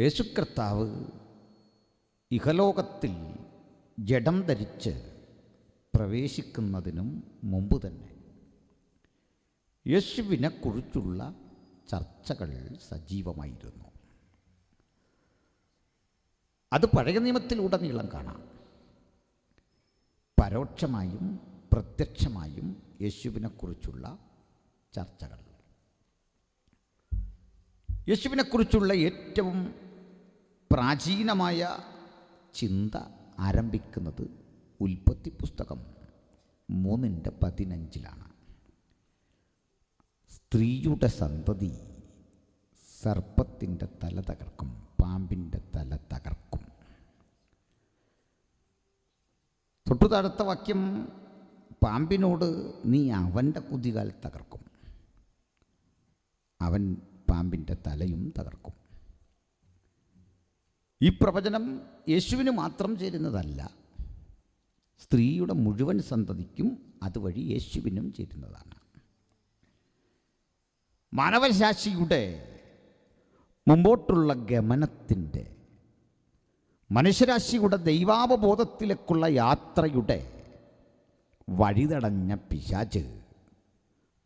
യേശു കർത്താവ് ഇഹലോകത്തിൽ ജഡം ധരിച്ച് പ്രവേശിക്കുന്നതിനും മുമ്പ് തന്നെ യേശുവിനെക്കുറിച്ചുള്ള ചർച്ചകൾ സജീവമായിരുന്നു. അത് പഴയ നിയമത്തിലുടനീളം കാണാം. പരോക്ഷമായും പ്രത്യക്ഷമായും യേശുവിനെക്കുറിച്ചുള്ള ചർച്ചകൾ. യേശുവിനെക്കുറിച്ചുള്ള ഏറ്റവും പ്രാചീനമായ ചിന്ത ആരംഭിക്കുന്നത് ഉൽപ്പത്തി പുസ്തകം 3:15 സ്ത്രീയുടെ സന്തതി സർപ്പത്തിൻ്റെ തല തകർക്കും, പാമ്പിൻ്റെ തല തകർക്കും. തൊട്ടുതാഴത്ത വാക്യം, പാമ്പിനോട് നീ അവൻ്റെ കുതികാൽ തകർക്കും, അവൻ പാമ്പിൻ്റെ തലയും തകർക്കും. ഈ പ്രവചനം യേശുവിന് മാത്രം ചേരുന്നതല്ല, സ്ത്രീയുടെ മുഴുവൻ സന്തതിക്കും അതുവഴി യേശുവിനും ചേരുന്നതാണ്. മാനവരാശിയുടെ മുമ്പോട്ടുള്ള ഗമനത്തിൻ്റെ, മനുഷ്യരാശിയുടെ ദൈവാവബോധത്തിലേക്കുള്ള യാത്രയുടെ വഴിതടഞ്ഞ പിശാച്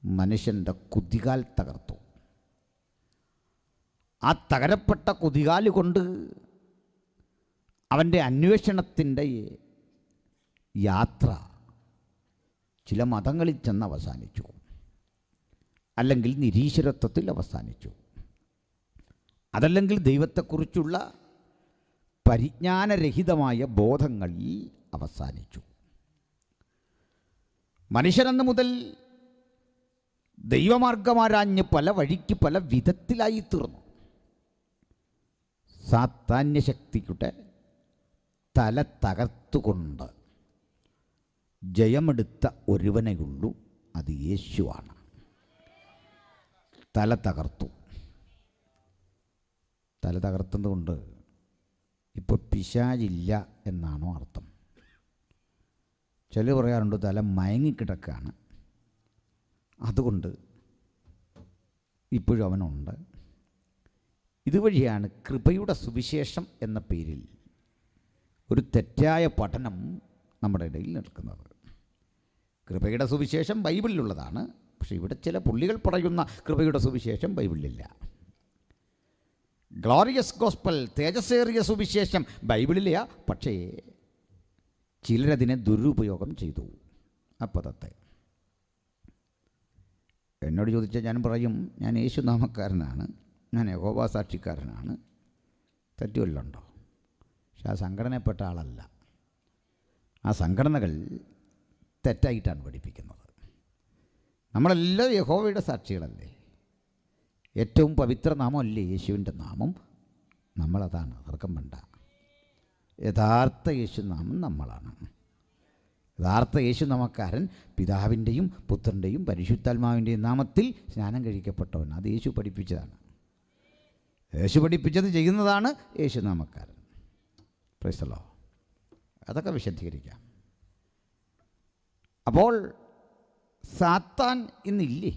മനുഷ്യൻ്റെ കുതികാൽ തകർത്തു. ആ തകരപ്പെട്ട കുതികാല് കൊണ്ട് അവൻ്റെ അന്വേഷണത്തിൻ്റെ യാത്ര ചില മതങ്ങളിൽ ചെന്ന് അവസാനിച്ചു, അല്ലെങ്കിൽ നിരീശ്വരത്വത്തിൽ അവസാനിച്ചു, അതല്ലെങ്കിൽ ദൈവത്തെക്കുറിച്ചുള്ള പരിജ്ഞാനരഹിതമായ ബോധങ്ങളിൽ അവസാനിച്ചു. മനുഷ്യനെന്ന് മുതൽ ദൈവമാർഗമാരാഞ്ഞ് പല വഴിക്ക് പല വിധത്തിലായി തീർന്നു. സാത്താന്യശക്തിയുടെ തല തകർത്തുകൊണ്ട് ജയമെടുത്ത ഒരുവനെയുള്ളൂ, അത് യേശുവാണ്. തല തകർത്തു. തല തകർത്തുന്നതുകൊണ്ട് ഇപ്പോൾ പിശാചില്ല എന്നാണോ അർത്ഥം? ചിലർ പറയാറുണ്ട് തല മയങ്ങിക്കിടക്കുകയാണ്, അതുകൊണ്ട് ഇപ്പോഴും അവനുണ്ട്. ഇതുവഴിയാണ് കൃപയുടെ സുവിശേഷം എന്ന പേരിൽ ഒരു തെറ്റായ പഠനം നമ്മുടെ ഇടയിൽ നിൽക്കുന്നത്. കൃപയുടെ സുവിശേഷം ബൈബിളിലുള്ളതാണ്, പക്ഷേ ഇവിടെ ചില പുള്ളികൾ പറയുന്ന കൃപയുടെ സുവിശേഷം ബൈബിളിലില്ല. ഗ്ലോറിയസ് ഗോസ്പൽ, തേജസ്സേറിയ സുവിശേഷം ബൈബിളിലെയാ, പക്ഷേ ചിലരതിനെ ദുരുപയോഗം ചെയ്തു ആ പദത്തെ. എന്നോട് ചോദിച്ചാൽ ഞാൻ പറയും, ഞാൻ യേശുനാമക്കാരനാണ്, ഞാൻ യഹോവ സാക്ഷിക്കാരനാണ്. തെറ്റുവല്ലുണ്ടോ? പക്ഷെ ആ സംഘടനയിൽപ്പെട്ട ആളല്ല. ആ സംഘടനകൾ തെറ്റായിട്ടാണ് പഠിപ്പിക്കുന്നത്. നമ്മളെല്ലാം യഹോവയുടെ സാക്ഷികളല്ലേ. ഏറ്റവും പവിത്ര നാമമല്ലേ യേശുവിൻ്റെ നാമം? നമ്മളതാണ്, തർക്കം വേണ്ട. യഥാർത്ഥ യേശുനാമം നമ്മളാണ്. യഥാർത്ഥ യേശുനാമക്കാരൻ പിതാവിൻ്റെയും പുത്രൻ്റെയും പരിശുദ്ധാത്മാവിൻ്റെയും നാമത്തിൽ സ്നാനം കഴിക്കപ്പെട്ടവൻ. അത് യേശു പഠിപ്പിച്ചതാണ്. യേശു പഠിപ്പിച്ചത് ചെയ്യുന്നതാണ് യേശുനാമക്കാരൻ. Price the Lord. അതൊക്കെ വിശദീകരിക്കാം. അപ്പോൾ സാത്താൻ ഇന്നില്ലേ?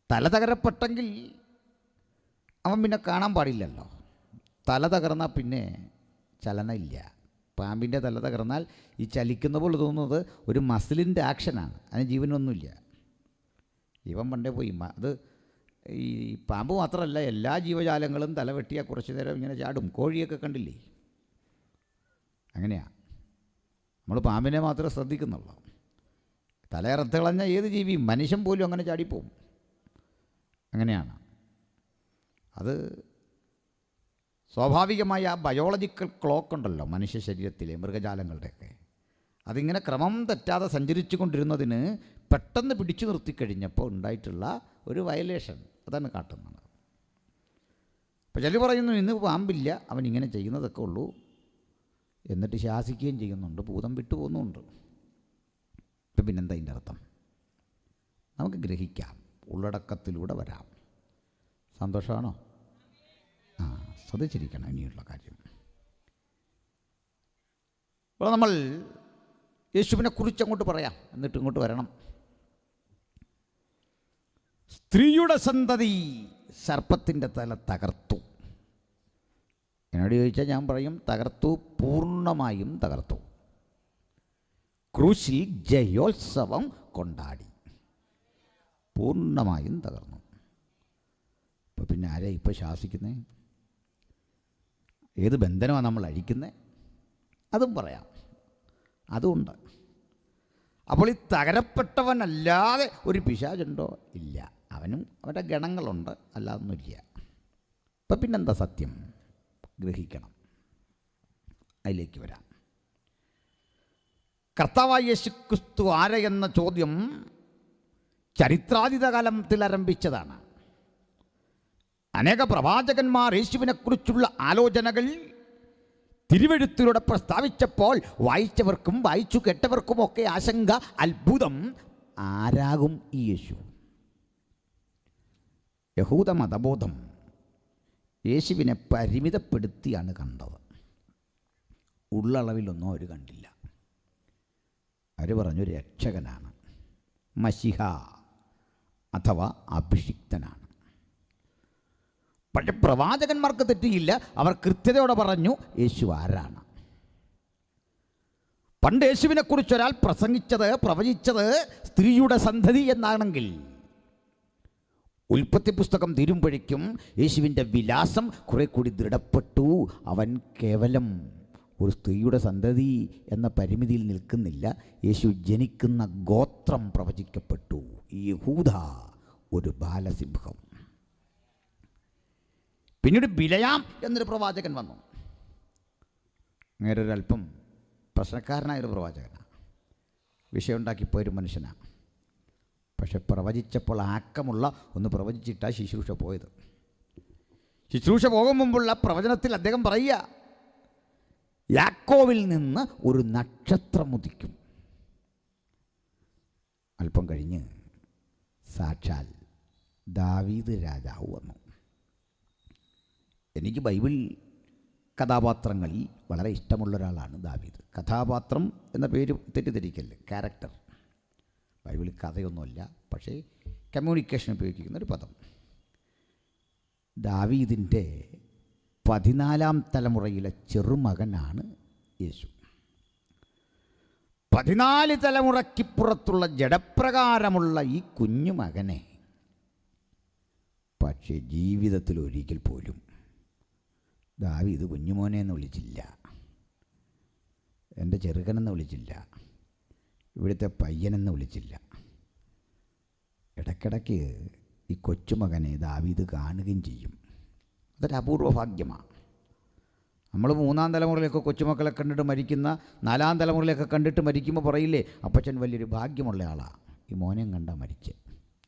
തല തകരപ്പെട്ടെങ്കിൽ അവൻ പിന്നെ കാണാൻ പാടില്ലല്ലോ. തല തകർന്നാൽ പിന്നെ ചലനമില്ല. പാമ്പിൻ്റെ തല തകർന്നാൽ ഈ ചലിക്കുന്ന പോലെ തോന്നുന്നത് ഒരു മസിലിൻ്റെ ആക്ഷനാണ്, അതിന് ജീവനൊന്നുമില്ല. ജീവൻ പണ്ടേ പോയി. അത് ഈ പാമ്പ് മാത്രമല്ല, എല്ലാ ജീവജാലങ്ങളും തല വെട്ടിയാൽ കുറച്ച് നേരം ഇങ്ങനെ ചാടും. കോഴിയൊക്കെ കണ്ടില്ലേ? അങ്ങനെയാണ്. നമ്മൾ പാമ്പിനെ മാത്രമേ ശ്രദ്ധിക്കുന്നുള്ളൂ. തലയിറത്ത് കളഞ്ഞ ഏത് ജീവിയും, മനുഷ്യൻ പോലും അങ്ങനെ ചാടിപ്പോവും. അങ്ങനെയാണ്. അത് സ്വാഭാവികമായ ആ ബയോളജിക്കൽ ക്ലോക്ക് ഉണ്ടല്ലോ മനുഷ്യ ശരീരത്തിലെ, മൃഗജാലങ്ങളുടെയൊക്കെ, അതിങ്ങനെ ക്രമം തെറ്റാതെ സഞ്ചരിച്ചു കൊണ്ടിരുന്നതിന് പെട്ടെന്ന് പിടിച്ചു നിർത്തിക്കഴിഞ്ഞപ്പോൾ ഉണ്ടായിട്ടുള്ള ഒരു വയലേഷൻ അതാണ് കാട്ടുന്നത്. അപ്പോൾ ചിലർ പറയുന്നു ഇന്ന് പാമ്പില്ല, അവൻ ഇങ്ങനെ ചെയ്യുന്നതൊക്കെ ഉള്ളൂ, എന്നിട്ട് ശാസിക്കുകയും ചെയ്യുന്നുണ്ട്, ഭൂതം വിട്ടുപോകുന്നുമുണ്ട്. ഇപ്പം പിന്നെന്താ അതിൻ്റെ അർത്ഥം? നമുക്ക് ഗ്രഹിക്കാം, ഉള്ളടക്കത്തിലൂടെ വരാം. സന്തോഷമാണോ? ശ്രദ്ധിച്ചിരിക്കണം ഇനിയുള്ള കാര്യം. അപ്പോൾ നമ്മൾ യേശുവിനെ കുറിച്ച് അങ്ങോട്ട് പറയാം, എന്നിട്ട് ഇങ്ങോട്ട് വരണം. സ്ത്രീയുടെ സന്തതി സർപ്പത്തിൻ്റെ തല തകർത്തു. എന്നോട് ചോദിച്ചാൽ ഞാൻ പറയും തകർത്തു, പൂർണ്ണമായും തകർത്തു. ക്രൂശിൽ ജയോത്സവം കൊണ്ടാടി, പൂർണ്ണമായും തകർന്നു. അപ്പോൾ പിന്നെ ആരാ ഇപ്പോൾ ശാസിക്കുന്നത്? ഏത് ബന്ധനമാണ് നമ്മൾ അഴിക്കുന്നത്? അതും പറയാം, അതുമുണ്ട്. അപ്പോൾ ഈ തകരപ്പെട്ടവനല്ലാതെ ഒരു പിശാചുണ്ടോ? ഇല്ല. അവനും അവരുടെ ഗണങ്ങളുണ്ട്, അല്ലാതൊന്നുമില്ല. അപ്പം പിന്നെന്താ സത്യം? ഗ്രഹിക്കണം. അതിലേക്ക് വരാം. കർത്താവായ യേശുക്രിസ്തു ആരെന്ന ചോദ്യം ചരിത്രാതീത കാലത്തിൽ ആരംഭിച്ചതാണ്. അനേക പ്രവാചകന്മാർ യേശുവിനെക്കുറിച്ചുള്ള ആലോചനകൾ തിരുവെഴുത്തിലൂടെ പ്രസ്താവിച്ചപ്പോൾ വായിച്ചവർക്കും വായിച്ചു കേട്ടവർക്കുമൊക്കെ ആശങ്ക, അത്ഭുതം, ആരാകും ഈ യേശു? യഹൂദ മതബോധം യേശുവിനെ പരിമിതപ്പെടുത്തിയാണ് കണ്ടത്. ഉള്ളളവിലൊന്നും അവർ കണ്ടില്ല. അവർ പറഞ്ഞു രക്ഷകനാണ്, മശിഹ അഥവാ അഭിഷിക്തനാണ്. പക്ഷെ പ്രവാചകന്മാർക്ക് തെറ്റിയില്ല. അവർ കൃത്യതയോടെ പറഞ്ഞു യേശു ആരാണ്. പണ്ട് യേശുവിനെക്കുറിച്ച് ഒരാൾ പ്രസംഗിച്ചത്, പ്രവചിച്ചത് സ്ത്രീയുടെ സന്തതി എന്നാണെങ്കിൽ, ഉൽപ്പത്തി പുസ്തകം തീരുമ്പോഴേക്കും യേശുവിൻ്റെ വിലാസം കുറെ കൂടി ദൃഢപ്പെട്ടു. അവൻ കേവലം ഒരു സ്ത്രീയുടെ സന്തതി എന്ന പരിമിതിയിൽ നിൽക്കുന്നില്ല. യേശു ജനിക്കുന്ന ഗോത്രം പ്രവചിക്കപ്പെട്ടു. യഹൂദ, ഒരു ബാലസിംഹം. പിന്നീട് ബിലയാം എന്നൊരു പ്രവാചകൻ വന്നു. നേരൊരല്പം പ്രശ്നക്കാരനായൊരു പ്രവാചകനാണ്, വിഷയമുണ്ടാക്കിപ്പോയൊരു മനുഷ്യനാണ്. പക്ഷെ പ്രവചിച്ചപ്പോൾ ആക്കമുള്ള ഒന്ന് പ്രവചിച്ചിട്ടാണ് ശുശ്രൂഷ പോയത്. ശുശ്രൂഷ പോകും മുമ്പുള്ള പ്രവചനത്തിൽ അദ്ദേഹം പറയുക, യാക്കോവിൽ നിന്ന് ഒരു നക്ഷത്രം ഉദിക്കും. അല്പം കഴിഞ്ഞ് സാക്ഷാൽ ദാവീദ് രാജാവ് വന്നു. എനിക്ക് ബൈബിൾ കഥാപാത്രങ്ങളിൽ വളരെ ഇഷ്ടമുള്ള ഒരാളാണ് ദാവീദ്. കഥാപാത്രം എന്ന പേര് തെറ്റിദ്ധരിക്കല്ലേ, ക്യാരക്ടർ. ബൈബിളിൽ കഥയൊന്നുമല്ല, പക്ഷേ കമ്മ്യൂണിക്കേഷൻ ഉപയോഗിക്കുന്ന ഒരു പദം. ദാവീദിൻ്റെ 14ാം തലമുറയിലെ ചെറുമകനാണ് യേശു. 14 തലമുറയ്ക്കിപ്പുറത്തുള്ള ജഡപ്രകാരമുള്ള ഈ കുഞ്ഞു മകനെ പക്ഷേ ജീവിതത്തിൽ ഒരിക്കൽ പോലും ദാവീദ് കുഞ്ഞുമോനെ എന്ന് വിളിച്ചില്ല, എൻ്റെ ചെറുകനെന്ന് വിളിച്ചില്ല, ഇവിടുത്തെ പയ്യനെന്ന് വിളിച്ചില്ല. ഇടയ്ക്കിടയ്ക്ക് ഈ കൊച്ചുമകനെ ദാവീദ് കാണുകയും ചെയ്യും. അതൊരു അപൂർവ ഭാഗ്യമാണ്. നമ്മൾ 3ാം തലമുറയിലൊക്കെ കൊച്ചുമക്കളെ കണ്ടിട്ട് മരിക്കുന്ന, 4ാം തലമുറയിലൊക്കെ കണ്ടിട്ട് മരിക്കുമ്പോൾ പറയില്ലേ, അപ്പച്ചൻ വലിയൊരു ഭാഗ്യമുള്ള ആളാണ്, ഈ മോനെയും കണ്ടാൽ മരിച്ച്,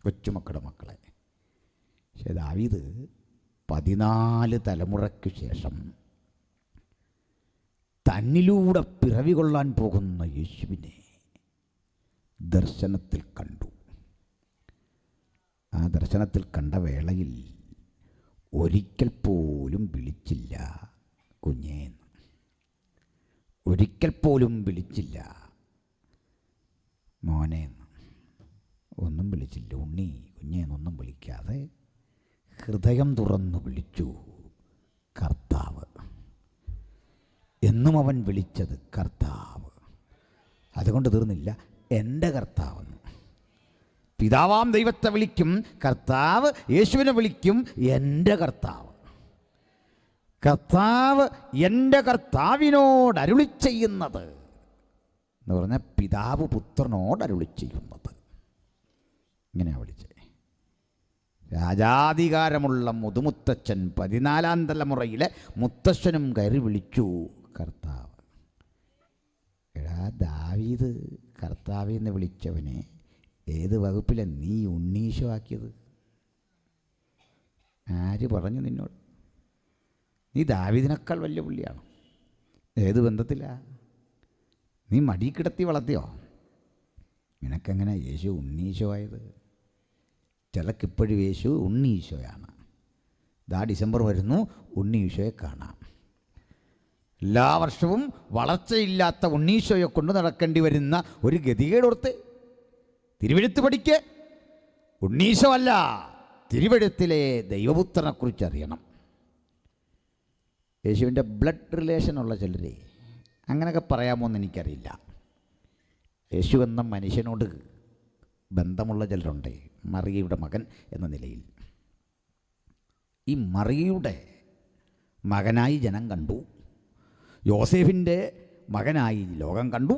കൊച്ചുമക്കളുടെ മക്കളെ. പക്ഷേ ദാവീദ് 14 തലമുറയ്ക്ക് ശേഷം തന്നിലൂടെ പിറവി കൊള്ളാൻ പോകുന്ന യേശുവിനെ ദർശനത്തിൽ കണ്ടു. ആ ദർശനത്തിൽ കണ്ട വേളയിൽ ഒരിക്കൽ പോലും വിളിച്ചില്ല കുഞ്ഞേന്ന്, ഒരിക്കൽ പോലും വിളിച്ചില്ല മോനേന്ന്, ഒന്നും വിളിച്ചില്ല. ഉണ്ണി, കുഞ്ഞേന്നൊന്നും വിളിക്കാതെ ഹൃദയം തുറന്നു വിളിച്ചു കർത്താവ്. എന്നും അവൻ വിളിച്ചത് കർത്താവ്. അതുകൊണ്ട് തീർന്നില്ല, എൻ്റെ കർത്താവെന്ന്. പിതാവാം ദൈവത്തെ വിളിക്കും കർത്താവ്, യേശുവിനെ വിളിക്കും എൻ്റെ കർത്താവ്. കർത്താവ് എൻ്റെ കർത്താവിനോട് അരുളി ചെയ്യുന്നത് എന്ന് പറഞ്ഞാൽ പിതാവ് പുത്രനോട് അരുളി ചെയ്യുന്നത്. ഇങ്ങനെയാണ് വിളിച്ചത്. രാജാധികാരമുള്ള മുതുമുത്തച്ഛൻ 14ാം തലമുറയിലെ മുത്തശ്ശനും കയറി വിളിച്ചു കർത്താവ്. എടാ ദാവീദ് കർത്താവെന്ന് വിളിച്ചവനെ ഏത് വകുപ്പിലാണ് നീ ഉണ്ണീശോ ആക്കിയത്? ആര് പറഞ്ഞു നിന്നോട്? നീ ദാവീദിനേക്കാൾ വലിയ പുള്ളിയാണ്. ഏത് ബന്ധത്തിലാണ്? നീ മടി കിടത്തി വളർത്തിയോ? നിനക്കെങ്ങനെ യേശു ഉണ്ണീശോ ആയത്? ചിലക്കിപ്പോഴും യേശു ഉണ്ണീശോയാണ്. ഡിസംബർ വരുന്നു, ഉണ്ണീശോയെ കാണാം. എല്ലാ വർഷവും വളർച്ചയില്ലാത്ത ഉണ്ണീശോയെ കൊണ്ട് നടക്കേണ്ടി വരുന്ന ഒരു ഗതികേടോർത്ത് തിരുവെഴുത്ത് പഠിക്ക്. ഉണ്ണീശോ അല്ല, തിരുവെഴുത്തിലെ ദൈവപുത്രനെക്കുറിച്ച് അറിയണം. യേശുവിൻ്റെ ബ്ലഡ് റിലേഷനുള്ള ചിലരെ അങ്ങനെയൊക്കെ പറയാമോ എന്ന് എനിക്കറിയില്ല. യേശു എന്ന മനുഷ്യനോട് ബന്ധമുള്ള ചിലരുണ്ട്, മറിയയുടെ മകൻ എന്ന നിലയിൽ. ഈ മറിയയുടെ മകനായി ജനം കണ്ടു, യോസേഫിൻ്റെ മകനായി ലോകം കണ്ടു.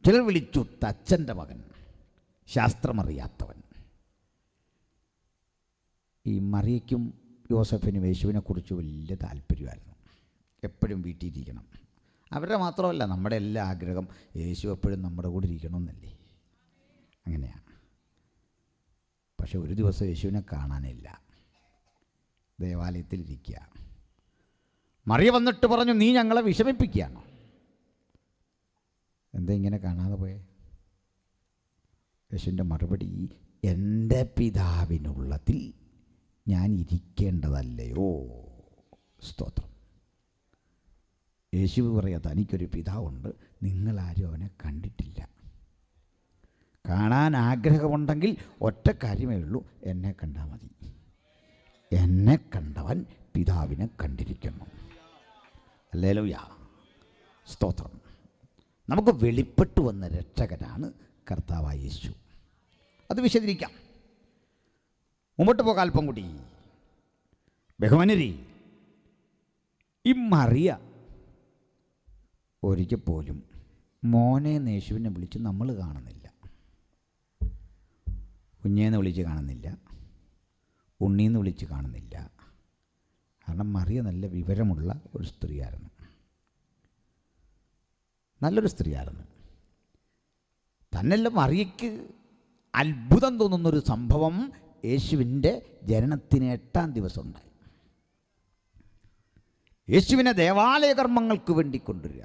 ചിലർ വിളിച്ചു തച്ചൻ്റെ മകൻ, ശാസ്ത്രമറിയാത്തവൻ. ഈ മറിയയ്ക്കും യോസഫിനും യേശുവിനെക്കുറിച്ച് വലിയ താല്പര്യമായിരുന്നു. എപ്പോഴും വീട്ടിലിരിക്കണം. അവരുടെ മാത്രമല്ല, നമ്മുടെ എല്ലാ ആഗ്രഹം യേശു എപ്പോഴും നമ്മുടെ കൂടെ ഇരിക്കണമെന്നല്ലേ. അങ്ങനെയാണ്. പക്ഷെ ഒരു ദിവസം യേശുവിനെ കാണാനില്ല. ദേവാലയത്തിലിരിക്കുക. മറിയ വന്നിട്ട് പറഞ്ഞു, നീ ഞങ്ങളെ വിഷമിപ്പിക്കുകയാണോ? എന്താ ഇങ്ങനെ കാണാതെ പോയേ? യേശുവിൻ്റെ മറുപടി, എൻ്റെ പിതാവിനുള്ളതിൽ ഞാൻ ഇരിക്കേണ്ടതല്ലയോ? സ്തോത്രം. യേശു പറയാ, തനിക്കൊരു പിതാവുണ്ട്, നിങ്ങളാരും അവനെ കണ്ടിട്ടില്ല. കാണാൻ ആഗ്രഹമുണ്ടെങ്കിൽ ഒറ്റ കാര്യമേ ഉള്ളൂ, എന്നെ കണ്ടാൽ മതി. എന്നെ കണ്ടവൻ പിതാവിനെ കണ്ടിരിക്കുന്നു. ഹല്ലേലൂയ, സ്തോത്രം. നമുക്ക് വെളിപ്പെട്ടു വന്ന രക്ഷകനാണ് കർത്താവായ യേശു. അത് വിശദീകരിക്കാം. മുമ്പോട്ട് പോകാം അല്പം കൂടി. ബഹുമാനരെ, ഈ മറിയ ഒരിക്കൽ പോലും മോനെ യേശുവിനെ വിളിച്ച് നമ്മൾ കാണുന്നില്ല. കുഞ്ഞേന്ന് വിളിച്ച് കാണുന്നില്ല, ഉണ്ണീന്ന് വിളിച്ച് കാണുന്നില്ല. കാരണം മറിയ നല്ല വിവരമുള്ള ഒരു സ്ത്രീയായിരുന്നു, നല്ലൊരു സ്ത്രീയായിരുന്നു. തന്നെയല്ല, മറിയയ്ക്ക് അത്ഭുതം തോന്നുന്നൊരു സംഭവം യേശുവിൻ്റെ ജനനത്തിന് 8-ാം ദിവസം ഉണ്ടായി. യേശുവിനെ ദേവാലയ കർമ്മങ്ങൾക്ക് വേണ്ടി കൊണ്ടുവരിക.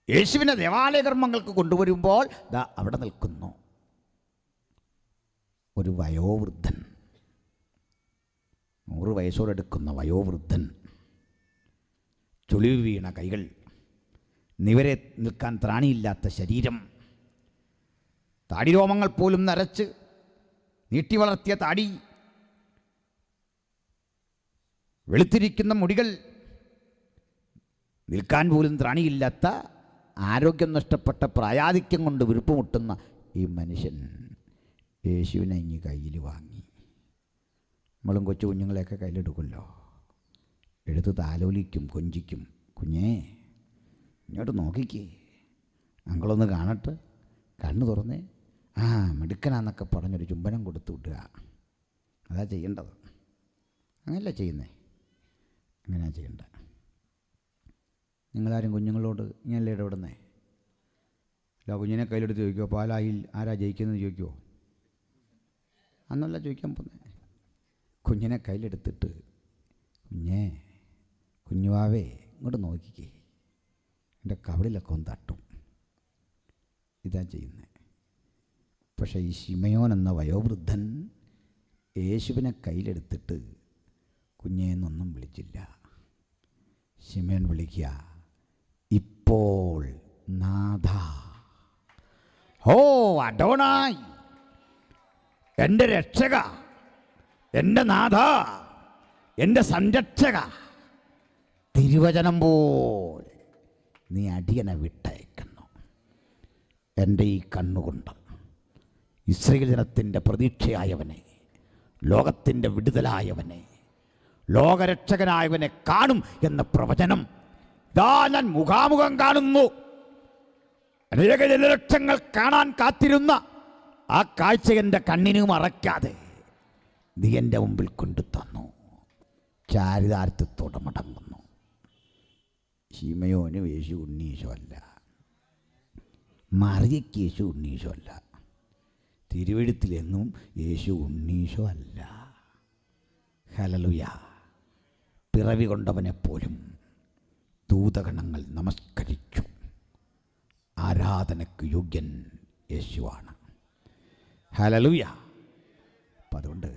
യേശുവിനെ ദേവാലയ കർമ്മങ്ങൾക്ക് കൊണ്ടുവരുമ്പോൾ ദാ അവിടെ നിൽക്കുന്നു ഒരു വയോവൃദ്ധൻ, 100 വയസ്സോടെടുക്കുന്ന വയോവൃദ്ധൻ. ചുളിവ് വീണ കൈകൾ, നിവരെ നിൽക്കാൻ ത്രാണിയില്ലാത്ത ശരീരം, താടിരോമങ്ങൾ പോലും നരച്ച് നീട്ടി വളർത്തിയ താടി, വെളുത്തിരിക്കുന്ന മുടികൾ, നിൽക്കാൻ പോലും ത്രാണിയില്ലാത്ത, ആരോഗ്യം നഷ്ടപ്പെട്ട, പ്രായാധിക്യം കൊണ്ട് വിരുപ്പുമുട്ടുന്ന ഈ മനുഷ്യൻ യേശുവിനെ ഇങ്ങ് കയ്യിൽ വാങ്ങി. നമ്മളും കൊച്ചു കുഞ്ഞുങ്ങളെയൊക്കെ കയ്യിലെടുക്കുമല്ലോ, എടുത്ത് താലോലിക്കും, കൊഞ്ചിക്കും. കുഞ്ഞേ ഇങ്ങോട്ട് നോക്കിക്കേ, അങ്കളൊന്ന് കാണട്ടെ, കണ്ണ് തുറന്നേ, ആ മിടുക്കനാന്നൊക്കെ പറഞ്ഞൊരു ചുംബനം കൊടുത്തു വിടുക. അതാ ചെയ്യേണ്ടത്. അങ്ങനെയല്ല ചെയ്യുന്നേ, അങ്ങനെയാണ് ചെയ്യേണ്ടത്. നിങ്ങളാരും കുഞ്ഞുങ്ങളോട് ഇങ്ങനല്ലേ ഇടപെടുന്നേ? അല്ല, കുഞ്ഞിനെ കയ്യിലെടുത്ത് ചോദിക്കുമോ, പാലായിൽ ആരാ ജയിക്കുന്നത് ചോദിക്കുമോ? അന്നല്ല ചോദിക്കാൻ പോകുന്നേ. കുഞ്ഞിനെ കയ്യിലെടുത്തിട്ട്, കുഞ്ഞേ, കുഞ്ഞുവാവേ ഇങ്ങോട്ട് നോക്കിക്കേ, എൻ്റെ കവിളിലൊക്കെ ഒന്ന് തട്ടും. ഇതാ ചെയ്യുന്നത്. പക്ഷേ ഈ ശിമയോൻ എന്ന വയോവൃദ്ധൻ യേശുവിനെ കയ്യിലെടുത്തിട്ട് കുഞ്ഞേന്നൊന്നും വിളിച്ചില്ല. ശിമയോൻ വിളിക്കുക, ഇപ്പോൾ നാഥ, ഓ അഡോണായി, എൻ്റെ രക്ഷക, എൻ്റെ നാഥ, എൻ്റെ സംരക്ഷക, തിരുവചനം പോലെ നീ അടിയനെ വിട്ടയക്കുന്നു. എൻ്റെ ഈ കണ്ണുകൊണ്ട് ഇസ്രായേൽ ജനത്തിൻ്റെ പ്രതീക്ഷയായവനെ, ലോകത്തിൻ്റെ വിടുതലായവനെ, ലോകരക്ഷകനായവനെ കാണും എന്ന പ്രവചനം ഇതാ ഞാൻ മുഖാമുഖം കാണുന്നു. അനേക ജനലക്ഷങ്ങൾ കാണാൻ കാത്തിരുന്ന ആ കാഴ്ച എൻ്റെ കണ്ണിന് മറയ്ക്കാതെ നീ എൻ്റെ മുമ്പിൽ കൊണ്ടു തന്നു. ചാരിതാർത്ഥ്യത്തോടെ മടങ്ങുന്നു. ശിമയോനും യേശു ഉണ്ണീശോ അല്ല, മറിയയ്ക്ക് യേശു ഉണ്ണീശോ അല്ല, തിരുവെഴുത്തിലെങ്ങും യേശു ഉണ്ണീശോ അല്ല. ഹല്ലേലൂയ. പിറവി കൊണ്ടവനെപ്പോലും ദൂതഗണങ്ങൾ നമസ്കരിച്ചു. ആരാധനയ്ക്ക് യോഗ്യൻ യേശുവാണ്. ഹല്ലേലൂയ. അപ്പം അതുകൊണ്ട്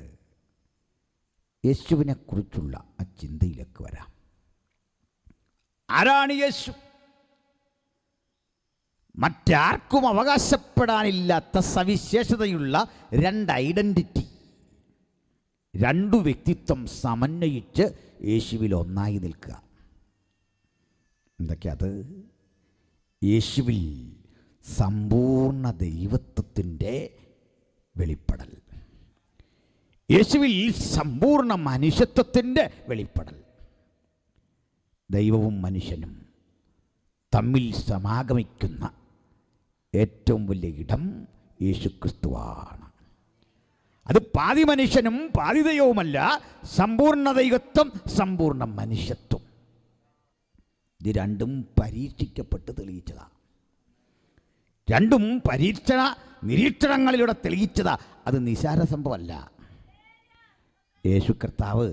യേശുവിനെക്കുറിച്ചുള്ള ആ ചിന്തയിലേക്ക് വരാം. ആരാണ് യേശു? മറ്റാർക്കും അവകാശപ്പെടാനില്ലാത്ത സവിശേഷതയുള്ള 2 ഐഡൻറ്റിറ്റി. രണ്ടു വ്യക്തിത്വം സമന്വയിച്ച് യേശുവിൽ ഒന്നായി നിൽക്കുക. എന്തൊക്കെയത്? യേശുവിൽ സമ്പൂർണ്ണ ദൈവത്വത്തിൻ്റെ വെളിപ്പെടൽ, യേശുവിൽ സമ്പൂർണ്ണ മനുഷ്യത്വത്തിൻ്റെ വെളിപ്പെടൽ. ദൈവവും മനുഷ്യനും തമ്മിൽ സമാഗമിക്കുന്ന ഏറ്റവും വലിയ ഇടം യേശുക്രിസ്തുവാണ്. അത് പാതി മനുഷ്യനും പാതി ദൈവവുമല്ല, സമ്പൂർണ്ണ ദൈവത്വം, സമ്പൂർണ്ണ മനുഷ്യത്വം. ഇത് രണ്ടും പരീക്ഷിക്കപ്പെട്ട് തെളിയിച്ചതാണ്. രണ്ടും പരീക്ഷണ നിരീക്ഷണങ്ങളിലൂടെ തെളിയിച്ചതാ. അത് നിസാര സംഭവമല്ല. യേശു കർത്താവ്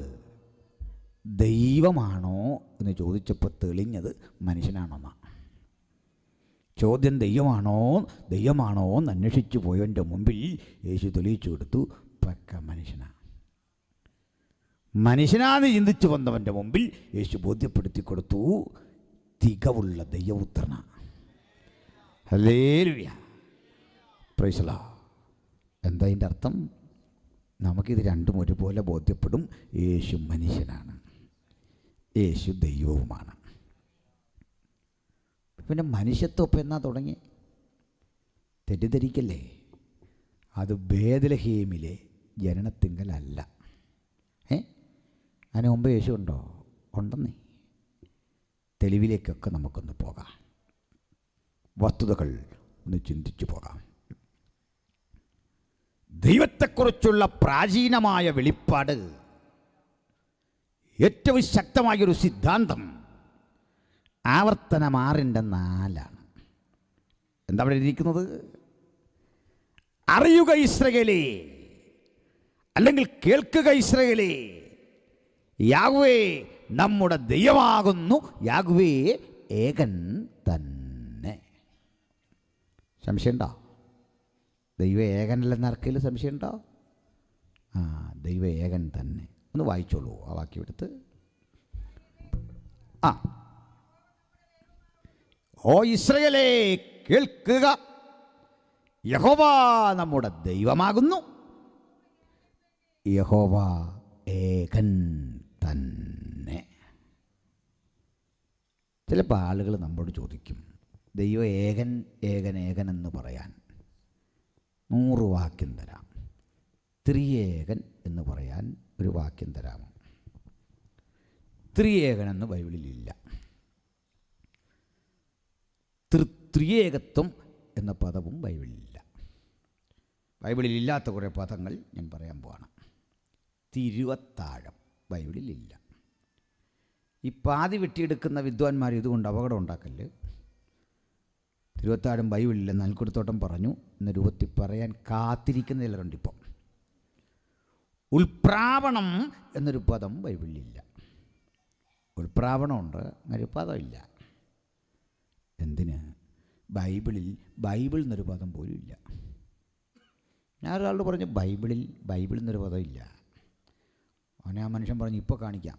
ദൈവമാണോ എന്ന് ചോദിച്ചപ്പോൾ തെളിഞ്ഞത് മനുഷ്യനാണെന്നാണ്. ചോദ്യം ദൈവമാണോ എന്ന് അന്വേഷിച്ചു പോയവൻ്റെ മുമ്പിൽ യേശു തെളിയിച്ചു കൊടുത്തു, പക്ക മനുഷ്യനാണ്. മനുഷ്യനാന്ന് ചിന്തിച്ചു വന്നവൻ്റെ മുമ്പിൽ യേശു ബോധ്യപ്പെടുത്തി കൊടുത്തു, തികവുള്ള ദൈവപുത്രനാണ്. Hallelujah, praise the lord. എന്താ ഇതിൻ്റെ അർത്ഥം? നമുക്കിത് രണ്ടും ഒരുപോലെ ബോധ്യപ്പെടും. യേശു മനുഷ്യനാണ്, യേശു ദൈവവുമാണ്. പിന്നെ മനുഷ്യത്വം ഇപ്പം എന്നാ തുടങ്ങി? തെറ്റിദ്ധരിക്കല്ലേ, അത് ബേത്ലഹേമിലെ ജനനത്തിങ്കലല്ല. അതിന് മുമ്പ് യേശു ഉണ്ടോ? ഉണ്ടെന്നേ. തെളിവിലേക്കൊക്കെ നമുക്കൊന്ന് പോകാം, വസ്തുതകൾ ഒന്ന് ചിന്തിച്ചു പോകാം. ദൈവത്തെക്കുറിച്ചുള്ള പ്രാചീനമായ വെളിപ്പാട്, ഏറ്റവും ശക്തമായൊരു സിദ്ധാന്തം ആവർത്തനം 6:4. എന്താ അവിടെ ഇരിക്കുന്നത്? അറിയുക ഇസ്രായേലേ, അല്ലെങ്കിൽ കേൾക്കുക ഇസ്രായേലേ, യാഹ്വേ നമ്മുടെ ദൈവമാകുന്നു, യാഹ്വേ ഏകൻ തന്നെ. സംശയമുണ്ടോ? ദൈവ ഏകനല്ലെന്ന് ആർക്കെങ്കിലും സംശയമുണ്ടോ? ദൈവ ഏകൻ തന്നെ. ഒന്ന് വായിച്ചോളൂ ആ വാക്യം എടുത്ത്. ഓ ഇസ്രായേലേ കേൾക്കുക, യഹോവ നമ്മുടെ ദൈവമാകുന്നു, യഹോവ ഏകൻ തന്നെ. ചിലപ്പോൾ ആളുകൾ നമ്മോട് ചോദിക്കും, ദൈവം ഏകൻ ഏകൻ ഏകൻ എന്ന് പറയാൻ 100 വാക്യം തരാം, ത്രിയേകൻ എന്ന് പറയാൻ ഒരു വാക്യം തരാമോ? ത്രിയേകൻ എന്ന് ബൈബിളിലില്ല. ത്രിയേകത്വം എന്ന പദവും ബൈബിളിലില്ല. ബൈബിളിലില്ലാത്ത കുറേ പദങ്ങൾ ഞാൻ പറയാൻ പോവാണ്. തിരുവത്താഴം ബൈബിളിലില്ല. ഈ പാതി വെട്ടിയെടുക്കുന്ന വിദ്വാൻമാർ ഇതുകൊണ്ട് അപകടം ഉണ്ടാക്കല്. തിരുവത്താഴം ബൈബിളില്ല, നൽകുടത്തോട്ടം പറഞ്ഞു എന്ന രൂപത്തിൽ പറയാൻ കാത്തിരിക്കുന്ന ചിലരുണ്ട്. ഇപ്പം ഉൽപ്രാവണം എന്നൊരു പദം ബൈബിളിലില്ല. ഉൽപ്രാവണമുണ്ട്, അങ്ങനൊരു പദമില്ല. എന്തിന്? ബൈബിൾ എന്നൊരു പദം പോലും ഇല്ല. ഞാൻ ഒരാളോട് പറഞ്ഞു, ബൈബിൾ എന്നൊരു പദം ഇല്ല. അവനെ ആ മനുഷ്യൻ പറഞ്ഞു, ഇപ്പോൾ കാണിക്കാൻ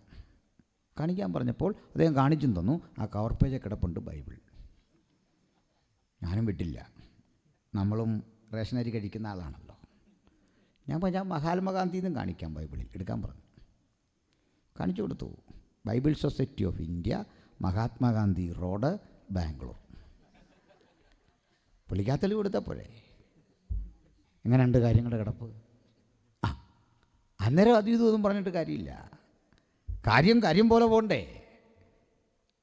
പറഞ്ഞപ്പോൾ അദ്ദേഹം കാണിച്ചും തന്നു. ആ കവർ പേജ് കിടപ്പുണ്ട് ബൈബിൾ. ഞാനും വിട്ടില്ല, നമ്മളും റേഷനരി കഴിക്കുന്ന ആളാണല്ലോ. ഞാൻ മഹാത്മാഗാന്ധിന്നും കാണിക്കാം, ബൈബിളിൽ എടുക്കാൻ പറഞ്ഞു. കാണിച്ചു കൊടുത്തു. Bible society of India, Mahatma Gandhi road, Bangalore. പുള്ളിക്കാത്തല് കൊടുത്താൽ പോരെ? എങ്ങനെയുണ്ട് കാര്യങ്ങളുടെ കിടപ്പ്? അന്നേരം അതും ഇതൊന്നും പറഞ്ഞിട്ട് കാര്യമില്ല. കാര്യം പോലെ പോകണ്ടേ?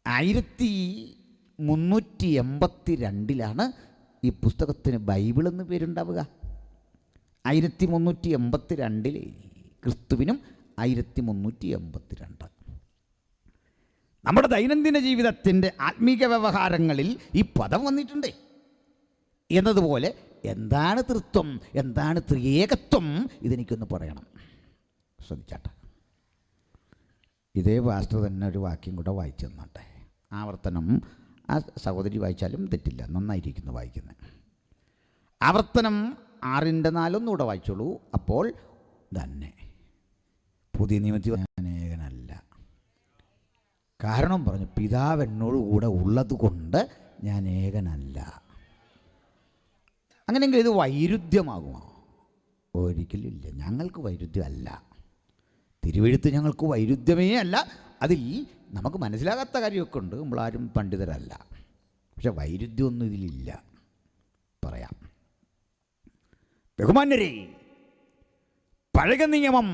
1382 ഈ പുസ്തകത്തിന് ബൈബിൾ എന്ന് പേരുണ്ടാവുക. 1382 ക്രിസ്തുവിനും 1382. നമ്മുടെ ദൈനംദിന ജീവിതത്തിൻ്റെ ആത്മീക വ്യവഹാരങ്ങളിൽ ഈ പദം വന്നിട്ടുണ്ട്. എന്നതുപോലെ എന്താണ് തൃത്വം, എന്താണ് ത്രിയേകത്വം, ഇതെനിക്കൊന്ന് പറയണം. ശ്രദ്ധിച്ചാട്ടെ. ഇതേ പാസ്റ്റർ തന്നെ ഒരു വാക്യം കൂടെ വായിച്ചു തന്നാട്ടെ. ആവർത്തനം ആ സഹോദരി വായിച്ചാലും തെറ്റില്ല, നന്നായിരിക്കുന്നു വായിക്കുന്നത്. ആവർത്തനം 6:4 ഒന്നുകൂടെ വായിച്ചോളൂ. അപ്പോൾ തന്നെ പുതിയ നിയമത്തിൽ ഞാൻ ഏകനല്ല. കാരണം പറഞ്ഞു, പിതാവ് എന്നോട് കൂടെ ഉള്ളത് കൊണ്ട് ഞാൻ ഏകനല്ല. അങ്ങനെയെങ്കിൽ ഇത് വൈരുദ്ധ്യമാകുമോ? ഒരിക്കലും ഇല്ല. ഞങ്ങൾക്ക് വൈരുദ്ധ്യമല്ല. തിരുവെഴുത്ത് ഞങ്ങൾക്ക് വൈരുദ്ധ്യമേ അല്ല. അതിൽ നമുക്ക് മനസ്സിലാകാത്ത കാര്യമൊക്കെ ഉണ്ട്, നമ്മളാരും പണ്ഡിതരല്ല. പക്ഷെ വൈരുദ്ധ്യമൊന്നും ഇതിലില്ല. പറയാം. ബഹുമാന്യരേ, പഴയ നിയമം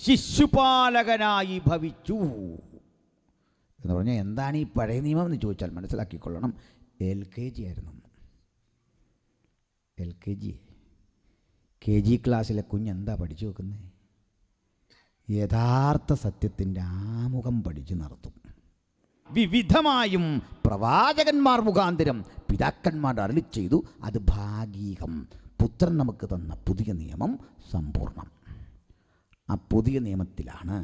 ശിശുപാലകനായി ഭവിച്ചു എന്ന് പറഞ്ഞാൽ എന്താണ് ഈ പഴയ നിയമം എന്ന് ചോദിച്ചാൽ മനസ്സിലാക്കിക്കൊള്ളണം. LKG ആയിരുന്നു. LKG KG ക്ലാസ്സിലെ കുഞ്ഞെന്താ പഠിച്ചു വെക്കുന്നത്? യഥാർത്ഥ സത്യത്തിൻ്റെ ആമുഖം പഠിച്ചു നടത്തും. വിവിധമായും പ്രവാചകന്മാർ മുഖാന്തരം പിതാക്കന്മാർ അരുളി ചെയ്തു, അത് ഭാഗികം. പുത്രൻ നമുക്ക് തന്ന പുതിയ നിയമം സമ്പൂർണ്ണം. ആ പുതിയ നിയമത്തിലാണ്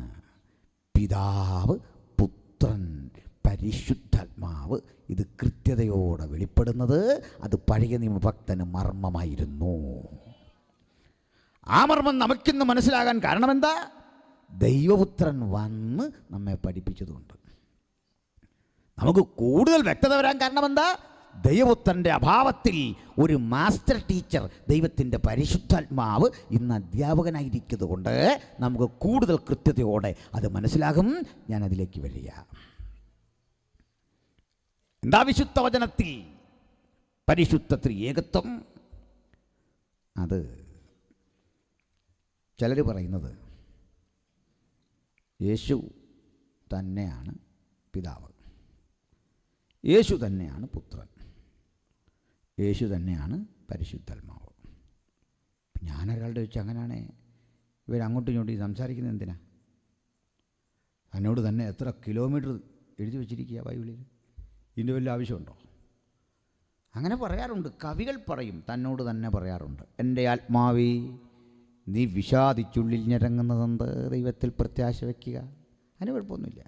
പിതാവ്, പുത്രൻ, പരിശുദ്ധാത്മാവ് ഇത് കൃത്യതയോടെ വെളിപ്പെടുന്നത്. അത് പഴയ നിയമഭക്തന് മർമ്മമായിരുന്നു. ആ മർമ്മം നമുക്കിന്ന് മനസ്സിലാകാൻ കാരണമെന്താ? ദൈവപുത്രൻ വന്ന് നമ്മെ പഠിപ്പിച്ചതുകൊണ്ട്. നമുക്ക് കൂടുതൽ വ്യക്തത വരാൻ കാരണമെന്താ? ദൈവപുത്രൻ്റെ അഭാവത്തിൽ ഒരു മാസ്റ്റർ ടീച്ചർ, ദൈവത്തിൻ്റെ പരിശുദ്ധാത്മാവ് ഇന്ന് അധ്യാപകനായിരിക്കുന്നത് കൊണ്ട് നമുക്ക് കൂടുതൽ കൃത്യതയോടെ അത് മനസ്സിലാകും. ഞാനതിലേക്ക് വരിക. എന്താ വിശുദ്ധ വചനത്തിൽ പരിശുദ്ധ ത്രിയേകത്വം? അത് ചിലർ പറയുന്നത് യേശു തന്നെയാണ് പിതാവ്, യേശു തന്നെയാണ് പുത്രൻ, യേശു തന്നെയാണ് പരിശുദ്ധാത്മാവ്. ഞാനൊരാളുടെ വെച്ച് അങ്ങനെയാണേ ഇവരങ്ങോട്ടും ഇങ്ങോട്ടും സംസാരിക്കുന്നത് എന്തിനാ? എന്നോട് തന്നെ എത്ര കിലോമീറ്റർ എഴുതി വച്ചിരിക്കുക ബൈബിളിൽ. ഇതിൻ്റെ വല്ല ആവശ്യമുണ്ടോ? അങ്ങനെ പറയാറുണ്ട്, കവികൾ പറയും, തന്നോട് തന്നെ പറയാറുണ്ട്. എൻ്റെ ആത്മാവേ നീ വിഷാദിച്ചുള്ളിൽ ഞരങ്ങുന്നതെന്ത്, ദൈവത്തിൽ പ്രത്യാശ വയ്ക്കുക. അതിന് കുഴപ്പമൊന്നുമില്ല.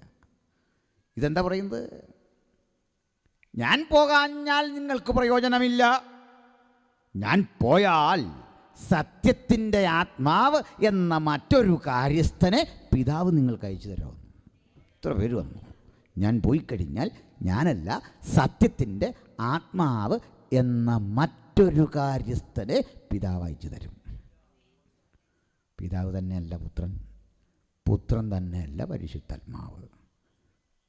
ഇതെന്താ പറയുന്നത്? ഞാൻ പോകാഞ്ഞാൽ നിങ്ങൾക്ക് പ്രയോജനമില്ല, ഞാൻ പോയാൽ സത്യത്തിൻ്റെ ആത്മാവ് എന്ന മറ്റൊരു കാര്യസ്ഥനെ പിതാവ് നിങ്ങൾക്ക് അയച്ചു തരാമെന്ന്. ഇത്ര പേര് വന്നു. ഞാൻ പോയി കഴിഞ്ഞാൽ ഞാനല്ല, സത്യത്തിൻ്റെ ആത്മാവ് എന്ന മറ്റൊരു കാര്യസ്ഥനെ പിതാവ് അയച്ചു തരും. പിതാവ് തന്നെയല്ല പുത്രൻ, പുത്രൻ തന്നെയല്ല പരിശുദ്ധാത്മാവ്.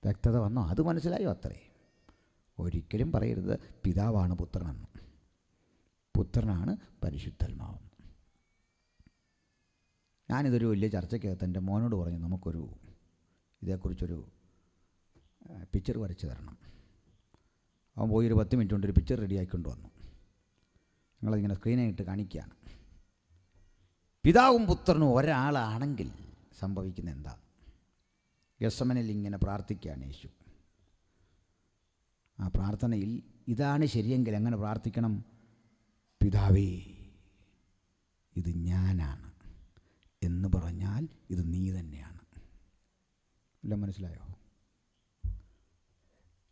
വ്യക്തത വന്നോ? അത് മനസ്സിലായോ? അത്രേ. ഒരിക്കലും പറയരുത് പിതാവാണ് പുത്രനെന്ന്, പുത്രനാണ് പരിശുദ്ധാത്മാവെന്ന്. ഞാനിതൊരു വലിയ ചർച്ചയ്ക്കകത്ത് എൻ്റെ മോനോട് പറഞ്ഞു, നമുക്കൊരു ഇതേക്കുറിച്ചൊരു പിക്ചർ വരച്ച് തരണം. അവൻ പോയി ഒരു 10 മിനിറ്റ് കൊണ്ട് ഒരു പിക്ചർ റെഡിയാക്കിക്കൊണ്ട് വന്നു. ഞങ്ങളതിങ്ങനെ സ്ക്രീനായിട്ട് കാണിക്കുകയാണ്. പിതാവും പുത്രനും ഒരാളാണെങ്കിൽ സംഭവിക്കുന്ന എന്താ? ഗെത്സമനിൽ ഇങ്ങനെ പ്രാർത്ഥിക്കുകയാണ് യേശു. ആ പ്രാർത്ഥനയിൽ ഇതാണ് ശരിയെങ്കിൽ എങ്ങനെ പ്രാർത്ഥിക്കണം? പിതാവേ, ഇത് ഞാനാണ് എന്ന് പറഞ്ഞാൽ ഇത് നീ തന്നെയാണ്. എല്ലാം മനസ്സിലായോ?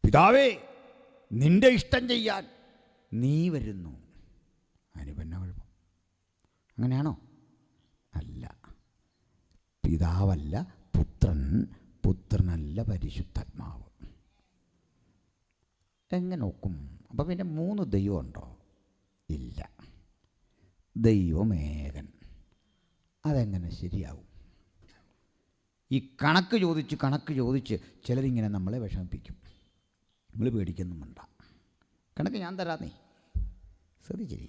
പിതാവേ, നിന്റെ ഇഷ്ടം ചെയ്യാൻ നീ വരുന്നു. അതിനിപ്പോൾ എന്നാ കുഴപ്പം? അങ്ങനെയാണോ? അല്ല. പിതാവല്ല പുത്രൻ, പുത്രനല്ല പരിശുദ്ധാത്മാവ്. എങ്ങനെ നോക്കും? അപ്പം പിന്നെ 3 ദൈവമുണ്ടോ? ഇല്ല. ദൈവമേകൻ. അതെങ്ങനെ ശരിയാവും? ഈ കണക്ക് ചോദിച്ച് ചിലരിങ്ങനെ നമ്മളെ വിഷമിപ്പിക്കും. നിങ്ങൾ പേടിക്കൊന്നും വേണ്ട, കണക്ക് ഞാൻ തരാന്നേ. ശ്രദ്ധിച്ചിരി.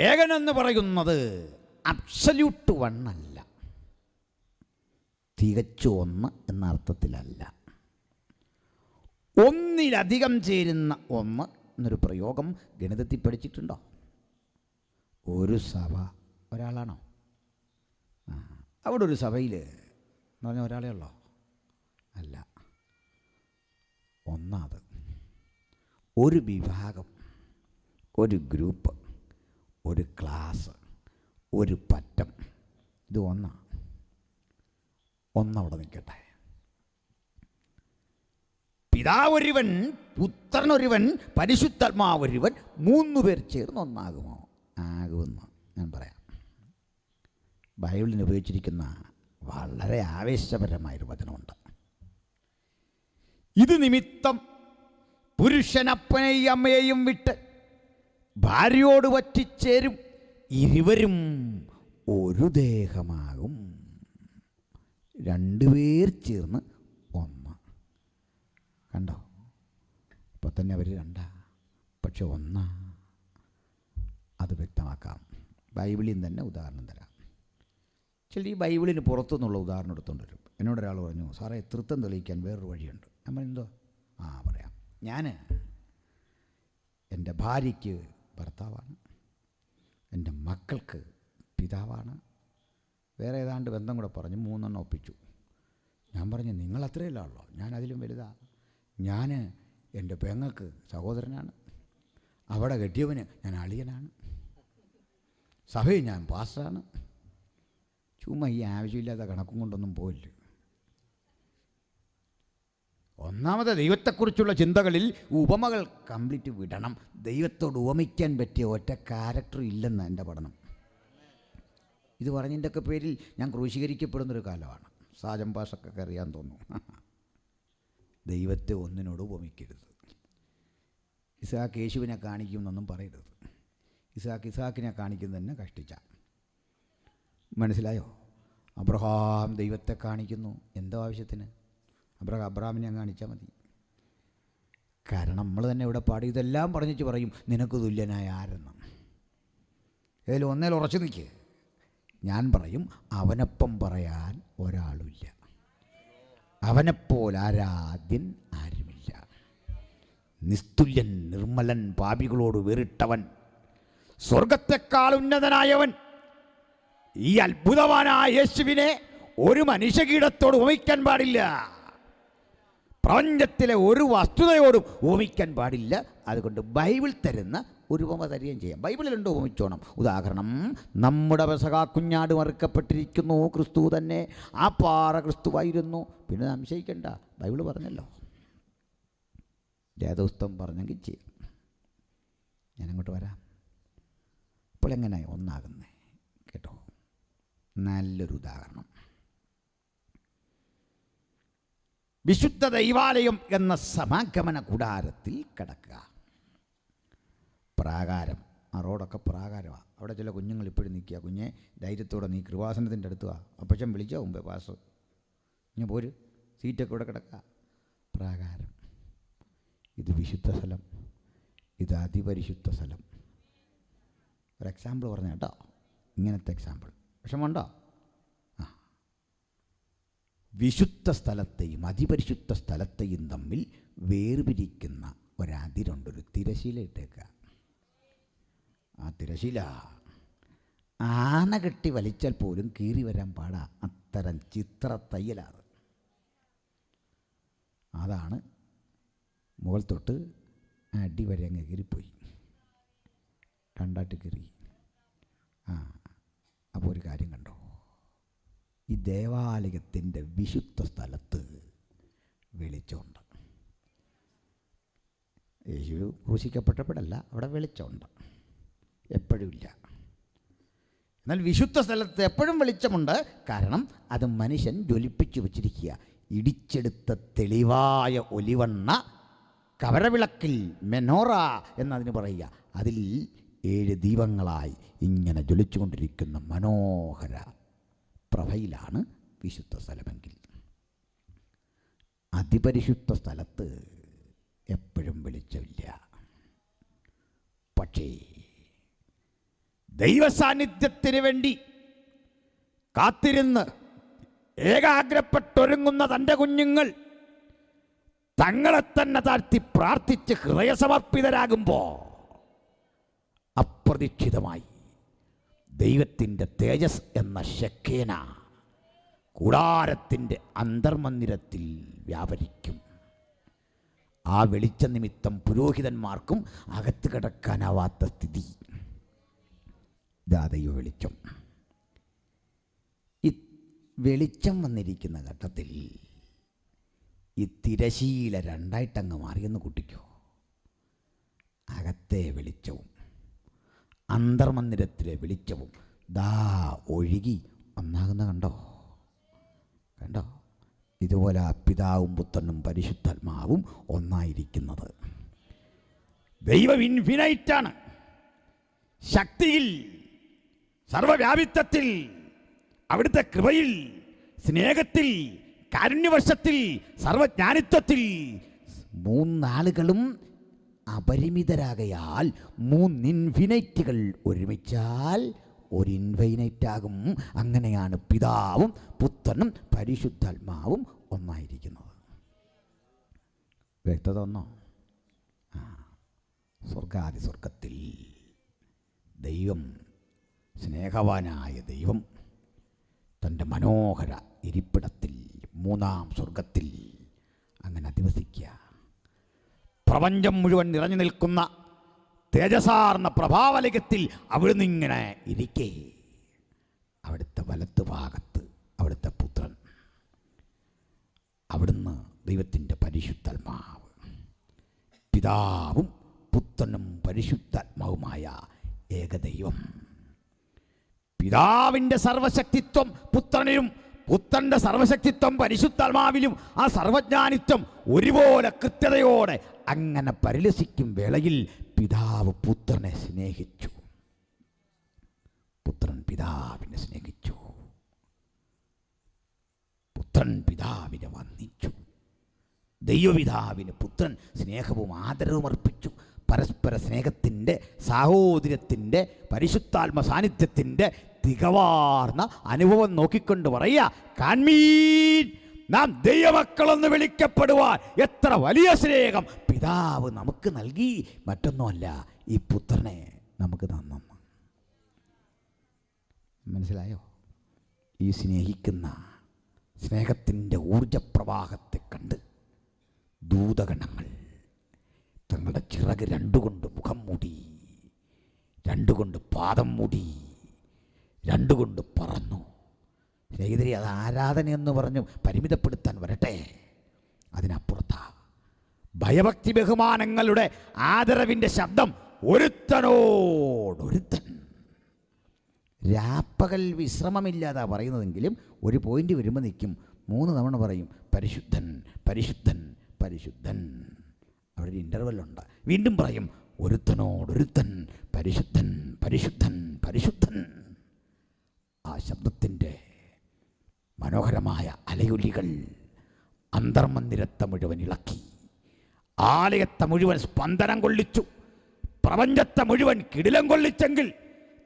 ഏകനെന്ന് പറയുന്നത് അബ്സല്യൂട്ട് 1 അല്ല, തികച്ചു 1 എന്ന അർത്ഥത്തിലല്ല. ഒന്നിലധികം ചേരുന്ന 1 എന്നൊരു പ്രയോഗം ഗണിതത്തിൽ പഠിച്ചിട്ടുണ്ടോ? ഒരു സഭ ഒരാളാണോ? അവിടെ ഒരു സഭയിൽ എന്ന് പറഞ്ഞാൽ ഒരാളേ ഉള്ളോ? അല്ല, ഒന്നാത്. ഒരു വിഭാഗം, ഒരു ഗ്രൂപ്പ്, ഒരു ക്ലാസ്, ഒരു പറ്റം, ഇത് ഒന്നവിടെ നിൽക്കട്ടെ. പിതാവൊരുവൻ, പുത്രനൊരുവൻ, പരിശുദ്ധാത്മാവൊരുവൻ, 3 പേർ ചേർന്ന് ഒന്നാകുമോ? ആകുമെന്ന് ഞാൻ പറയാം. ബൈബിളിന് ഉപയോഗിച്ചിരിക്കുന്ന വളരെ ആവേശപരമായൊരു വചനമുണ്ട്. ഇത് നിമിത്തം പുരുഷനപ്പനെയും അമ്മയെയും വിട്ട് ഭാര്യയോട് പറ്റിച്ചേരും, ഇരുവരും ഒരു ദേഹമാകും. രണ്ടുപേർ ചേർന്ന് ഒന്ന്. കണ്ടോ? ഇപ്പോൾ തന്നെ അവർ രണ്ടാ, പക്ഷെ ഒന്നാ. അത് വ്യക്തമാക്കാം. ബൈബിളിൽ നിന്ന് തന്നെ ഉദാഹരണം തരാം. ചില ഈ ബൈബിളിന് പുറത്തുനിന്നുള്ള ഉദാഹരണം എടുത്തുകൊണ്ട് വരും. എന്നോടൊരാൾ പറഞ്ഞു, സാറേ തൃത്വം തെളിയിക്കാൻ വേറൊരു വഴിയുണ്ട്. നമ്മൾ എന്തോ പറയാം. ഞാൻ എൻ്റെ ഭാര്യയ്ക്ക് ഭർത്താവാണ്, എൻ്റെ മക്കൾക്ക് പിതാവാണ്, വേറെ ഏതാണ്ട് ബന്ധം കൂടെ പറഞ്ഞു, 3 എണ്ണം ഒപ്പിച്ചു. ഞാൻ പറഞ്ഞു, നിങ്ങൾ അത്രയല്ല ഉള്ളോ, ഞാൻ അതിലും വലുതാ. ഞാൻ എൻ്റെ പെങ്ങൾക്ക് സഹോദരനാണ്, അവിടെ കെട്ടിയവന് ഞാൻ അളിയനാണ്, സഭയിൽ ഞാൻ പാസ്റ്ററാണ്. ചുമ്മാ ഈ ആവശ്യമില്ലാത്ത കണക്കും കൊണ്ടൊന്നും പോയില്ല. ഒന്നാമത് ദൈവത്തെക്കുറിച്ചുള്ള ചിന്തകളിൽ ഉപമകൾ കംപ്ലീറ്റ് വിടണം. ദൈവത്തോട് ഉപമിക്കാൻ പറ്റിയ ഒറ്റ ക്യാരക്ടർ ഇല്ലെന്ന് എൻ്റെ പഠനം. ഇത് പറഞ്ഞതിൻ്റെയൊക്കെ പേരിൽ ഞാൻ ക്രൂശീകരിക്കപ്പെടുന്നൊരു കാലമാണ്. സാജൻ ഭാഷക്കൊക്കെ അറിയാൻ തോന്നുന്നു. ദൈവത്തെ ഒന്നിനോട് ഉപമിക്കരുത്. ഇസ്ഹാക്ക് യേശുവിനെ കാണിക്കുമെന്നൊന്നും പറയരുത്. ഇസ്ഹാക്കിനെ കാണിക്കുന്നത് തന്നെ കഷ്ടിച്ച. മനസ്സിലായോ? അബ്രഹാം ദൈവത്തെ കാണിക്കുന്നു. എന്തോ ആവശ്യത്തിന്? അബ്രഹാമിനെ കാണിച്ചാൽ മതി. കാരണം നമ്മൾ തന്നെ ഇവിടെ പാടി ഇതെല്ലാം പറഞ്ഞിട്ട് പറയും നിനക്ക് തുല്യനായ ആരെന്ന്. ഏതിൽ ഒന്നേൽ ഉറച്ചു നിൽക്ക്. ഞാൻ പറയും അവനൊപ്പം പറയാൻ ഒരാളുമില്ല, അവനെപ്പോലെ ആരാധ്യൻ ആരുമില്ല. നിസ്തുല്യൻ, നിർമ്മലൻ, പാപികളോട് വേറിട്ടവൻ, സ്വർഗത്തെക്കാൾ ഉന്നതനായവൻ. ഈ അത്ഭുതവാനായ യേശുവിനെ ഒരു മനുഷ്യകീടത്തോട് ഉപമിക്കാൻ പാടില്ല. പ്രപഞ്ചത്തിലെ ഒരു വസ്തുതയോടും ഉപമിക്കാൻ പാടില്ല. അതുകൊണ്ട് ബൈബിൾ തരുന്ന ഒരു ഉപമ തരികയും ചെയ്യാം. ബൈബിളിലുണ്ട്, ഉപമിച്ചോണം. ഉദാഹരണം, നമ്മുടെ പെസഹ കുഞ്ഞാട് മറുക്കപ്പെട്ടിരിക്കുന്നു, ക്രിസ്തു തന്നെ. ആ പാറ ക്രിസ്തുവായിരുന്നു. പിന്നെ സംശയിക്കണ്ട, ബൈബിൾ പറഞ്ഞല്ലോ. വേദപുസ്തകം പറഞ്ഞെങ്കിൽ ചെയ്യും. ഞാനങ്ങോട്ട് വരാം. ഇപ്പോൾ എങ്ങനെയായി ഒന്നാകുന്നേ കേട്ടോ? നല്ലൊരു ഉദാഹരണം. വിശുദ്ധ ദൈവാലയം എന്ന സമാഗമന കൂടാരത്തിൽ കിടക്കുക. പ്രാകാരം, ആ റോഡൊക്കെ പ്രാകാരമാണ്. അവിടെ ചില കുഞ്ഞുങ്ങൾ ഇപ്പോഴും നിൽക്കുക. കുഞ്ഞെ ധൈര്യത്തോടെ നീ കൃപാസനത്തിൻ്റെ അടുത്ത് വാ. അപ്പച്ചൻ വിളിച്ചോ മുമ്പേ പാസ്, ഇനി പോര്, സീറ്റൊക്കെ ഇവിടെ കിടക്കുക. പ്രാകാരം. ഇത് വിശുദ്ധ സ്ഥലം, ഇത് അതിപരിശുദ്ധ സ്ഥലം. ഒരു എക്സാമ്പിൾ പറഞ്ഞ കേട്ടോ, ഇങ്ങനത്തെ എക്സാമ്പിൾ. വിഷമമുണ്ടോ? വിശുദ്ധ സ്ഥലത്തെയും അതിപരിശുദ്ധ സ്ഥലത്തെയും തമ്മിൽ വേർപിരിക്കുന്ന ഒരതിരുണ്ട്. ഒരു തിരശീല ഇട്ടേക്കുക. ആ തിരശീല ആന കെട്ടി വലിച്ചാൽ പോലും കീറി വരാൻ പാടാ. അത്തരം ചിത്ര തയ്യലാണ്. അതാണ് മുകൾ തൊട്ട് അടി വരെ അങ്ങ് കീറിപ്പോയി, രണ്ടായിട്ട് കീറി. അപ്പോൾ ഒരു കാര്യം കണ്ടോ, ഈ ദേവാലയത്തിൻ്റെ വിശുദ്ധ സ്ഥലത്ത് വെളിച്ചമുണ്ട്. യേശു ക്രൂശിക്കപ്പെട്ടപ്പോഴല്ല, അവിടെ വെളിച്ചമുണ്ട്, എപ്പോഴും ഇല്ല. എന്നാൽ വിശുദ്ധ സ്ഥലത്ത് എപ്പോഴും വെളിച്ചമുണ്ട്. കാരണം അത് മനുഷ്യൻ ജ്വലിപ്പിച്ചു വച്ചിരിക്കുക. ഇടിച്ചെടുത്ത തെളിവായ ഒലിവണ്ണ കവരവിളക്കിൽ, മെനോറ എന്നതിന് പറയുക, അതിൽ 7 ദീപങ്ങളായി ഇങ്ങനെ ജ്വലിച്ചുകൊണ്ടിരിക്കുന്ന മനോഹര പ്രഭയിലാണ് വിശുദ്ധ സ്ഥലമെങ്കിൽ, അതിപരിശുദ്ധ സ്ഥലത്ത് എപ്പോഴും വെളിച്ചമില്ല. പക്ഷേ ദൈവസാന്നിധ്യത്തിന് വേണ്ടി കാത്തിരുന്ന് ഏകാഗ്രപ്പെട്ടൊരുങ്ങുന്ന തൻ്റെ കുഞ്ഞുങ്ങൾ തങ്ങളെ തന്നെ താഴ്ത്തി പ്രാർത്ഥിച്ച് ഹൃദയസമർപ്പിതരാകുമ്പോൾ അപ്രതീക്ഷിതമായി ദൈവത്തിൻ്റെ തേജസ് എന്ന ശെഖേന കൂടാരത്തിൻ്റെ അന്തർമന്ദിരത്തിൽ വ്യാപരിക്കും. ആ വെളിച്ച നിമിത്തം പുരോഹിതന്മാർക്കും അകത്ത് കിടക്കാനാവാത്ത സ്ഥിതി. ഇതാ ദൈവ വെളിച്ചം. ഈ വെളിച്ചം വന്നിരിക്കുന്ന ഘട്ടത്തിൽ ഈ തിരശീല രണ്ടായിട്ടങ്ങ് മാറിയെന്ന് കൂട്ടിക്കോ. അകത്തെ വെളിച്ചവും അന്തർമന്ദിരത്തിലെ വെളിച്ചവും ദാ ഒഴുകി ഒന്നാകുന്ന കണ്ടോ? കണ്ടോ? ഇതുപോലെ പിതാവും പുത്രനും പരിശുദ്ധാത്മാവും ഒന്നായിരിക്കുന്നത്. ദൈവം ഇൻഫിനൈറ്റാണ്. ശക്തിയിൽ സർവവ്യാപിത്വത്തിൽ, അവിടുത്തെ കൃപയിൽ, സ്നേഹത്തിൽ, കാരുണ്യവർഷത്തിൽ, സർവജ്ഞാനിത്വത്തിൽ മൂന്നാളുകളും അപരിമിതരാകയാൽ 3 ഇൻഫിനൈറ്റുകൾ ഒരുമിച്ചാൽ ഒരു ഇൻഫൈനൈറ്റാകും. അങ്ങനെയാണ് പിതാവും പുത്രനും പരിശുദ്ധാത്മാവും ഒന്നായിരിക്കുന്നത്. വ്യക്തത ഒന്നോ? സ്വർഗത്തിൽ ദൈവം, സ്നേഹവാനായ ദൈവം തൻ്റെ മനോഹര ഇരിപ്പിടത്തിൽ 3-ാം സ്വർഗത്തിൽ അങ്ങനെ അധിവസിക്കുക. പ്രപഞ്ചം മുഴുവൻ നിറഞ്ഞു നിൽക്കുന്ന തേജസാർന്ന പ്രഭാവലയത്തിൽ അവിടുന്ന് ഇങ്ങനെ ഇരിക്കേ, അവിടുത്തെ വലത്ത് ഭാഗത്ത് അവിടുത്തെ പുത്രൻ, അവിടുന്ന് ദൈവത്തിൻ്റെ പരിശുദ്ധാത്മാവ്, പിതാവും പുത്രനും പരിശുദ്ധാത്മാവുമായ ഏകദൈവം. പിതാവിൻ്റെ സർവശക്തിത്വം പുത്രനിലും, പുത്രൻ്റെ സർവശക്തിത്വം പരിശുദ്ധാത്മാവിലും, ആ സർവജ്ഞാനിത്വം ഒരുപോലെ കൃത്യതയോടെ അങ്ങനെ പരിലസിക്കും വേളയിൽ പിതാവ് പുത്രനെ സ്നേഹിച്ചു, പുത്രൻ പിതാവിനെ സ്നേഹിച്ചു, പുത്രൻ പിതാവിനെ വന്ദിച്ചു. ദൈവപിതാവിന് പുത്രൻ സ്നേഹവും ആദരവും അർപ്പിച്ചു. പരസ്പര സ്നേഹത്തിൻ്റെ, സാഹോദര്യത്തിൻ്റെ, പരിശുദ്ധാത്മ സാന്നിധ്യത്തിൻ്റെ തികവാർന്ന അനുഭവം നോക്കിക്കൊണ്ട് പറയുക, കാൺമീൻ, നാം ദൈവമക്കളെന്ന് വിളിക്കപ്പെടുവാൻ എത്ര വലിയ സ്നേഹം പിതാവ് നമുക്ക് നൽകി. മറ്റൊന്നുമല്ല, ഈ പുത്രനെ നമുക്ക് തന്നു. മനസ്സിലായോ? ഈ സ്നേഹിക്കുന്ന സ്നേഹത്തിൻ്റെ ഊർജപ്രവാഹത്തെ കണ്ട് ദൂതഗണങ്ങൾ തങ്ങളുടെ ചിറക് 2 കൊണ്ട് മുഖം മൂടി, 2 കൊണ്ട് പാദം മൂടി, 2 കൊണ്ട് പറന്നു. സ്നേഹിതരെ, അത് ആരാധനയെന്ന് പറഞ്ഞു പരിമിതപ്പെടുത്താൻ വരട്ടെ, അതിനപ്പുറത്താ ഭയഭക്തി ബഹുമാനങ്ങളുടെ ആദരവിൻ്റെ ശബ്ദം ഒരുത്തനോടൊരുത്തൻ. രാപ്പകൽ വിശ്രമമില്ലാതാ പറയുന്നതെങ്കിലും ഒരു പോയിന്റ് വരുമ്പോൾ നിൽക്കും, 3 തവണ പറയും പരിശുദ്ധൻ പരിശുദ്ധൻ പരിശുദ്ധൻ. അവിടെ ഒരു ഇൻ്റർവെല്ലുണ്ട്. വീണ്ടും പറയും ഒരുത്തനോടൊരുത്തൻ പരിശുദ്ധൻ പരിശുദ്ധൻ പരിശുദ്ധൻ. ആ ശബ്ദത്തിൻ്റെ മനോഹരമായ അലയൊലികൾ അന്തർമന്ദിരത്തെ മുഴുവൻ ഇളക്കി, ആലയത്തെ മുഴുവൻ സ്പന്ദനം കൊള്ളിച്ചു, പ്രപഞ്ചത്തെ മുഴുവൻ കിടിലം കൊള്ളിച്ചെങ്കിൽ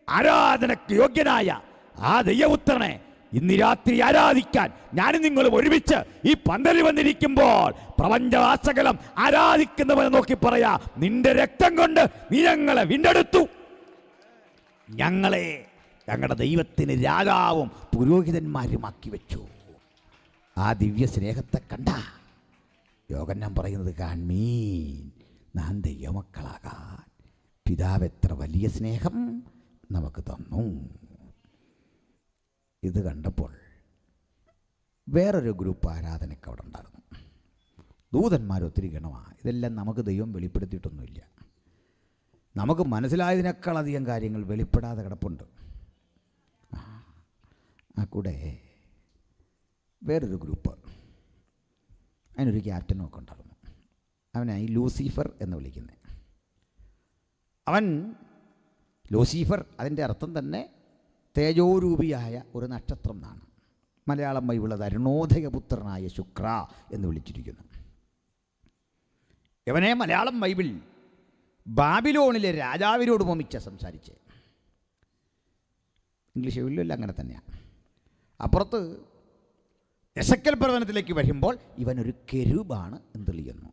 ആരാധനയ്ക്ക് യോഗ്യനായ ആ ദൈവപുത്രനെ ഇന്ന് രാത്രി ആരാധിക്കാൻ ഞാനും നിങ്ങളും ഒരുമിച്ച് ഈ പന്തലിൽ വന്നിരിക്കുമ്പോൾ പ്രപഞ്ചവാസകലം ആരാധിക്കുന്നവനെ നോക്കി പറയാ, നിന്റെ രക്തം കൊണ്ട് നീ ഞങ്ങളെ വീണ്ടെടുത്തു, ഞങ്ങളെ ഞങ്ങളുടെ ദൈവത്തിന് രാജാവും പുരോഹിതന്മാരുമാക്കി വെച്ചു. ആ ദിവ്യ സ്നേഹത്തെ കണ്ട യോഹന്നാൻ പറയുന്നത്, കാൺമീൻ, നാം ദൈവമക്കളാകാൻ പിതാവ് എത്ര വലിയ സ്നേഹം നമുക്ക് തന്നു. ഇത് കണ്ടപ്പോൾ വേറൊരു ഗ്രൂപ്പ് ആരാധനയ്ക്ക് അവിടെ ഉണ്ടായിരുന്നു. ദൂതന്മാരൊത്തിരി ഗണമാണ്. ഇതെല്ലാം നമുക്ക് ദൈവം വെളിപ്പെടുത്തിയിട്ടൊന്നുമില്ല. നമുക്ക് മനസ്സിലായതിനേക്കാളധികം കാര്യങ്ങൾ വെളിപ്പെടാതെ കിടപ്പുണ്ട്. ആ കൂടെ വേറൊരു ഗ്രൂപ്പ്, അതിനൊരു ക്യാപ്റ്റനൊക്കെ ഉണ്ടായിരുന്നു. അവനായി ലൂസിഫർ എന്ന് വിളിക്കുന്നത്. അവൻ ലൂസിഫർ, അതിൻ്റെ അർത്ഥം തന്നെ തേജോരൂപിയായ ഒരു നക്ഷത്രം എന്നാണ്. മലയാളം ബൈബിൾ അത് അരുണോദയപുത്രനായ ശുക്ര എന്ന് വിളിച്ചിരിക്കുന്നു. ഇവനെ മലയാളം ബൈബിൾ ബാബിലോണിലെ രാജാവിനോട് ഉപമിച്ച സംസാരിച്ച്. ഇംഗ്ലീഷ് ബൈബിളിലെല്ലാം അങ്ങനെ തന്നെയാണ്. അപ്പുറത്ത് എസെക്കിയേൽ പ്രവചനത്തിലേക്ക് വരുമ്പോൾ ഇവനൊരു കെരൂബാണ് എന്ന് തെളിയുന്നു.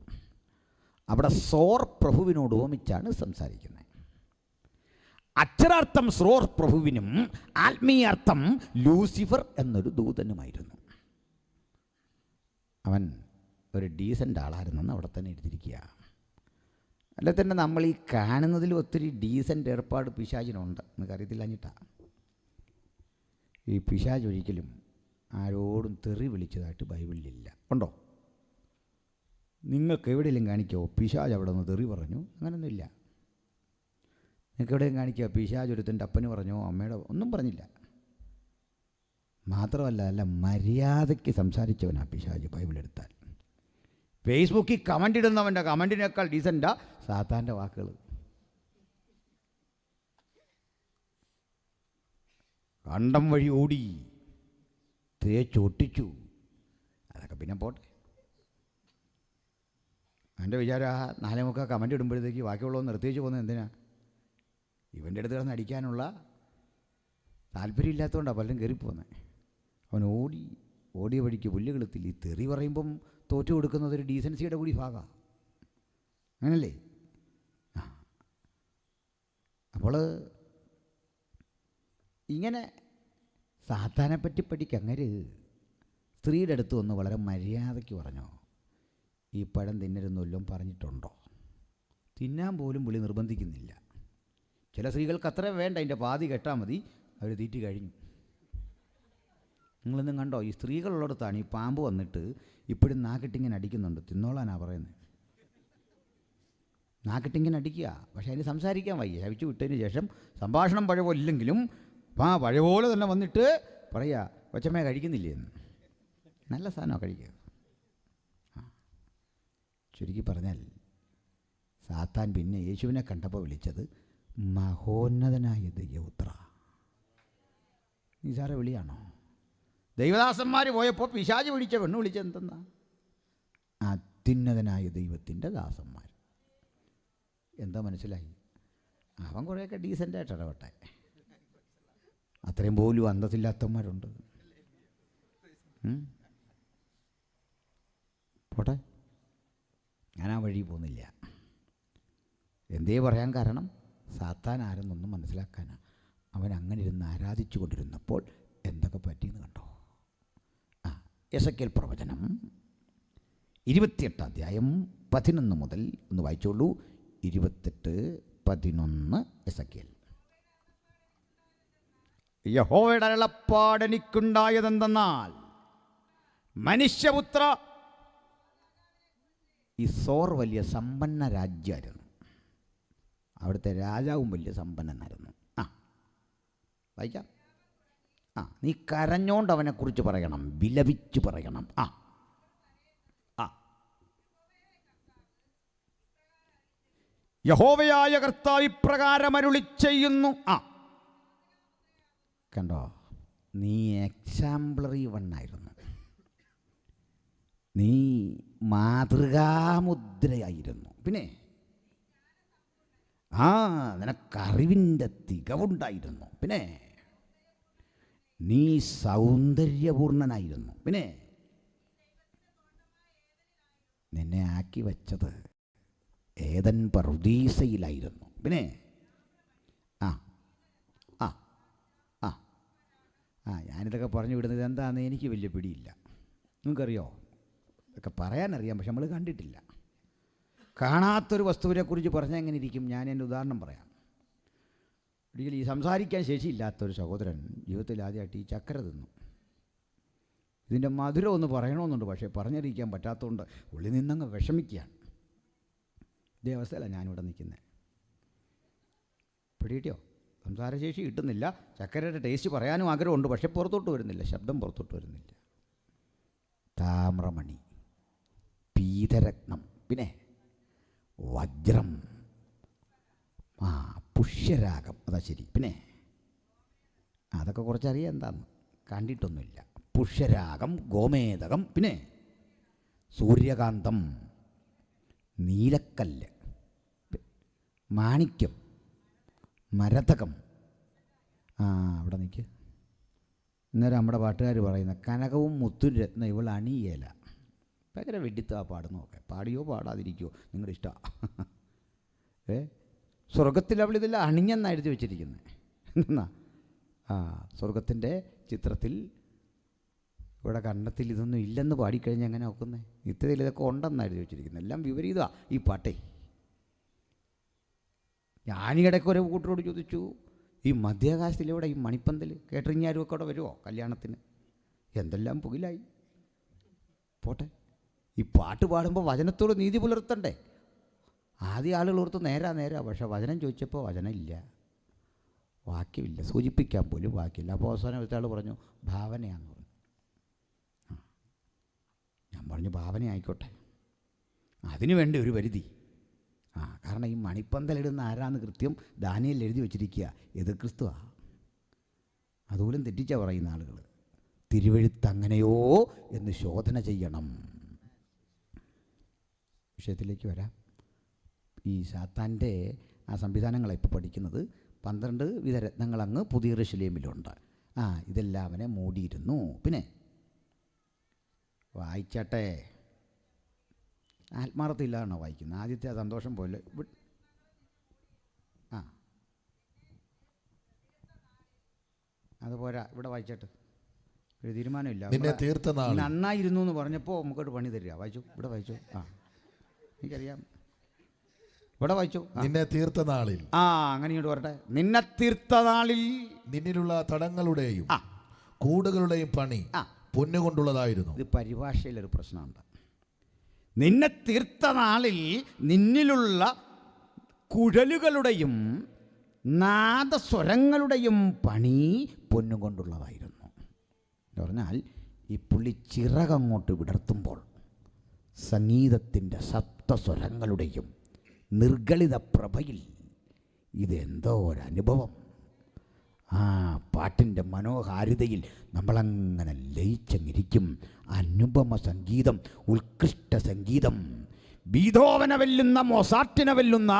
അവിടെ സോർ പ്രഭുവിനോട് ഉപമിച്ചാണ് സംസാരിക്കുന്നത്. അക്ഷരാർത്ഥം സ്രോർ പ്രഭുവിനും ആത്മീയാർത്ഥം ലൂസിഫർ എന്നൊരു ദൂതനുമായിരുന്നു. അവൻ ഒരു ഡീസൻ്റ് ആളായിരുന്നെന്ന് അവിടെ തന്നെ എഴുതിയിരിക്കുക. അല്ലെ തന്നെ നമ്മൾ ഈ കാണുന്നതിൽ ഒത്തിരി ഡീസൻ്റ് ഏർപ്പാട് പിശാചിനുണ്ട്. നിങ്ങൾക്ക് അറിയത്തില്ലഞ്ഞിട്ടാ. ഈ പിശാച് ഒരിക്കലും ആരോടും തെറി വിളിച്ചതായിട്ട് ബൈബിളിലില്ല. ഉണ്ടോ? നിങ്ങൾക്ക് എവിടെയെങ്കിലും കാണിക്കോ പിശാച് അവിടെ നിന്ന് തെറി പറഞ്ഞു? അങ്ങനെയൊന്നുമില്ല. നിങ്ങൾക്ക് എവിടെയും കാണിക്കുക പിശാച് ഒരുത്തൻ്റെ അപ്പന് പറഞ്ഞോ അമ്മയുടെ ഒന്നും പറഞ്ഞില്ല. മാത്രമല്ല, അല്ല മര്യാദയ്ക്ക് സംസാരിച്ചവനാ പിശാച് ബൈബിളെടുത്താൽ. ഫേസ്ബുക്കിൽ കമൻ്റ് ഇടുന്നവൻ്റെ കമൻറ്റിനേക്കാൾ ഡീസൻ്റാ സാത്താൻ്റെ വാക്കുകൾ. കണ്ടം വഴി ഓടി, തേച്ചൊട്ടിച്ചു. അതൊക്കെ പിന്നെ പോട്ടെ. എൻ്റെ വിചാരം ആ 4:45 കമൻ്റ് ഇടുമ്പോഴത്തേക്ക് ബാക്കിയുള്ളവന്ന് നിർത്തിച്ച് പോകുന്നത് എന്തിനാ? ഇവൻ്റെ അടുത്ത് കിടന്ന് അടിക്കാനുള്ള താല്പര്യമില്ലാത്തതുകൊണ്ടാണ് പലരും കയറിപ്പോകുന്നത്. അവൻ ഓടിയ വഴിക്ക് പുല്ല് കിളുത്തിൽ. ഈ തെറി പറയുമ്പം തോറ്റു കൊടുക്കുന്നത് ഒരു ഡീസൻസിയുടെ കൂടി ഭാഗമാണ്, അങ്ങനല്ലേ? അപ്പോൾ ഇങ്ങനെ സാത്താനെപ്പറ്റി പഠിക്കങ്ങര് സ്ത്രീയുടെ അടുത്ത് വന്ന് വളരെ മര്യാദയ്ക്ക് പറഞ്ഞോ, ഈ പഴം തിന്നരുന്നല്ലോ പറഞ്ഞിട്ടുണ്ടോ? തിന്നാൻ പോലും പുള്ളി നിർബന്ധിക്കുന്നില്ല. ചില സ്ത്രീകൾക്ക് അത്ര വേണ്ട, അതിൻ്റെ പാതി കെട്ടാൽ മതി, അവർ തീറ്റി കഴിഞ്ഞു. നിങ്ങളിന്നും കണ്ടോ? ഈ സ്ത്രീകളുള്ളിടത്താണ് ഈ പാമ്പ് വന്നിട്ട് ഇപ്പോഴും നാക്കിട്ടിങ്ങനെ അടിക്കുന്നുണ്ട്. തിന്നോളാനാണ് പറയുന്നത്. നാക്കിട്ടിങ്ങനെ അടിക്കുക, പക്ഷേ അതിന് സംസാരിക്കാൻ വയ്യ. ശവിച്ചു വിട്ടതിന് ശേഷം സംഭാഷണം പഴയപോലില്ലെങ്കിലും പഴയപോലെ തന്നെ വന്നിട്ട് പറയുക, കൊച്ചമ്മ കഴിക്കുന്നില്ലേ എന്ന്. നല്ല സാധനമാണ് കഴിക്കുക. ചുരുക്കി പറഞ്ഞാൽ സാത്താൻ പിന്നെ യേശുവിനെ കണ്ടപ്പോൾ വിളിച്ചത് മഹോന്നതനായ ദൈവപുത്ര. നിസാര വിളിയാണോ? ദൈവദാസന്മാർ പോയപ്പോൾ പിശാച് പിടിച്ച പെണ്ണ് വിളിച്ചെന്തെന്നാ? അത്യുന്നതനായ ദൈവത്തിൻ്റെ ദാസന്മാർ. എന്താ മനസ്സിലായി? അവൻ കുറേയൊക്കെ ഡീസൻ്റായിട്ട് ഇടപെട്ടെ. അത്രയും പോലും അന്തസ്സില്ലാത്തവന്മാരുണ്ട്. പോട്ടെ, ഞാൻ ആ വഴി പോകുന്നില്ല. എന്തേ പറയാൻ കാരണം, സാത്താൻ ആരെന്നൊന്നും മനസ്സിലാക്കാനാണ്. അവൻ അങ്ങനെ ഇരുന്ന് ആരാധിച്ചു കൊണ്ടിരുന്നപ്പോൾ എന്തൊക്കെ പറ്റിയെന്ന് കണ്ടോ? എസെക്കിയേൽ പ്രവചനം 28 അധ്യായം 11 മുതൽ ഒന്ന് വായിച്ചോളൂ. 28:11 എസെക്കിയേൽ. യഹോവയുടെ അരുളപ്പാട് എനിക്കുണ്ടായതെന്തെന്നാൽ, മനുഷ്യപുത്ര, ഈ സോർ വലിയ സമ്പന്ന രാജ്യമായിരുന്നു. അവിടുത്തെ രാജാവും വലിയ സമ്പന്നനായിരുന്നു. വായിക്കാം. നീ കരഞ്ഞോണ്ട് അവനെക്കുറിച്ച് പറയണം, വിലപിച്ച് പറയണം. യഹോവയായ കർത്താവ് ഇപ്രകാരം അരുളി ചെയ്യുന്നു. കണ്ടോ, നീ എക്സാംപ്ലറി വണ്ണായിരുന്നു. നീ മാതൃകാമുദ്രയായിരുന്നു. പിന്നെ നിനക്കറിവിൻ്റെ തികവുണ്ടായിരുന്നു. പിന്നെ നീ സൗന്ദര്യപൂർണനായിരുന്നു. പിന്നെ നിന്നെ ആക്കി വച്ചത് ഏദൻ പർദീസയിലായിരുന്നു. പിന്നെ ഞാനിതൊക്കെ പറഞ്ഞു വിടുന്നത് എന്താണെന്ന് എനിക്ക് വലിയ പിടിയില്ല. നിങ്ങൾക്കറിയോ? ഇതൊക്കെ പറയാനറിയാം, പക്ഷെ നമ്മൾ കണ്ടിട്ടില്ല. കാണാത്തൊരു വസ്തുവിനെക്കുറിച്ച് പറഞ്ഞാൽ എങ്ങനെ ഇരിക്കും? ഞാൻ എൻ്റെ ഉദാഹരണം പറയാം. ഒരിക്കലും ഈ സംസാരിക്കാൻ ശേഷിയില്ലാത്തൊരു സഹോദരൻ ജീവിതത്തിൽ ആദ്യമായിട്ട് ഈ ചക്കര തിന്നു. ഇതിൻ്റെ മധുരം ഒന്ന് പറയണമെന്നുണ്ട്, പക്ഷേ പറഞ്ഞറിയിക്കാൻ പറ്റാത്തതുകൊണ്ട് ഉള്ളിൽ നിന്നങ്ങ് വിഷമിക്കുകയാണ്. ഇതേ അവസ്ഥയല്ല ഞാനിവിടെ നിൽക്കുന്നത്. പിടികിട്ടിയോ? സംസാരശേഷി കിട്ടുന്നില്ല. ചക്കരയുടെ ടേസ്റ്റ് പറയാനും ആഗ്രഹമുണ്ട്, പക്ഷേ പുറത്തോട്ട് വരുന്നില്ല, ശബ്ദം പുറത്തോട്ട് വരുന്നില്ല. താമ്രമണി, പീതരത്നം, പിന്നെ വജ്രം, പുഷ്യരാഗം, അതാ ശരി. പിന്നെ അതൊക്കെ കുറച്ചറിയാം എന്താന്ന്, കണ്ടിട്ടൊന്നുമില്ല. പുഷ്യരാഗം, ഗോമേതകം, പിന്നെ സൂര്യകാന്തം, നീലക്കല്ല്, മാണിക്യം, മരതകം. അവിടെ നിൽക്ക്. ഇന്നേരം നമ്മുടെ പാട്ടുകാർ പറയുന്ന കനകവും മുത്തും രത്നം ഇവൾ അണിയേല. ഭയങ്കര വെഡിത്താ പാടുന്നതൊക്കെ. പാടിയോ പാടാതിരിക്കുമോ നിങ്ങളുടെ ഇഷ്ടമാണ്. സ്വർഗത്തിൽ അവൾ ഇതെല്ലാം അണിഞ്ഞെന്നാണ് എഴുതി വെച്ചിരിക്കുന്നത്. എന്നാ സ്വർഗത്തിൻ്റെ ചിത്രത്തിൽ ഇവിടെ കണ്ണത്തിൽ ഇതൊന്നും ഇല്ലെന്ന് പാടിക്കഴിഞ്ഞാൽ എങ്ങനെ നോക്കുന്നത്? ഇത്തരത്തിൽ ഇതൊക്കെ ഉണ്ടെന്നാണ് എഴുതി വെച്ചിരിക്കുന്നത്. എല്ലാം വിപരീതമാണ് ഈ പാട്ടേ. ഞാനിടയ്ക്ക് ഒരു കൂട്ടരോട് ചോദിച്ചു, ഈ മധ്യാകാശത്തിലൂടെ ഈ മണിപ്പന്തൽ കേട്ടറിങ് ആരുമൊക്കെ അവിടെ വരുമോ കല്യാണത്തിന്? എന്തെല്ലാം പുകിലായി. പോട്ടെ, ഈ പാട്ട് പാടുമ്പോൾ വചനത്തോട് നീതി പുലർത്തണ്ടേ? ആദ്യ ആളുകൾ ഓർത്ത് നേരാ, പക്ഷേ വചനം ചോദിച്ചപ്പോൾ വചനം ഇല്ല, വാക്യമില്ല, സൂചിപ്പിക്കാൻ പോലും വാക്യമില്ല. അപ്പോൾ അവസാനം ഒരാൾ പറഞ്ഞു ഭാവനയാണെന്ന് പറഞ്ഞു. ഞാൻ പറഞ്ഞു ഭാവന ആയിക്കോട്ടെ, അതിനു വേണ്ട ഒരു പരിധി. കാരണം ഈ മണിപ്പന്തലിടുന്ന ആരാന്ന് കൃത്യം ദാനിയേൽ എഴുതി വച്ചിരിക്കുക, എതിർ ക്രിസ്തുവാ. അതുപോലും തെറ്റിച്ചാ പറയുന്ന ആളുകൾ. തിരുവെഴുത്ത് അങ്ങനെയോ എന്ന് ശോധന ചെയ്യണം. വിഷയത്തിലേക്ക് വരാം. ഈ സാത്താൻ്റെ ആ സംവിധാനങ്ങളെ ഇപ്പോൾ പഠിക്കുന്നത് 12 വിധ രത്നങ്ങൾ അങ്ങ് പുതിയ യെരൂശലേമിലുണ്ട്. ഇതെല്ലാം അവനെ മൂടിയിരുന്നു. പിന്നെ വായിച്ചാട്ടെ. ആത്മാർത്ഥയില്ലാതാണോ വായിക്കുന്നത്? ആദ്യത്തെ ആ സന്തോഷം പോലെ അതുപോരാ. ഇവിടെ വായിച്ചാട്ട് ഒരു തീരുമാനമില്ല. നന്നായിരുന്നു എന്ന് പറഞ്ഞപ്പോൾ നമുക്കോട്ട് പണി തരിക. വായിച്ചു, ഇവിടെ വായിച്ചു. എനിക്കറിയാം. ഇവിടെ വായിച്ചു. നിന്നെ തീർത്ത നാളിൽ. അങ്ങനെ ഇങ്ങോട്ട് പറട്ടെ. നിന്നെ തീർത്ത നാളിൽ നിന്നിലുള്ള തടങ്ങളുടെയും കൂടുകളുടെയും പണി പൊന്നുകൊണ്ടുള്ളതായിരുന്നു. ഇത് പരിഭാഷയിലൊരു പ്രശ്നമുണ്ട്. നിന്നെ തീർത്ത നാളിൽ നിന്നിലുള്ള കുഴലുകളുടെയും നാദസ്വരങ്ങളുടെയും പണി പൊന്നുകൊണ്ടുള്ളതായിരുന്നു. എന്ന് പറഞ്ഞാൽ ഈ പുള്ളി ചിറകങ്ങോട്ട് വിടർത്തുമ്പോൾ സംഗീതത്തിൻ്റെ സപ്തസ്വരങ്ങളുടെയും നിർഗളിത പ്രഭയിൽ ഇതെന്തോ ഒരനുഭവം. പാട്ടിൻ്റെ മനോഹാരിതയിൽ നമ്മളങ്ങനെ ലയിച്ചങ്ങിരിക്കും. അനുപമ സംഗീതം, ഉത്കൃഷ്ട സംഗീതം, ബീഥോവനെ വെല്ലുന്ന, മൊസാർട്ടിനെ വെല്ലുന്ന,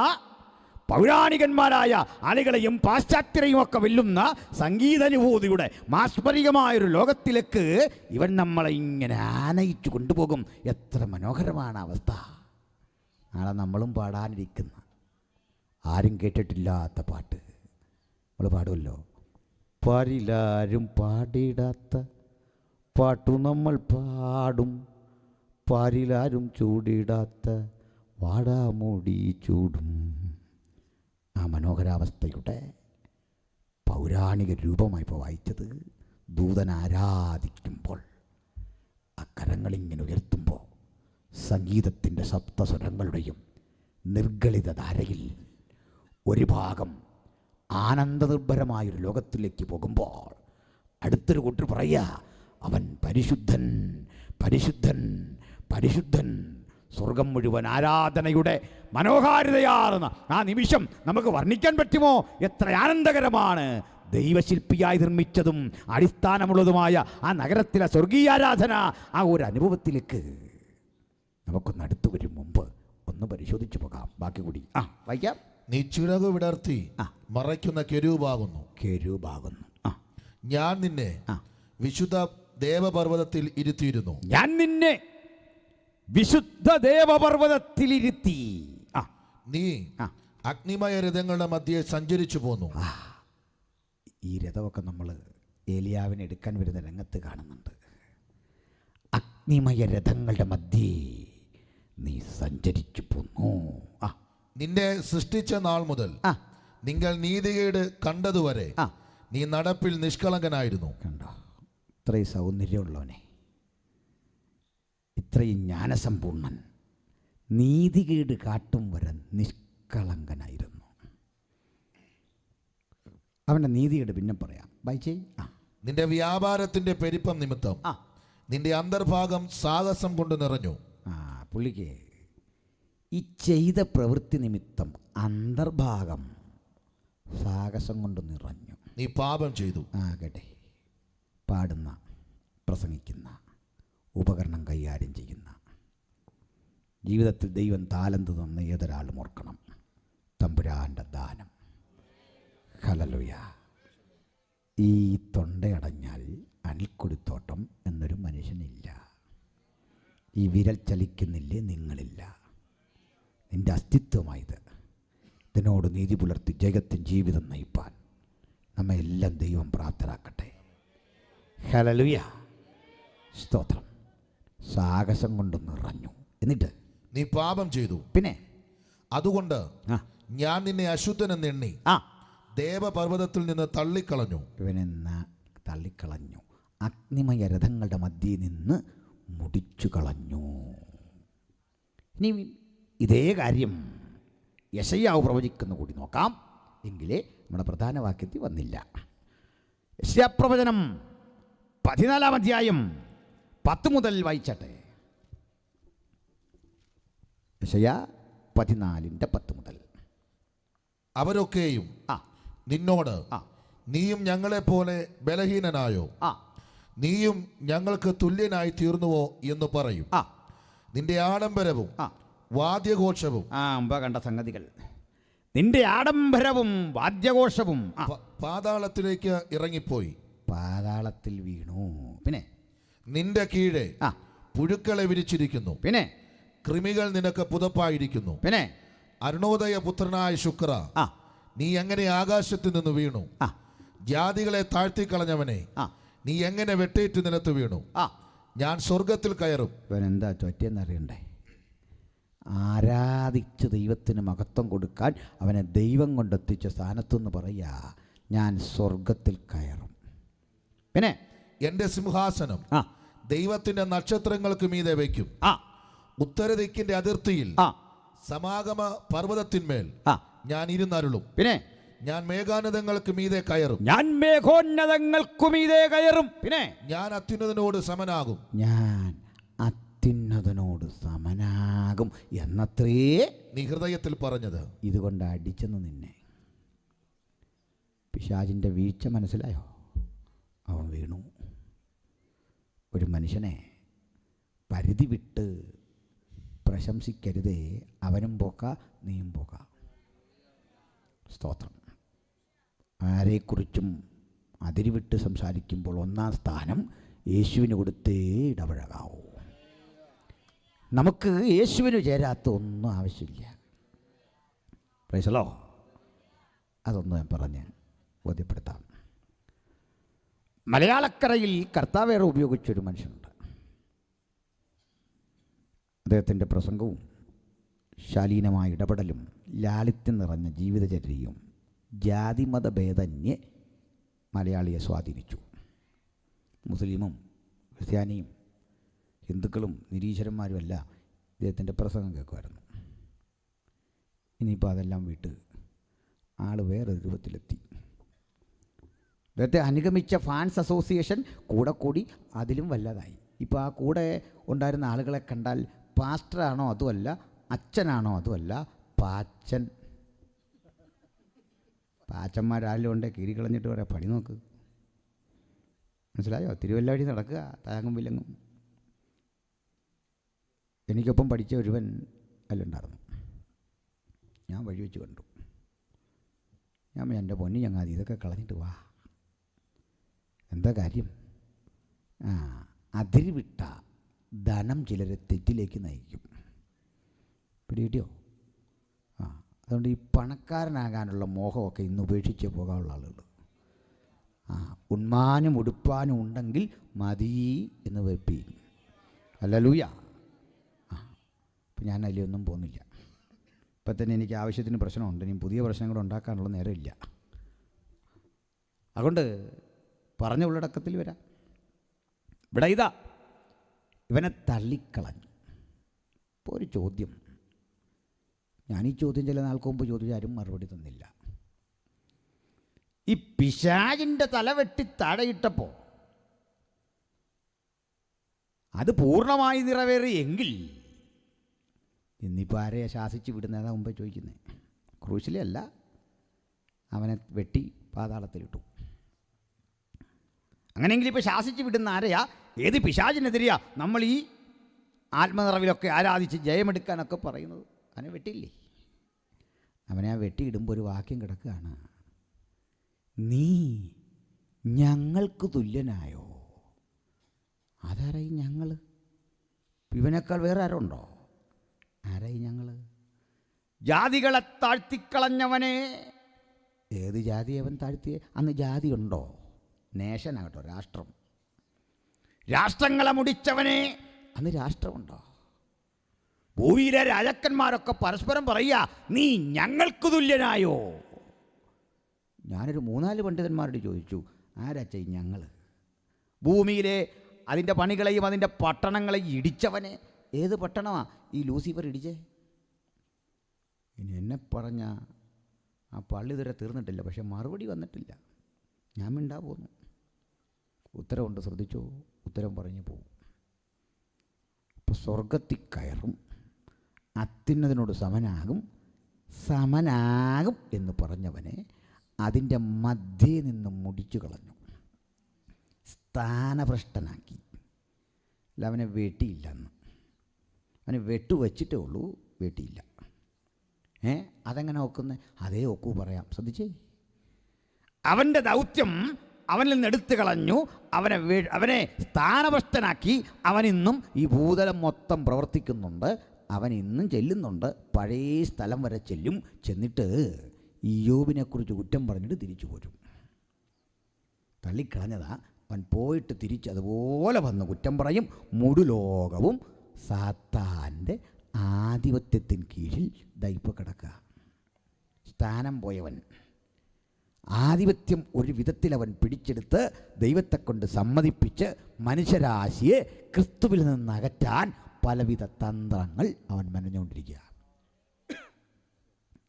പൗരാണികന്മാരായ ആളുകളെയും പാശ്ചാത്യരെയും ഒക്കെ വെല്ലുന്ന സംഗീതാനുഭൂതിയുടെ മാസ്മരികമായൊരു ലോകത്തിലേക്ക് ഇവൻ നമ്മളെ ഇങ്ങനെ ആനയിച്ചു കൊണ്ടുപോകും. എത്ര മനോഹരമാണ് അവസ്ഥ. നാളെ നമ്മളും പാടാനിരിക്കുന്ന, ആരും കേട്ടിട്ടില്ലാത്ത പാട്ട് നമ്മൾ പാടുമല്ലോ. പാരിലാരും പാടിയിടാത്ത പാട്ടു നമ്മൾ പാടും, പാരിലാരും ചൂടിടാത്ത വാടാമൂടി ചൂടും. ആ മനോഹരാവസ്ഥയുടെ പൗരാണിക രൂപമായി ഇപ്പോൾ വായിച്ചത്. ദൂതൻ ആരാധിക്കുമ്പോൾ ആ കരങ്ങളിങ്ങനെ ഉയർത്തുമ്പോൾ സംഗീതത്തിൻ്റെ സപ്തസ്വരങ്ങളുടെയും നിർഗളിത ധാരയിൽ ഒരു ഭാഗം ആനന്ദനിർഭരമായൊരു ലോകത്തിലേക്ക് പോകുമ്പോൾ അടുത്തൊരു കൂട്ടർ പറയുക, അവൻ പരിശുദ്ധൻ, പരിശുദ്ധൻ, പരിശുദ്ധൻ. സ്വർഗം മുഴുവൻ ആരാധനയുടെ മനോഹാരിതയാർന്ന ആ നിമിഷം നമുക്ക് വർണ്ണിക്കാൻ പറ്റുമോ? എത്ര ആനന്ദകരമാണ്. ദൈവശില്പിയായി നിർമ്മിച്ചതും അടിസ്ഥാനമുള്ളതുമായ ആ നഗരത്തിലെ സ്വർഗീയാരാധന, ആ ഒരു അനുഭവത്തിലേക്ക് നമുക്കൊന്ന് അടുത്തു വരും മുമ്പ് ഒന്ന് പരിശോധിച്ചു പോകാം. ബാക്കി കൂടി വായിക്കാം. നീ ചിറക് വിടർത്തി മറയ്ക്കുന്ന കെരൂബാകുന്നു. ഞാൻ നിന്നെ വിശുദ്ധ ദേവപർവ്വതത്തിൽ ഇരുത്തിയിരുന്നു. ഞാൻ നിന്നെ വിശുദ്ധ ദേവപർവ്വതത്തിൽ ഇരുത്തി. നീ അഗ്നിമയ രഥങ്ങളുടെ മധ്യേ സഞ്ചരിച്ചു പോന്നു. ഈ രഥമൊക്കെ നമ്മൾ ഏലിയാവിനെ എടുക്കാൻ വരുന്ന രംഗത്ത് കാണുന്നുണ്ട്. അഗ്നിമയ രഥങ്ങളുടെ മധ്യേ നീ സഞ്ചരിച്ചു പോന്നു. നിന്നെ സൃഷ്ടിച്ച നാൾ മുതൽ നിങ്ങൾ നീതികേട് കണ്ടതുവരെ നീ നടപ്പിൽ നിഷ്കളങ്കനായിരുന്നു. കണ്ടോ, ഇത്രയും സൗന്ദര്യമുള്ളവനെ, ഇത്രയും ജ്ഞാനസമ്പൂർണൻ, നീതികേട് കാട്ടും വരെ നിഷ്കളങ്കനായിരുന്നു. അവൻ്റെ നീതികേട് പിന്നെ പറയാം. വായിച്ചേ. നിന്റെ വ്യാപാരത്തിന്റെ പെരുപ്പം നിമിത്തം നിന്റെ അന്തർഭാഗം സാഹസം കൊണ്ട് നിറഞ്ഞു. പുള്ളിക്ക് ഈ ചെയ്ത പ്രവൃത്തി നിമിത്തം അന്തർഭാഗം സാഹസം കൊണ്ട് നിറഞ്ഞു. നീ പാപം ചെയ്തു. കേട്ടെ, പാടുന്ന, പ്രസംഗിക്കുന്ന, ഉപകരണം കൈകാര്യം ചെയ്യുന്ന, ജീവിതത്തിൽ ദൈവം താലന്ത് തന്ന ഏതൊരാളും ഓർക്കണം, തമ്പുരാൻ്റെ ദാനം. ഹല്ലേലൂയ. ഈ തൊണ്ടയടഞ്ഞാൽ അനിൽക്കൊടിത്തോട്ടം എന്നൊരു മനുഷ്യനില്ല. ഈ വിരൽ ചലിക്കുന്നില്ലേ, നിങ്ങളില്ല. നിൻ്റെ അസ്തിത്വമായത്. ഇതിനോട് നീതി പുലർത്തി ജഗത്തിൻ ജീവിതം നയിപ്പാൻ നമ്മെ എല്ലാം ദൈവം പ്രാപ്തരാക്കട്ടെ. ഹല്ലേലൂയ. സ്തോത്രം. സാഹസം കൊണ്ട് നിറഞ്ഞു. എന്നിട്ട് നീ പാപം ചെയ്തു. പിന്നെ അതുകൊണ്ട് ഞാൻ നിന്നെ അശുദ്ധനെന്ന് എണ്ണി ദേവപർവ്വതത്തിൽ നിന്ന് തള്ളിക്കളഞ്ഞു. ഇവനെന്ന് തള്ളിക്കളഞ്ഞു. അഗ്നിമയ രഥങ്ങളുടെ മധ്യേ നിന്ന് മുടിച്ചു കളഞ്ഞു. ഇനി ഇതേ കാര്യം യെശയ്യാവ് പ്രവചിക്കുന്ന കൂടി നോക്കാം. എങ്കിലേ നമ്മുടെ പ്രധാന വാക്യത്തിൽ വന്നില്ല. യെശയ്യാപ്രവചനം 14-ാം അധ്യായം 10 മുതൽ വായിച്ചട്ടെ. യെശയ്യാ 14:10 മുതൽ. അവരൊക്കെയും നിന്നോട് നീയും ഞങ്ങളെപ്പോലെ ബലഹീനനായോ? നീയും ഞങ്ങൾക്ക് തുല്യനായി തീർന്നുവോ എന്ന് പറയും. നിന്റെ ആഡംബരവും വാദ്യഘോഷവും കണ്ട സംഗതികൾ, നിന്റെ ആഡംബരവും വാദ്യഘോഷവും പാതാളത്തിലേക്ക് ഇറങ്ങിപ്പോയി, പാതാളത്തിൽ വീണു. പിന്നെ നിന്റെ കീഴെ പുഴുക്കളെ വിരിച്ചിരിക്കുന്നു, പിന്നെ കൃമികൾ നിനക്ക് പുതപ്പായിരിക്കുന്നു. പിന്നെ അരുണോദയ പുത്രനായ ശുക്ര, നീ എങ്ങനെ ആകാശത്ത് നിന്ന് വീണു? ജാതികളെ താഴ്ത്തിക്കളഞ്ഞവനെ, നീ എങ്ങനെ വെട്ടേറ്റ് നിലത്ത് വീണു? ഞാൻ സ്വർഗത്തിൽ കയറും. ഇവൻ എന്താ ചൊറ്റിയെന്നറിയണ്ടേ? ആരാധിച്ച് ദൈവത്തിന് മഹത്വം കൊടുക്കാൻ അവനെ ദൈവം കൊണ്ടെത്തിച്ച സ്ഥാനത്തുനിന്ന് പറയുക, ഞാൻ സ്വർഗത്തിൽ കയറും. പിന്നെ എൻ്റെ സിംഹാസനം ദൈവത്തിന്റെ നക്ഷത്രങ്ങൾക്ക് മീതെ വയ്ക്കും. ഉത്തരദിക്കിന്റെ അതിർത്തിയിൽ സമാഗമ പർവ്വതത്തിന്മേൽ ഞാൻ ഇരുന്നരുളും. പിന്നെ ഞാൻ മേഘാനതങ്ങൾക്ക് മീതെ കയറും. ഞാൻ മേഘോന്നതങ്ങൾക്കു മീതെ കയറും. പിന്നെ ഞാൻ അത്യുന്നതനോട് സമനാകും. ഞാൻ അത്യുന്നതനോട് സമനാകും എന്നത്രേ നീ ഹൃദയത്തിൽ പറഞ്ഞത്. ഇതുകൊണ്ട് അടിച്ചെന്ന് നിന്നെ. പിശാചിൻ്റെ വീഴ്ച മനസ്സിലായോ? അവൻ വീണു. ഒരു മനുഷ്യനെ പരിധി വിട്ട് പ്രശംസിക്കരുതേ. അവനും പോക്ക, നീയും പോക്ക. സ്തോത്രം. ആരെക്കുറിച്ചും അതിരുവിട്ട് സംസാരിക്കുമ്പോൾ ഒന്നാം സ്ഥാനം യേശുവിന് കൊടുത്തേ ഇടപഴകാവൂ. നമുക്ക് യേശുവിന് ചേരാത്ത ഒന്നും ആവശ്യമില്ല. പ്രൈസലോ, അതൊന്നും ഞാൻ പറഞ്ഞ് ബോധ്യപ്പെടുത്താം. മലയാളക്കരയിൽ കർത്താവേറെ ഉപയോഗിച്ചൊരു മനുഷ്യനുണ്ട്. അദ്ദേഹത്തിൻ്റെ പ്രസംഗവും ശാലീനമായ ഇടപെടലും ലാളിത്യം നിറഞ്ഞ ജീവിതചര്യയും ജാതിമത ഭേദന്യേ മലയാളിയെ സ്വാധീനിച്ചു. മുസ്ലിമും ക്രിസ്ത്യാനിയും ഹിന്ദുക്കളും നിരീശ്വരന്മാരുമെല്ലാം ഇദ്ദേഹത്തിൻ്റെ പ്രസംഗം കേൾക്കുമായിരുന്നു. ഇനിയിപ്പോൾ അതെല്ലാം വിട്ട് ആൾ വേറൊരു രൂപത്തിലെത്തി. അദ്ദേഹത്തെ അനുഗമിച്ച ഫാൻസ് അസോസിയേഷൻ കൂടെ കൂടി അതിലും വല്ലതായി. ഇപ്പോൾ ആ കൂടെ ഉണ്ടായിരുന്ന ആളുകളെ കണ്ടാൽ പാസ്റ്ററാണോ അതുമല്ല, അച്ഛനാണോ അതുമല്ല, പാച്ചൻ. പാച്ചന്മാരാരെങ്കിലും ഉണ്ടേ കീറി കളഞ്ഞിട്ട് പറയാം, പണി നോക്ക്. മനസ്സിലായോ? തിരുവല്ല വഴി നടക്കുക, താങ്ങും വിലങ്ങും. എനിക്കൊപ്പം പഠിച്ച ഒരുവൻ അതിലുണ്ടായിരുന്നു. ഞാൻ വഴി വെച്ച് കണ്ടു. ഞാൻ എൻ്റെ പൊന്നി ചങ്ങാതി, ഇതൊക്കെ കളഞ്ഞിട്ട് വാ. എന്താ കാര്യം? അതിരുവിട്ട ധനം ചിലരെ തെറ്റിലേക്ക് നയിക്കും. പിടികിട്ടിയോ? അതുകൊണ്ട് ഈ പണക്കാരനാകാനുള്ള മോഹമൊക്കെ ഇന്ന് ഉപേക്ഷിച്ച് പോകാനുള്ള ആളുകൾ. ഉണ്മാനും ഉടുപ്പാനും ഉണ്ടെങ്കിൽ മതി എന്ന് വെപ്പി. ഹല്ലേലൂയ. അപ്പം ഞാൻ അതിലൊന്നും പോകുന്നില്ല. ഇപ്പം തന്നെ എനിക്ക് ആവശ്യത്തിന് പ്രശ്നമുണ്ട്. ഇനി പുതിയ പ്രശ്നങ്ങൾ ഉണ്ടാക്കാനുള്ള നേരമില്ല. അതുകൊണ്ട് പറഞ്ഞ ഉള്ളടക്കത്തിൽ വരാം. ഇവിടെ ഇതാ ഇവനെ തള്ളിക്കളഞ്ഞു. ഇപ്പോൾ ഒരു ചോദ്യം, ഞാനീ ചോദ്യം ചില നാൾക്ക് മുമ്പ് ചോദിച്ചാലും മറുപടി തന്നില്ല. ഈ പിശാചിൻ്റെ തലവെട്ടി താഴെയിട്ടപ്പോൾ അത് പൂർണ്ണമായി നിറവേറിയെങ്കിൽ ഇന്നിപ്പോൾ ആരെയാ ശാസിച്ച് വിടുന്നതാ മുമ്പേ ചോദിക്കുന്നത്? ക്രൂശിലെ അല്ല, അവനെ വെട്ടി പാതാളത്തിലിട്ടു. അങ്ങനെയെങ്കിൽ ഇപ്പോൾ ശാസിച്ച് വിടുന്ന ആരെയാ? ഏത് പിശാചിനെതിരെയാ നമ്മൾ ഈ ആത്മനിറവിലൊക്കെ ആരാധിച്ച് ജയമെടുക്കാനൊക്കെ പറയുന്നത്? അവനെ വെട്ടിയില്ലേ? അവനെ ആ വെട്ടിയിടുമ്പോൾ ഒരു വാക്യം കിടക്കുകയാണ്, നീ ഞങ്ങൾക്ക് തുല്യനായോ. അതാരായി ഞങ്ങൾ? ഇവനേക്കാൾ വേറെ ആരുണ്ടോ? ആരായി ഞങ്ങൾ? ജാതികളെ താഴ്ത്തിക്കളഞ്ഞവനെ. ഏത് ജാതി അവൻ താഴ്ത്തിയെ? അന്ന് ജാതി ഉണ്ടോ? നേഷനാകട്ടോ, രാഷ്ട്രം. രാഷ്ട്രങ്ങളെ മുടിച്ചവനെ. അന്ന് രാഷ്ട്രമുണ്ടോ? ഭൂമിയിലെ രാജാക്കന്മാരൊക്കെ പരസ്പരം പറയുക, നീ ഞങ്ങൾക്ക് തുല്യനായോ. ഞാനൊരു 3-4 പണ്ഡിതന്മാരോട് ചോദിച്ചു, ആരാച്ച ഈ ഞങ്ങൾ? ഭൂമിയിലെ അതിൻ്റെ പണികളെയും അതിൻ്റെ പട്ടണങ്ങളെയും ഇടിച്ചവനെ. ഏത് പട്ടണമാണ് ഈ ലൂസിഫർ ഇടിച്ചേ? ഇനി എന്നെ പറഞ്ഞ ആ പള്ളി ഇതുവരെ തീർന്നിട്ടില്ല, പക്ഷെ മറുപടി വന്നിട്ടില്ല. ഞാൻ മിണ്ടാ പോന്നു. ഉത്തരവുണ്ട്, ശ്രദ്ധിച്ചോ? ഉത്തരം പറഞ്ഞു പോകും. അപ്പോൾ സ്വർഗത്തിൽ കയറും, അത്യുന്നതനോട് സമനാകും എന്ന് പറഞ്ഞവനെ അതിൻ്റെ മധ്യേ നിന്ന് മുടിച്ചു കളഞ്ഞു, സ്ഥാനഭ്രഷ്ടനാക്കി. അല്ല, അവനെ വെട്ടിയില്ലെന്ന്. അവനെ വെട്ടുവച്ചിട്ടേ ഉള്ളൂ, വെട്ടിയില്ല. അതെങ്ങനെ ഒക്കുന്നത്? അതേ ഒക്കൂ പറയാം, ശ്രദ്ധിച്ചേ. അവൻ്റെ ദൗത്യം അവനിൽ നിന്ന് എടുത്തു കളഞ്ഞു, അവനെ സ്ഥാനഭ്രഷ്ടനാക്കി. അവനിന്നും ഈ ഭൂതലം മൊത്തം പ്രവർത്തിക്കുന്നുണ്ട്. അവൻ ഇന്നും ചെല്ലുന്നുണ്ട്, പഴയ സ്ഥലം വരെ ചെല്ലും. ചെന്നിട്ട് ഇയ്യോബിനെക്കുറിച്ച് കുറ്റം പറഞ്ഞിട്ട് തിരിച്ചു പോരും. തള്ളിക്കളഞ്ഞതാ, അവൻ പോയിട്ട് തിരിച്ചതുപോലെ വന്ന് കുറ്റം പറയും. മുഴുലോകവും സാത്താൻ്റെ ആധിപത്യത്തിന് കീഴിൽ ദൈപ്പം കിടക്കുക. സ്ഥാനം പോയവൻ, ആധിപത്യം ഒരു വിധത്തിൽ അവൻ പിടിച്ചെടുത്ത് ദൈവത്തെ കൊണ്ട് സമ്മതിപ്പിച്ച് മനുഷ്യരാശിയെ ക്രിസ്തുവിൽ നിന്ന് അകറ്റാൻ പലവിധ തന്ത്രങ്ങൾ അവൻ മെനഞ്ഞുകൊണ്ടിരിക്കുക.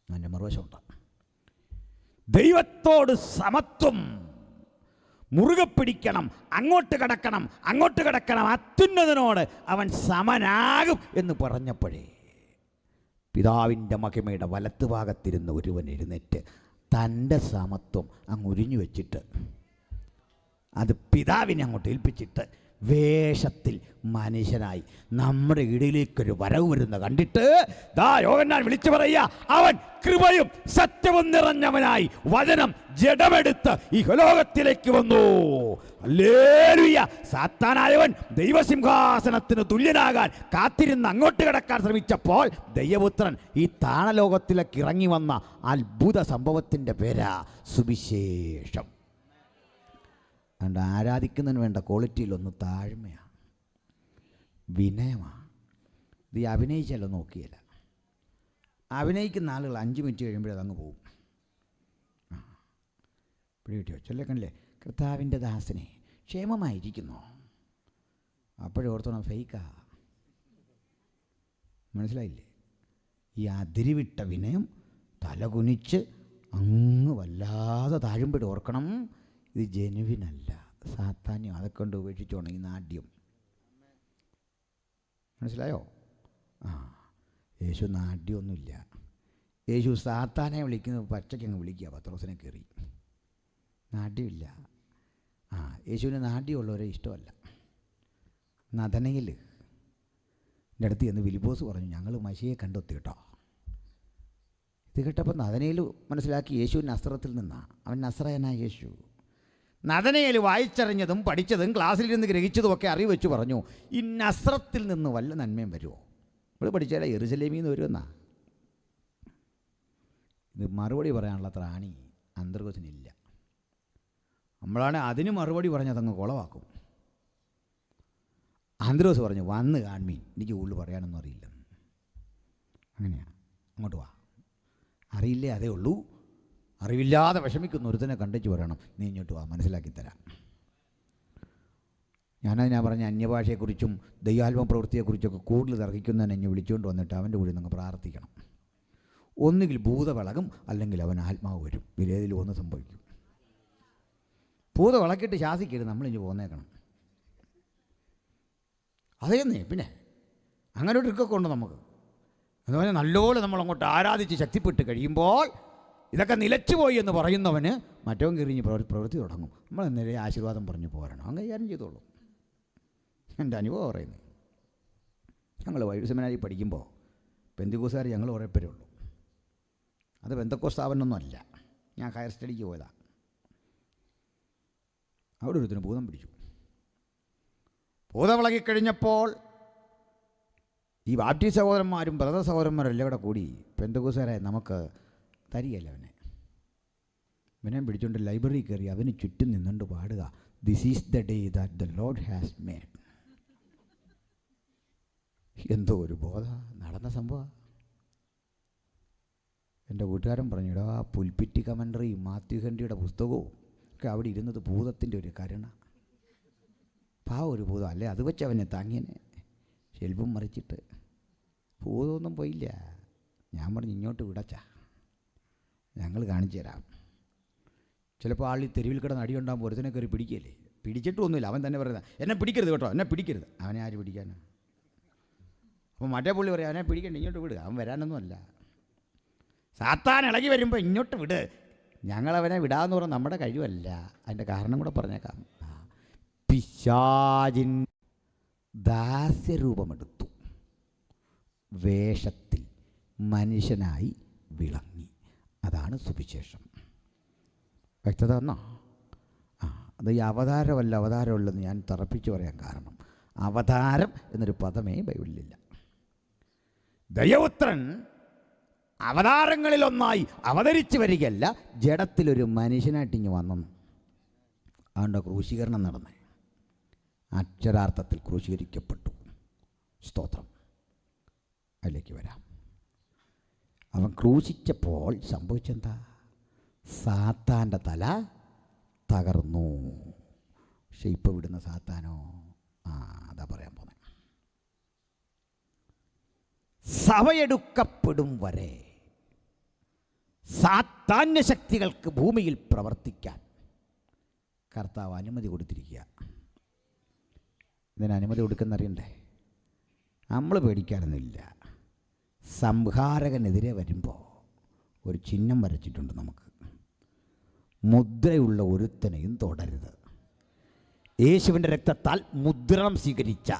അവൻ്റെ മറുവശമുണ്ട്. ദൈവത്തോട് സമത്വം മുറുകെ പിടിക്കണം, അങ്ങോട്ട് കടക്കണം, അത്യുന്നതനോട് അവൻ സമനാകും എന്ന് പറഞ്ഞപ്പോഴേ പിതാവിൻ്റെ മഹിമയുടെ വലത്തുഭാഗത്തിരുന്ന ഒരുവൻ എഴുന്നേറ്റ് തൻ്റെ സമത്വം അങ്ങ് ഉരിഞ്ഞു വെച്ചിട്ട് അത് പിതാവിനെ അങ്ങോട്ട് ഏൽപ്പിച്ചിട്ട് വേഷത്തിൽ മനുഷ്യനായി നമ്മുടെ ഇടയിലേക്കൊരു വരവ് വരുന്ന കണ്ടിട്ട് യോഹന്നാൻ വിളിച്ചു പറയുക, അവൻ കൃപയും സത്യവും നിറഞ്ഞവനായി വചനം ജഡമെടുത്ത് ഈ ലോകത്തിലേക്ക് വന്നു. ഹല്ലേലൂയ. സാത്താനായവൻ ദൈവസിംഹാസനത്തിന് തുല്യനാകാൻ കാത്തിരുന്ന് അങ്ങോട്ട് കിടക്കാൻ ശ്രമിച്ചപ്പോൾ ദൈവപുത്രൻ ഈ താണലോകത്തിലേക്ക് ഇറങ്ങി വന്ന അത്ഭുത സംഭവത്തിൻ്റെ പേരാ സുവിശേഷം. അതുകൊണ്ട് ആരാധിക്കുന്നതിന് വേണ്ട ക്വാളിറ്റിയിലൊന്ന് താഴ്മയാണ്, വിനയമാണ്. ഇത് ഈ അഭിനയിച്ചല്ലോ നോക്കിയല്ല. അഭിനയിക്കുന്ന ആളുകൾ 5 മിനിറ്റ് കഴിയുമ്പോഴേ അതങ്ങ് പോകും. പിടികിട്ടിയോ? ചൊല്ലക്കണില്ലേ, കർത്താവിൻ്റെ ദാസനെ ക്ഷേമമായിരിക്കുന്നോ? അപ്പോഴോർത്തോണം ഫേക്കാ. മനസ്സിലായില്ലേ? ഈ അതിരിവിട്ട വിനയം തലകുനിച്ച് അങ്ങ് വല്ലാതെ താഴുമ്പോഴും ഓർക്കണം, ഇത് ജനുവിനല്ല, സാത്താന്യം. അതൊക്കെ കൊണ്ട് ഉപേക്ഷിച്ചോണം ഈ നാട്യം. മനസ്സിലായോ? യേശു നാട്യമൊന്നുമില്ല. യേശു സാത്താനെ വിളിക്കുന്നത് പച്ചക്കങ്ങ് വിളിക്കുക. പത്രോസിനെ കയറി നാട്യമില്ല. യേശുവിന് നാട്യമുള്ളവരെ ഇഷ്ടമല്ല. നദനയിൽ എൻ്റെ അടുത്ത് ചെന്ന് ഫിലിപ്പോസ് പറഞ്ഞു, ഞങ്ങൾ മശിയെ കണ്ടെത്തി കേട്ടോ. ഇത് കേട്ടപ്പോൾ നദനയിൽ മനസ്സിലാക്കി യേശു നസ്രത്തിൽ നിന്നാണ്. അവൻ നസ്രയനായ യേശു. നദനയിൽ വായിച്ചറിഞ്ഞതും പഠിച്ചതും ക്ലാസ്സിലിരുന്ന് ഗ്രഹിച്ചതും ഒക്കെ അറിവ് വെച്ച് പറഞ്ഞു, ഈ നസ്രത്തിൽ നിന്ന് വല്ല നന്മയും വരുമോ? ഇവിടെ പഠിച്ചാൽ യെരുശലേമിൽ നിന്ന് വരുമെന്നാ. ഇത് മറുപടി പറയാനുള്ള ത്രാണി അന്തർഗോസിനില്ല. നമ്മളാണ് അതിന് മറുപടി പറഞ്ഞതങ്ങ് കുളവാക്കും. അന്ത്രോസ് പറഞ്ഞു, വന്ന് കാൺമീൻ, എനിക്ക് കൂടുതൽ പറയാനൊന്നും അറിയില്ല. അങ്ങനെയാണ്, അങ്ങോട്ട് വാ. അറിയില്ലേ, അതേ ഉള്ളൂ. അറിവില്ലാതെ വിഷമിക്കുന്ന ഒരുത്തനെ കണ്ടിച്ച് പറയണം, നീ ഇങ്ങോട്ട് വാ, മനസ്സിലാക്കി തരാം. ഞാനതിനാ പറഞ്ഞ അന്യഭാഷയെക്കുറിച്ചും ദൈവാത്മ പ്രവൃത്തിയെക്കുറിച്ചൊക്കെ കൂടുതൽ തർക്കിക്കുന്നതിനെ എന്നെ വിളിച്ചുകൊണ്ട് വന്നിട്ട് അവൻ്റെ കൂടി നിങ്ങൾ പ്രാർത്ഥിക്കണം. ഒന്നുകിൽ ഭൂതവിളകും, അല്ലെങ്കിൽ അവൻ ആത്മാവ് വരും. ഇതിലേതിലും ഒന്ന് സംഭവിക്കും. ഭൂത വിളക്കിട്ട് ശാസിക്കരുത്, നമ്മളിഞ്ഞ് പോന്നേക്കണം. അതേന്നേ. പിന്നെ അങ്ങനെ ഒരു ട്രിക്കൊക്കെ ഉണ്ട് നമുക്ക്. എന്ന് പറഞ്ഞാൽ നല്ലപോലെ നമ്മളങ്ങോട്ട് ആരാധിച്ച് ശക്തിപ്പെട്ട് കഴിയുമ്പോൾ ഇതൊക്കെ നിലച്ചുപോയി എന്ന് പറയുന്നവന് മറ്റവൻ കയറിഞ്ഞ് പ്രവൃത്തി തുടങ്ങും. നമ്മൾ നേരെ ആശീർവാദം പറഞ്ഞു പോരണം. അങ്ങനെ കാര്യം ചെയ്തോളൂ. എൻ്റെ അനുഭവം പറയുന്നത്, ഞങ്ങൾ വൈദ്യുതി സെമിനാരി പഠിക്കുമ്പോൾ പെന്തിക്കോസുകാർ ഞങ്ങൾ കുറേ പേരേ ഉള്ളൂ. അത് പെന്തക്കോസ് സ്ഥാപനമൊന്നും അല്ല, ഞാൻ ഹയർ സ്റ്റഡിക്ക് പോയതാണ്. അവിടെ ഒരുത്തിന് ഭൂതം പിടിച്ചു. ഭൂതം വിളകിക്കഴിഞ്ഞപ്പോൾ ഈ ബാപ്റ്റിസ്റ്റ് സഹോദരന്മാരും ബ്രദർ സഹോദരന്മാരും എല്ലാം കൂടെ കൂടി പെന്തക്കോസുകാരെ നമുക്ക് തരികയല്ല ഇവനെ പിടിച്ചുകൊണ്ട് ലൈബ്രറി കയറി അവന് ചുറ്റും നിന്നുകൊണ്ട് പാടുക, this is the day that the Lord has made. എന്തോ ഒരു ബോധ നടന്ന സംഭവം. എൻ്റെ കൂട്ടുകാരൻ പറഞ്ഞു, ഇടാ പുൽപ്പിറ്റി കമൻട്രി മാത്യു ഹെൻറിയുടെ പുസ്തകവും ഒക്കെ അവിടെ ഇരുന്നത് ഭൂതത്തിൻ്റെ ഒരു കരുണ. ഒരു ഭൂതം അല്ലേ, അത് വെച്ച് അവനെ താങ്ങിയനെ ഷെൽഫും മറിച്ചിട്ട്. ഭൂതമൊന്നും പോയില്ല. ഞാൻ പറഞ്ഞു, ഇങ്ങോട്ട് വിടച്ച, ഞങ്ങൾ കാണിച്ചു തരാം. ചിലപ്പോൾ ആൾ ഈ തെരുവിൽ കിടന്ന് അടിയുണ്ടാകുമ്പോൾ ഒരുത്തനെ കയറി പിടിക്കുകയല്ലേ. പിടിച്ചിട്ടൊന്നുമില്ല, അവൻ തന്നെ പറയുന്നത്, എന്നെ പിടിക്കരുത് കേട്ടോ, എന്നെ പിടിക്കരുത്. അവനെ ആര് പിടിക്കാനാണ്? അപ്പോൾ മറ്റേ പുള്ളി പറയാം, അവനെ പിടിക്കണ്ട, ഇങ്ങോട്ട് വിടുക, അവൻ വരാനൊന്നുമല്ല. സാത്താൻ ഇളകി വരുമ്പോൾ ഇങ്ങോട്ട് വിട്, ഞങ്ങളവനെ വിടാമെന്ന് പറഞ്ഞാൽ നമ്മുടെ കഴിവല്ല. അതിൻ്റെ കാരണം കൂടെ പറഞ്ഞേക്കാം. പിശാചിൻ ദാസ്യരൂപമെടുത്തു, വേഷത്തിൽ മനുഷ്യനായി വിളങ്ങി. അതാണ് സുവിശേഷം. വ്യക്തത വന്നോ? അത് ഈ അവതാരമല്ലെന്ന് ഞാൻ തറപ്പിച്ച് പറയാൻ കാരണം, അവതാരം എന്നൊരു പദമേ ബൈബിളിലില്ല. ദൈവപുത്രൻ അവതാരങ്ങളിലൊന്നായി അവതരിച്ച് വരികയല്ല, ജഡത്തിലൊരു മനുഷ്യനായിട്ടിങ്ങ് വന്നു. അതുകൊണ്ട് ക്രൂശീകരണം നടന്നേ, അക്ഷരാർത്ഥത്തിൽ ക്രൂശീകരിക്കപ്പെട്ടു. സ്തോത്രം. അതിലേക്ക് വരാം. അവൻ ക്രൂശിച്ചപ്പോൾ സംഭവിച്ചെന്താ? സാത്താൻ്റെ തല തകർന്നു. പക്ഷെ ഇപ്പോൾ വിടുന്ന സാത്താനോ? അതാ പറയാൻ പോന്നെ. സഭയെടുക്കപ്പെടും വരെ സാത്താന്യ ശക്തികൾക്ക് ഭൂമിയിൽ പ്രവർത്തിക്കാൻ കർത്താവ് അനുമതി കൊടുത്തിരിക്കുക. ഇതിന് അനുമതി കൊടുക്കുന്നറിയണ്ടേ? നമ്മൾ പേടിക്കാനൊന്നുമില്ല. സംഹാരകനെതിരെ വരുമ്പോൾ ഒരു ചിഹ്നം വരച്ചിട്ടുണ്ട് നമുക്ക്. മുദ്രയുള്ള ഒരുത്തനെയും തൊടരുത്. യേശുവിൻ്റെ രക്തത്താൽ മുദ്രണം സ്വീകരിച്ച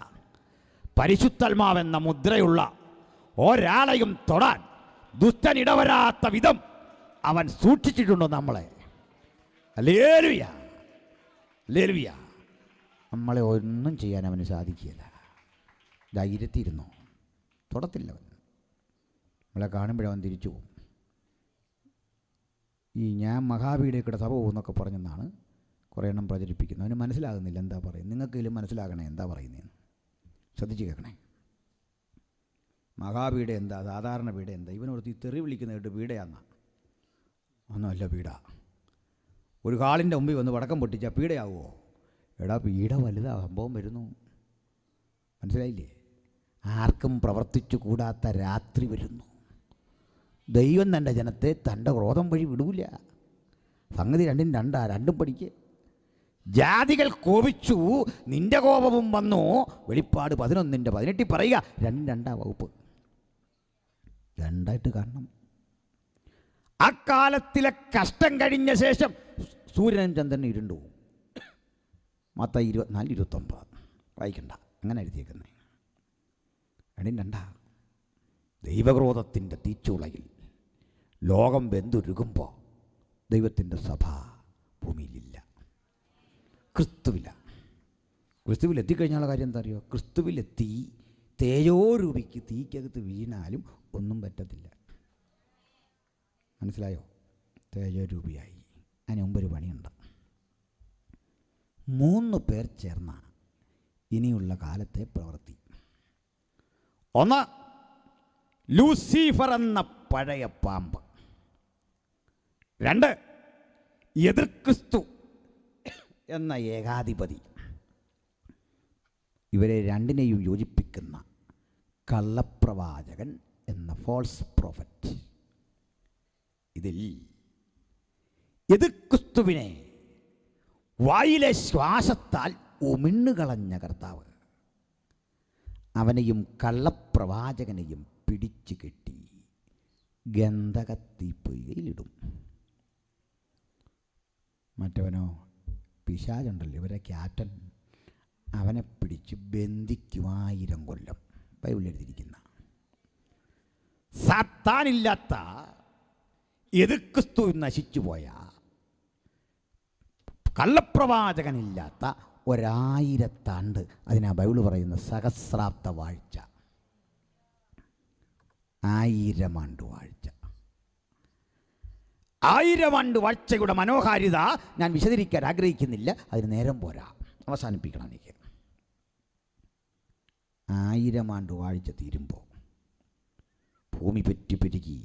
പരിശുദ്ധാത്മാവെന്ന മുദ്രയുള്ള ഒരാളെയും തൊടാൻ ദുഷ്ടൻ ഇടവരാത്ത വിധം അവൻ സൂക്ഷിച്ചിട്ടുണ്ടോ നമ്മളെ? Hallelujah, hallelujah. നമ്മളെ ഒന്നും ചെയ്യാൻ അവന് സാധിക്കില്ല. ധൈര്യത്തിരുന്നോ, തൊടത്തില്ല അവൻ. നമ്മളെ കാണുമ്പോഴവൻ തിരിച്ചു പോകും. ഞാൻ മഹാവീടേക്കിടെ സഭ പോകുന്നൊക്കെ പറഞ്ഞെന്നാണ് കുറേ എണ്ണം പ്രചരിപ്പിക്കുന്നത്. അവന് മനസ്സിലാകുന്നില്ല എന്താ പറയുന്നത്. നിങ്ങൾക്കെങ്കിലും മനസ്സിലാകണേ എന്താ പറയുന്നതെന്ന്. ശ്രദ്ധിച്ച് കേൾക്കണേ. മഹാപീഠ എന്താ, സാധാരണ പീഠ എന്താ? ഇവനോട് ഈ തെറി വിളിക്കുന്ന കേട്ട് പീഠയാന്ന ഒന്നുമല്ല. പീഠ ഒരു കാളിൻ്റെ മുമ്പിൽ വന്ന് വടക്കം പൊട്ടിച്ചാൽ പീഠയാവുമോ? എടാ, പീഠ വലുതാ, സംഭവം വരുന്നു. മനസ്സിലായില്ലേ? ആർക്കും പ്രവർത്തിച്ചു കൂടാത്ത രാത്രി വരുന്നു. ദൈവം തൻ്റെ ജനത്തെ തൻ്റെ ക്രോധം വഴി വിടൂല. സംഗതി രണ്ടും പഠിക്ക്. ജാതികൾ കോപിച്ചു, നിന്റെ കോപവും വന്നു. വെളിപ്പാട് 11:18 പറയുക. രണ്ടാം വകുപ്പ് രണ്ടായിട്ട് കാണണം. അക്കാലത്തിലെ കഷ്ടം കഴിഞ്ഞ ശേഷം സൂര്യനും ചന്ദ്രനും ഇരുണ്ടു. മത്തായി 24:29 വായിക്കണ്ട, അങ്ങനെ എഴുതിയേക്കുന്നേ. ദൈവക്രോധത്തിൻ്റെ തീച്ചൂളയിൽ ലോകം വെന്തുരുകുമ്പോൾ ദൈവത്തിൻ്റെ സഭ ഭൂമിയിലില്ല. ക്രിസ്തുവിലെത്തിക്കഴിഞ്ഞാലുള്ള കാര്യം എന്താ അറിയോ? ക്രിസ്തുവിലെത്തി തേജോരൂപിക്ക് തീക്കകത്ത് വീണാലും ഒന്നും പറ്റത്തില്ല. മനസ്സിലായോ? തേജോരൂപിയായി. അതിന് മുമ്പൊരു പണിയുണ്ട്. 3 പേർ ചേർന്ന ഇനിയുള്ള കാലത്തെ പ്രവൃത്തി. ഒന്ന്, ലൂസിഫർ എന്ന പഴയ പാമ്പ്. 2, എതിർ ക്രിസ്തു എന്ന ഏകാധിപതി. ഇവരെ രണ്ടിനെയും യോജിപ്പിക്കുന്ന കള്ളപ്രവാചകൻ എന്ന ഫോൾസ് പ്രോഫറ്റ്. ഇതിൽ എതിർ ക്രിസ്തുവിനെ വായിലെ ശ്വാസത്താൽ ഉമിണ്ണുകളഞ്ഞ കർത്താവ് അവനെയും കള്ളപ്രവാചകനെയും പിടിച്ചു കെട്ടി ഗന്ധകത്തീപ്പൊയ്കയിലിടും. മറ്റവനോ പിശാചുണ്ടല്ലോ, ഇവരെ ക്യാപ്റ്റൻ, അവനെ പിടിച്ച് ബന്ധിക്കും 1000 കൊല്ലം. ബൈബിളിൽ എഴുതിയിരിക്കുന്ന സാത്താനില്ലാത്ത എതിർക്രിസ്തു നശിച്ചുപോയ കള്ളപ്രവാചകനില്ലാത്ത 1000 ആണ്ട്, അതിനാ ബൈബിൾ പറയുന്ന സഹസ്രാബ്ദ വാഴ്ച, 1000 ആണ്ട് വാഴ്ച. 1000 ആണ്ട് വാഴ്ചയുടെ മനോഹാരിത ഞാൻ വിശദീകരിക്കാൻ ആഗ്രഹിക്കുന്നില്ല, അതിന് നേരം പോരാ, അവസാനിപ്പിക്കണം എനിക്ക്. 1000 ആണ്ട് വാഴ്ച തീരുമ്പോൾ ഭൂമി പെരുകി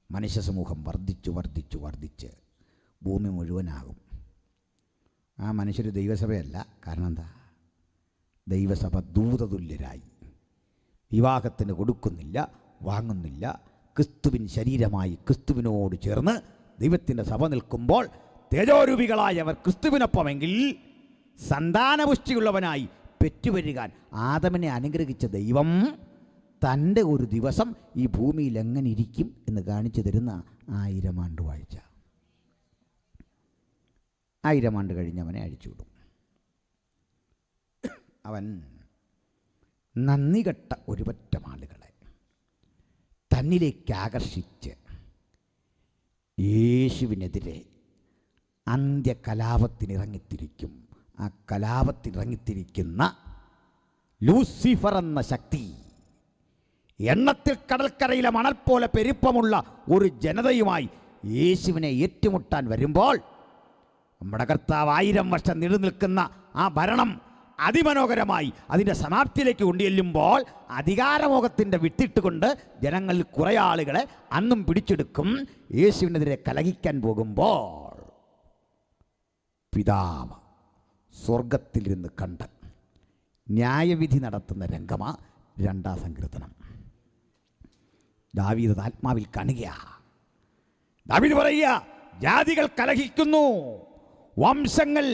മനുഷ്യ സമൂഹം വർദ്ധിച്ച് ഭൂമി മുഴുവനാകും. ആ മനുഷ്യർ ദൈവസഭയല്ല. കാരണം എന്താ? ദൈവസഭ ദൂതതുല്യരായി വിവാഹത്തിന് കൊടുക്കുന്നില്ല, വാങ്ങുന്നില്ല. ക്രിസ്തുവിൻ ശരീരമായി ക്രിസ്തുവിനോട് ചേർന്ന് ദൈവത്തിൻ്റെ സഭ നിൽക്കുമ്പോൾ തേജോരൂപികളായവർ ക്രിസ്തുവിനൊപ്പമെങ്കിൽ സന്താനപുഷ്ടിയുള്ളവനായി പെറ്റുവരുകാൻ ആദമിനെ അനുഗ്രഹിച്ച ദൈവം തൻ്റെ ഒരു ദിവസം ഈ ഭൂമിയിൽ എങ്ങനെ ഇരിക്കും എന്ന് കാണിച്ചു തരുന്ന 1000 ആണ്ട് വാഴ്ച. 1000 ആണ്ട് കഴിഞ്ഞവനെ അഴിച്ചുവിടും. അവൻ നന്ദി കെട്ട ഒരു പറ്റം ആളുകളെ തന്നിലേക്ക് ആകർഷിച്ച് യേശുവിനെതിരെ അന്ത്യകലാപത്തിനിറങ്ങിത്തിരിക്കും. ആ കലാപത്തിനിറങ്ങിത്തിരിക്കുന്ന ലൂസിഫർ എന്ന ശക്തി എണ്ണത്തിൽ കടൽക്കരയിലെ മണൽ പോലെ പെരുപ്പമുള്ള ഒരു ജനതയുമായി യേശുവിനെ ഏറ്റുമുട്ടാൻ വരുമ്പോൾ നമ്മുടെ കർത്താവ് 1000 വർഷം നിലനിൽക്കുന്ന ആ ഭരണം അതിമനോഹരമായി അതിൻ്റെ സമാപ്തിയിലേക്ക് കൊണ്ടുചെല്ലുമ്പോൾ അധികാരമോഹത്തിൻ്റെ വിത്തിട്ടുകൊണ്ട് ജനങ്ങളിൽ കുറേ ആളുകളെ അന്നും പിടിച്ചെടുക്കും. യേശുവിനെതിരെ കലഹിക്കാൻ പോകുമ്പോൾ പിതാവ് സ്വർഗത്തിലിരുന്ന് കണ്ട് ന്യായവിധി നടത്തുന്ന രംഗമാ 2-ാം സങ്കീർത്തനം. ദാവീദ് ആത്മാവിൽ കാണുക. ദാവീദ് പറയുക, ജാതികൾ കലഹിക്കുന്നു, വംശങ്ങൾ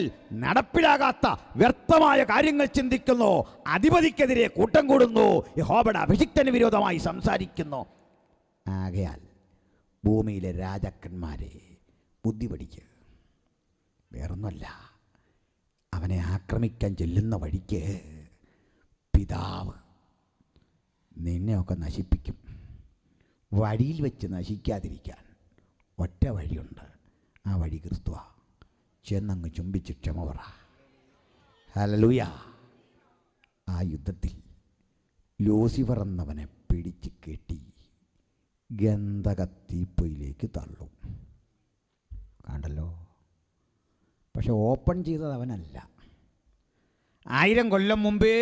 നടപ്പിലാകാത്ത വ്യർത്ഥമായ കാര്യങ്ങൾ ചിന്തിക്കുന്നു, അധിപതിക്കെതിരെ കൂട്ടം കൂടുന്നു, യഹോവയുടെ അഭിഷിക്തന് വിരോധമായി സംസാരിക്കുന്നു. ആകയാൽ ഭൂമിയിലെ രാജാക്കന്മാരെ ബുദ്ധി പഠിക്കുക. വേറൊന്നുമല്ല, അവനെ ആക്രമിക്കാൻ ചെല്ലുന്ന വഴിക്ക് പിതാവ് നിന്നെയൊക്കെ നശിപ്പിക്കും. വഴിയിൽ വെച്ച് നശിക്കാതിരിക്കാൻ ഒറ്റ വഴിയുണ്ട്. ആ വഴി ക്രിസ്തുവാ. ചെന്നങ്ങ് ചുംബിച്ച് ക്ഷമ പറ. ഹല്ലേലൂയ. ആ യുദ്ധത്തിൽ ലൂസിഫർ എന്നവനെ പിടിച്ച് കെട്ടി ഗന്ധക തീപ്പൊയിലേക്ക് തള്ളും. കണ്ടല്ലോ. പക്ഷെ ഓപ്പൺ ചെയ്തത് അവനല്ല. 1000 കൊല്ലം മുമ്പേ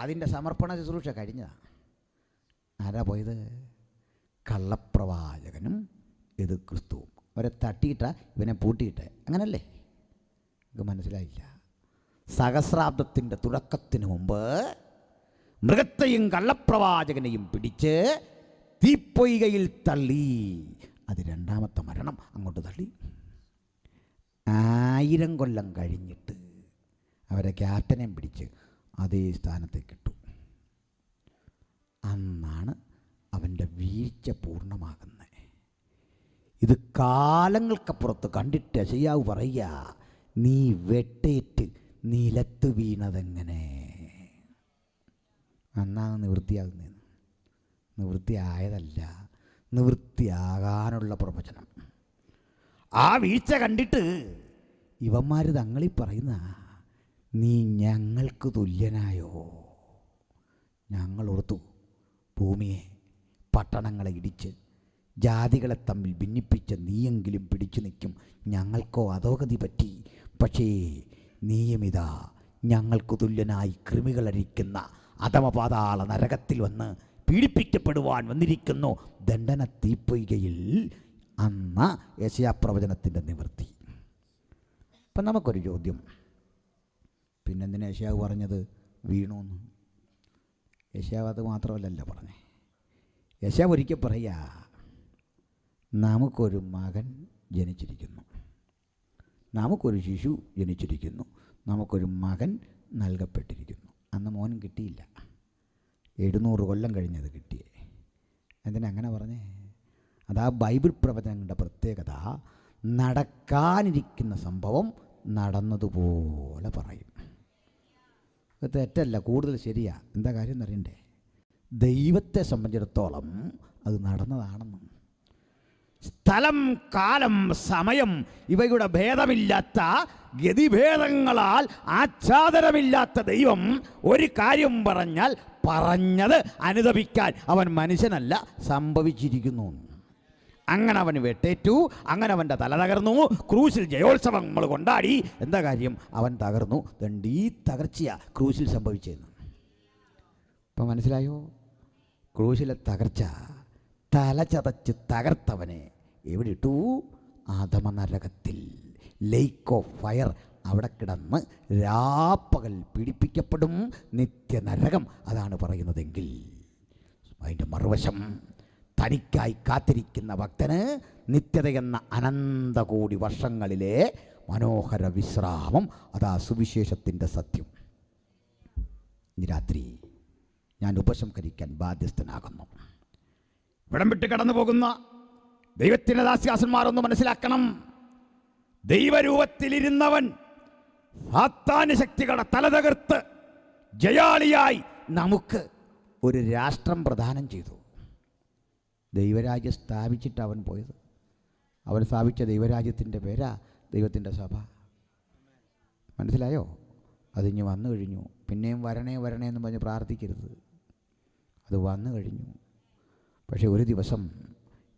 അതിൻ്റെ സമർപ്പണ ശുശ്രൂഷ കഴിഞ്ഞതാണ്. ആരാ പോയത്? കള്ളപ്രവാചകനും ഇത് ക്രിസ്തുവും. അവരെ തട്ടിയിട്ട ഇവനെ പൂട്ടിയിട്ട്. അങ്ങനല്ലേ? ഇത് മനസ്സിലായില്ല. സഹസ്രാബ്ദത്തിൻ്റെ തുടക്കത്തിന് മുമ്പ് മൃഗത്തെയും കള്ളപ്രവാചകനെയും പിടിച്ച് തീപ്പൊയ്കയിൽ തള്ളി. അത് 2ാമത്തെ മരണം. അങ്ങോട്ട് തള്ളി. 1000 കൊല്ലം കഴിഞ്ഞിട്ട് അവരെ ക്യാപ്റ്റനെയും പിടിച്ച് അതേ സ്ഥാനത്തേക്ക് ഇട്ടു. അന്നാണ് അവൻ്റെ വീഴ്ച പൂർണ്ണമാകുന്നത്. ഇത് കാലങ്ങൾക്കപ്പുറത്ത് കണ്ടിട്ട് യെശയ്യാവ് പറയുക, നീ വെട്ടേറ്റ് നിലത്ത് വീണതെങ്ങനെ? അന്നാണ് നിവൃത്തിയാകുന്നത്. നിവൃത്തിയായതല്ല, നിവൃത്തിയാകാനുള്ള പ്രവചനം. ആ വീഴ്ച കണ്ടിട്ട് ഇവന്മാർ തങ്ങളിൽ പറയുന്ന, നീ ഞങ്ങൾക്ക് തുല്യനായോ? ഞങ്ങൾ ഓർത്തു ഭൂമിയെ പട്ടണങ്ങളെ ഇടിച്ച് ജാതികളെ തമ്മിൽ ഭിന്നിപ്പിച്ച നീയെങ്കിലും പിടിച്ചു നിൽക്കും, ഞങ്ങൾക്കോ അധോഗതി പറ്റി. പക്ഷേ നീയുമിതാ ഞങ്ങൾക്ക് തുല്യനായി കൃമികളരിക്കുന്ന അധമപാതാള നരകത്തിൽ വന്ന് പീഡിപ്പിക്കപ്പെടുവാൻ വന്നിരിക്കുന്നു. ദണ്ഡന തീപ്പൊയ്കയിൽ അന്ന യെശയ്യാപ്രവചനത്തിൻ്റെ നിവൃത്തി. അപ്പം നമുക്കൊരു ചോദ്യം, പിന്നെന്തിനാ യെശയ്യാവ് പറഞ്ഞത് വീണു എന്ന്? യെശയ്യാവ് അത് മാത്രമല്ലല്ലോ പറഞ്ഞേ. യെശയ്യാവ് ഒരിക്കൽ പറയുക, നമുക്കൊരു മകൻ ജനിച്ചിരിക്കുന്നു, നമുക്കൊരു ശിശു ജനിച്ചിരിക്കുന്നു, നമുക്കൊരു മകൻ നൽകപ്പെട്ടിരിക്കുന്നു. അന്ന് മോനും കിട്ടിയില്ല, 700 കൊല്ലം കഴിഞ്ഞത് കിട്ടിയേ. എന്തിനാ അങ്ങനെ പറഞ്ഞേ? അതാ ബൈബിൾ പ്രവചനങ്ങളുടെ പ്രത്യേകത. നടക്കാനിരിക്കുന്ന സംഭവം നടന്നതുപോലെ പറയും. അത് തെറ്റല്ല, കൂടുതൽ ശരിയാ. എന്താ കാര്യം എന്നറിയണ്ടേ? ദൈവത്തെ സംബന്ധിച്ചിടത്തോളം അത് നടന്നതാണെന്നും സ്ഥലം, കാലം, സമയം ഇവയുടെ ഭേദമില്ലാത്ത, ഗതിഭേദങ്ങളാൽ ആച്ഛാദനമില്ലാത്ത ദൈവം ഒരു കാര്യം പറഞ്ഞാൽ പറഞ്ഞത് അനുദപിക്കാൻ അവൻ മനുഷ്യനല്ല, സംഭവിച്ചിരിക്കുന്നു. അങ്ങനെ അവന് വെട്ടേറ്റു, അങ്ങനെ അവൻ്റെ തല തകർന്നു. ക്രൂശിൽ ജയോത്സവം നമ്മൾ കൊണ്ടാടി. എന്താ കാര്യം? അവൻ തകർന്നു. ഈ തകർച്ചയാ ക്രൂശിൽ സംഭവിച്ചതെന്ന്. ഇപ്പം മനസ്സിലായോ? ക്രൂശിലെ തകർച്ച തല ചതച്ച് തകർത്തവനെ എവിടെ ഇട്ടു? അധമനരകത്തിൽ, ലേക്ക് ഓഫ് ഫയർ. അവിടെ കിടന്ന് രാപ്പകൽ പീഡിപ്പിക്കപ്പെടും. നിത്യനരകം. അതാണ് പറയുന്നതെങ്കിൽ അതിൻ്റെ മറുവശം തനിക്കായി കാത്തിരിക്കുന്ന ഭക്തന് നിത്യതയെന്ന അനന്തകോടി വർഷങ്ങളിലെ മനോഹര വിശ്രാമം. അതാ സുവിശേഷത്തിൻ്റെ സത്യം. ഇന്ന് രാത്രി ഞാൻ ഉപസംഹരിക്കാൻ ബാധ്യസ്ഥനാകുന്നു. വിടം വിട്ട് കടന്നു പോകുന്ന ദൈവത്തിൻ്റെ ദാസ്യദാസന്മാരൊന്ന് മനസ്സിലാക്കണം. ദൈവരൂപത്തിലിരുന്നവൻ സാത്താന്യ ശക്തികളുടെ തല തകർത്ത് ജയാളിയായി നമുക്ക് ഒരു രാഷ്ട്രം പ്രദാനം ചെയ്തു. ദൈവരാജ്യം സ്ഥാപിച്ചിട്ട് അവൻ പോയത്. അവൻ സ്ഥാപിച്ച ദൈവരാജ്യത്തിൻ്റെ പേരാ ദൈവത്തിൻ്റെ സഭ. മനസ്സിലായോ? അതിഞ്ഞ് വന്നു കഴിഞ്ഞു. പിന്നെയും വരണേ വരണേ എന്ന് പറഞ്ഞ് പ്രാർത്ഥിക്കരുത്. അത് വന്നു കഴിഞ്ഞു. പക്ഷേ ഒരു ദിവസം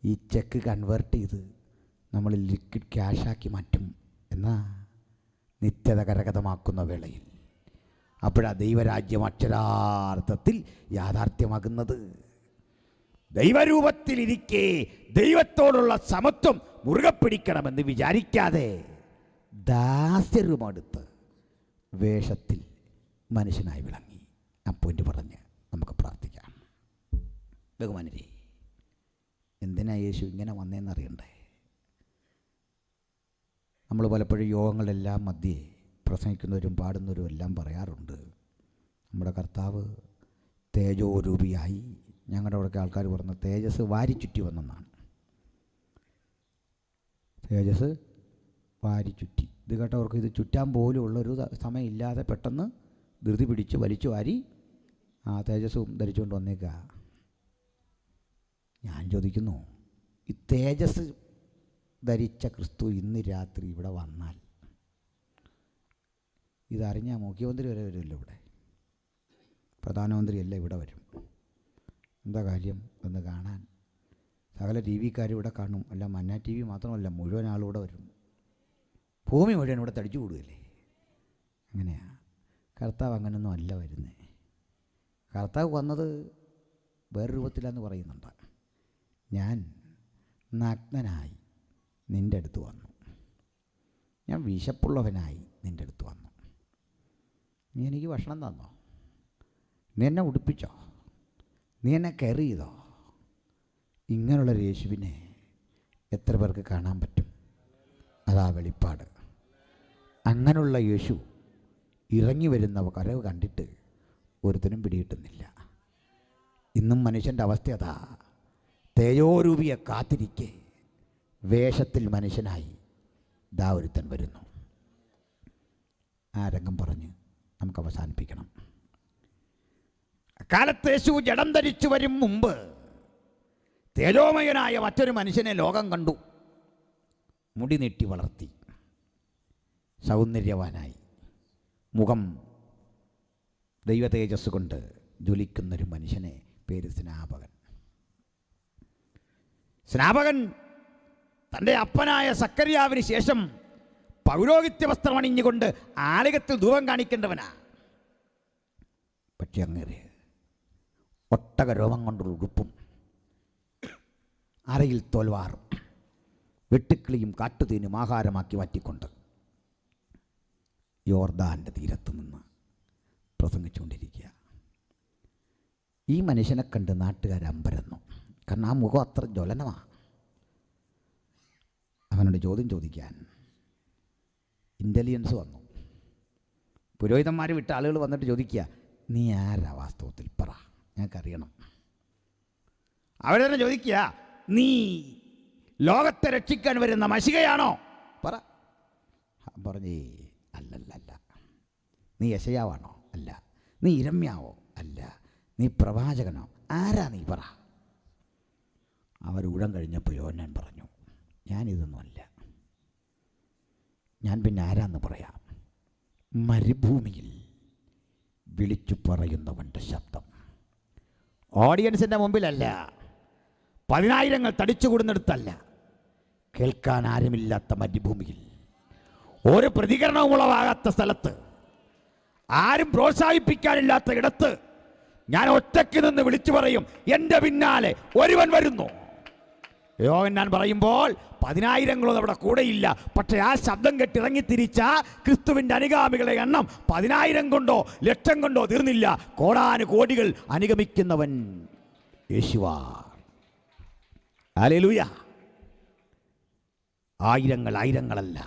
ഈ ചെക്ക് കൺവേർട്ട് ചെയ്ത് നമ്മൾ ലിക്വിഡ് ക്യാഷാക്കി മാറ്റും എന്ന നിത്യത കരഗതമാക്കുന്ന വേളയിൽ അപ്പോഴാ ദൈവരാജ്യം അക്ഷരാർത്ഥത്തിൽ യാഥാർത്ഥ്യമാകുന്നത്. ദൈവരൂപത്തിലിരിക്കെ ദൈവത്തോടുള്ള സമത്വം മുറുകെ പിടിക്കണമെന്ന് വിചാരിക്കാതെ ദാസ്യരൂപമെടുത്ത് വേഷത്തിൽ മനുഷ്യനായി വിളങ്ങി. അപ്പോയിൻ്റ് പറഞ്ഞ് നമുക്ക് പ്രാർത്ഥിക്കാം. ബഹുമാനരെ, എന്തിനാ യേശു ഇങ്ങനെ വന്നതെന്നറിയണ്ടേ? നമ്മൾ പലപ്പോഴും യോഗങ്ങളെല്ലാം മധ്യേ പ്രസംഗിക്കുന്നവരും പാടുന്നവരും എല്ലാം പറയാറുണ്ട്, നമ്മുടെ കർത്താവ് തേജോരൂപിയായി. ഞങ്ങളുടെ അവിടെയൊക്കെ ആൾക്കാർ പറഞ്ഞ തേജസ് വാരി ചുറ്റി വന്നെന്നാണ്. തേജസ് വാരി ചുറ്റി. ഇത് കേട്ടവർക്ക് ഇത് ചുറ്റാൻ പോലും ഉള്ളൊരു സമയമില്ലാതെ പെട്ടെന്ന് ധൃതി പിടിച്ച് വലിച്ചു വാരി ആ തേജസ്സും ധരിച്ചുകൊണ്ട് വന്നേക്കുക. ഞാൻ ചോദിക്കുന്നു, ഈ തേജസ് ധരിച്ച ക്രിസ്തു ഇന്ന് രാത്രി ഇവിടെ വന്നാൽ ഇതറിഞ്ഞാൽ മുഖ്യമന്ത്രി വരെ വരുമല്ലോ, ഇവിടെ പ്രധാനമന്ത്രിയല്ല ഇവിടെ വരും. എന്താ കാര്യം എന്ന് കാണാൻ സകല ടി വിക്കാരും ഇവിടെ കാണും. അല്ല, മന്ന ടി വി മാത്രമല്ല, മുഴുവൻ ആളിവിടെ വരും. ഭൂമി മുഴുവൻ ഇവിടെ തടിച്ചു കൂടുകയല്ലേ. അങ്ങനെയാ. കർത്താവ് അങ്ങനെയൊന്നും അല്ല വരുന്നത്. കർത്താവ് വന്നത് വേറെ രൂപത്തിലാന്ന് പറയുന്നുണ്ട്. ഞാൻ നഗ്നനായി നിൻ്റെ അടുത്ത് വന്നു, ഞാൻ വിശപ്പുള്ളവനായി നിൻ്റെ അടുത്ത് വന്നു, നീ എനിക്ക് ഭക്ഷണം തന്നോ, നീ എന്നെ ഉടുപ്പിച്ചോ, നീ എന്നെ കെയർ ചെയ്തോ? ഇങ്ങനെയുള്ള യേശുവിനെ എത്ര പേർക്ക് കാണാൻ പറ്റും? അതാ വെളിപ്പാട്. അങ്ങനെയുള്ള യേശു ഇറങ്ങി വരുന്ന കരവ് കണ്ടിട്ട് ഒരുത്തനും പിടികിട്ടുന്നില്ല. ഇന്നും മനുഷ്യൻ്റെ അവസ്ഥ അതാ. തേജോരൂപിയെ കാത്തിരിക്കെ വേഷത്തിൽ മനുഷ്യനായി ദാ ഒരുത്തൻ വരുന്നു. ആ രംഗം പറഞ്ഞ് നമുക്ക് അവസാനിപ്പിക്കണം. അക്കാലത്ത് യേശു ജഡം ധരിച്ചു വരും മുമ്പ് തേജോമയനായ മറ്റൊരു മനുഷ്യനെ ലോകം കണ്ടു. മുടി നീട്ടി വളർത്തി, സൗന്ദര്യവാനായി, മുഖം ദൈവ തേജസ് കൊണ്ട് ജ്വലിക്കുന്നൊരു മനുഷ്യനെ, പേര് സ്നാപകൻ. സ്നാപകൻ തൻ്റെ അപ്പനായ സക്കറിയാവിന് ശേഷം പൗരോഹിത്യ വസ്ത്രം അണിഞ്ഞുകൊണ്ട് ആലയത്തിൽ ധൂപം കാണിക്കേണ്ടവനാ. പക്ഷെ അങ്ങനെ ഒട്ടക രോമം കൊണ്ടുള്ള ഉടുപ്പും അരയിൽ തോൽവാറും വെട്ടുക്കിളിയും കാട്ടുതീനും ആഹാരമാക്കി മാറ്റിക്കൊണ്ട് യോർദാൻ്റെ തീരത്ത് നിന്ന് പ്രസംഗിച്ചുകൊണ്ടിരിക്കുക. ഈ മനുഷ്യനെ കണ്ട് നാട്ടുകാർ അമ്പരന്നു. കാരണം ആ മുഖം അത്ര ജ്വലനമാണ്. അവനോട് ചോദ്യം ചോദിക്കാൻ ഇൻ്റലിജൻസ് വന്നു. പുരോഹിതന്മാർ വിട്ട ആളുകൾ വന്നിട്ട് ചോദിക്കുക, നീ ആരാ വാസ്തവത്തിൽ, പറ, ഞങ്ങൾക്കറിയണം. അവരെ ചോദിക്കുക, നീ ലോകത്തെ രക്ഷിക്കാൻ വരുന്ന മശിഹയാണോ, പറ. പറഞ്ഞേ, അല്ലല്ല. നീ യെശയ്യാവാണോ? അല്ല. നീ ഇരമ്യാവോ? അല്ല. നീ പ്രവാചകനോ? ആരാ നീ, പറ. അവർ ഊഴം കഴിഞ്ഞപ്പോൾ യോഹന്നാൻ പറഞ്ഞു, ഞാനിതൊന്നുമല്ല. ഞാൻ പിന്നെ ആരാന്ന് പറയാം. മരുഭൂമിയിൽ വിളിച്ചു പറയുന്നവൻ്റെ ശബ്ദം. ഓഡിയൻസിൻ്റെ മുമ്പിലല്ല, 10,000 തടിച്ചുകൂടുന്നിടത്തല്ല, കേൾക്കാൻ ആരുമില്ലാത്ത മരുഭൂമിയിൽ, ഒരു പ്രതികരണവും ഉളവാകാത്ത സ്ഥലത്ത്, ആരും പ്രോത്സാഹിപ്പിക്കാനില്ലാത്ത ഇടത്ത് ഞാൻ ഒറ്റയ്ക്ക് നിന്ന് വിളിച്ചു പറയും, എൻ്റെ പിന്നാലെ ഒരുവൻ വരുന്നു. യോഹന്നാൻ പറയുമ്പോൾ 10,000 അവിടെ കൂടെയില്ല. പക്ഷേ ആ ശബ്ദം കെട്ടിറങ്ങി തിരിച്ച ക്രിസ്തുവിൻ്റെ അനുഗാമികളെ എണ്ണം 10,000 കൊണ്ടോ ലക്ഷം കൊണ്ടോ തീർന്നില്ല. കോടാനുകോടികൾ അനുഗമിക്കുന്നവൻ യേശുവാ. ഹല്ലേലൂയ. ആയിരങ്ങളല്ല,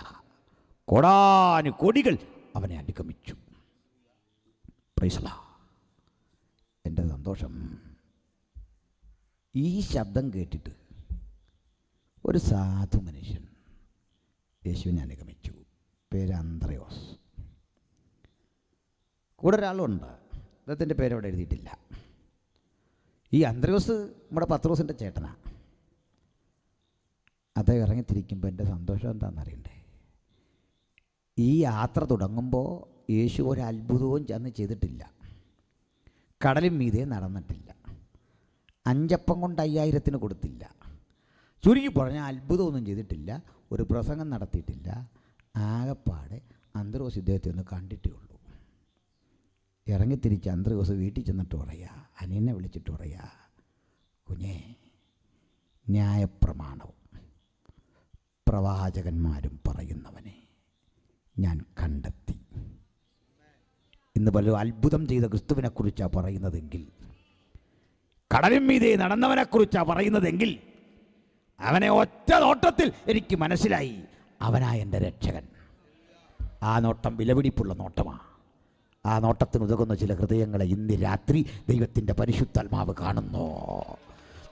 കോടാനുകോടികൾ അവനെ അനുഗമിച്ചു. Price the Lord. എൻ്റെ സന്തോഷം, ഈ ശബ്ദം കേട്ടിട്ട് ഒരു സാധു മനുഷ്യൻ യേശുവിനെ അനുഗമിച്ചു. പേര് അന്ത്രയോസ്. കൂടെ ഒരാളുണ്ട്, അദ്ദേഹത്തിൻ്റെ പേരവിടെ എഴുതിയിട്ടില്ല. ഈ അന്ത്രയോസ് നമ്മുടെ പത്രോസിൻ്റെ ചേട്ടനാണ്. അദ്ദേഹം ഇറങ്ങിത്തിരിക്കുമ്പോൾ എൻ്റെ സന്തോഷം എന്താണെന്നറിയണ്ടേ? ഈ യാത്ര തുടങ്ങുമ്പോൾ യേശു ഒരു അത്ഭുതവും ചെന്ന് ചെയ്തിട്ടില്ല. കടലും മീതെ നടന്നിട്ടില്ല. 5 അപ്പം കൊണ്ട് 5000 കൊടുത്തില്ല. ചുരുക്കി പറഞ്ഞാൽ അത്ഭുതമൊന്നും ചെയ്തിട്ടില്ല. ഒരു പ്രസംഗം നടത്തിയിട്ടില്ല. ആകപ്പാടെ അന്ത്രയോസ് ഇദ്ദേഹത്തെ ഒന്ന് കണ്ടിട്ടേ ഉള്ളൂ. ഇറങ്ങിത്തിരിച്ച് അന്ത്രയോസ് വീട്ടിൽ ചെന്നിട്ട് പറയാ, അനിയനെ വിളിച്ചിട്ട് പറയാ, കുഞ്ഞേ, ന്യായപ്രമാണവും പ്രവാചകന്മാരും പറയുന്നവനെ ഞാൻ കണ്ടെത്തി. ഇന്ന് പലരും അത്ഭുതം ചെയ്ത ക്രിസ്തുവിനെക്കുറിച്ചാണ് പറയുന്നതെങ്കിൽ, കടലിൻ മീതെ നടന്നവനെക്കുറിച്ചാണ് പറയുന്നതെങ്കിൽ, അവനെ ഒറ്റ നോട്ടത്തിൽ എനിക്ക് മനസ്സിലായി, അവനാ എൻ്റെ രക്ഷകൻ. ആ നോട്ടം വിലപിടിപ്പുള്ള നോട്ടമാണ്. ആ നോട്ടത്തിന് ഉതകുന്ന ചില ഹൃദയങ്ങളെ ഇന്ന് രാത്രി ദൈവത്തിൻ്റെ പരിശുദ്ധാത്മാവ് കാണുന്നു.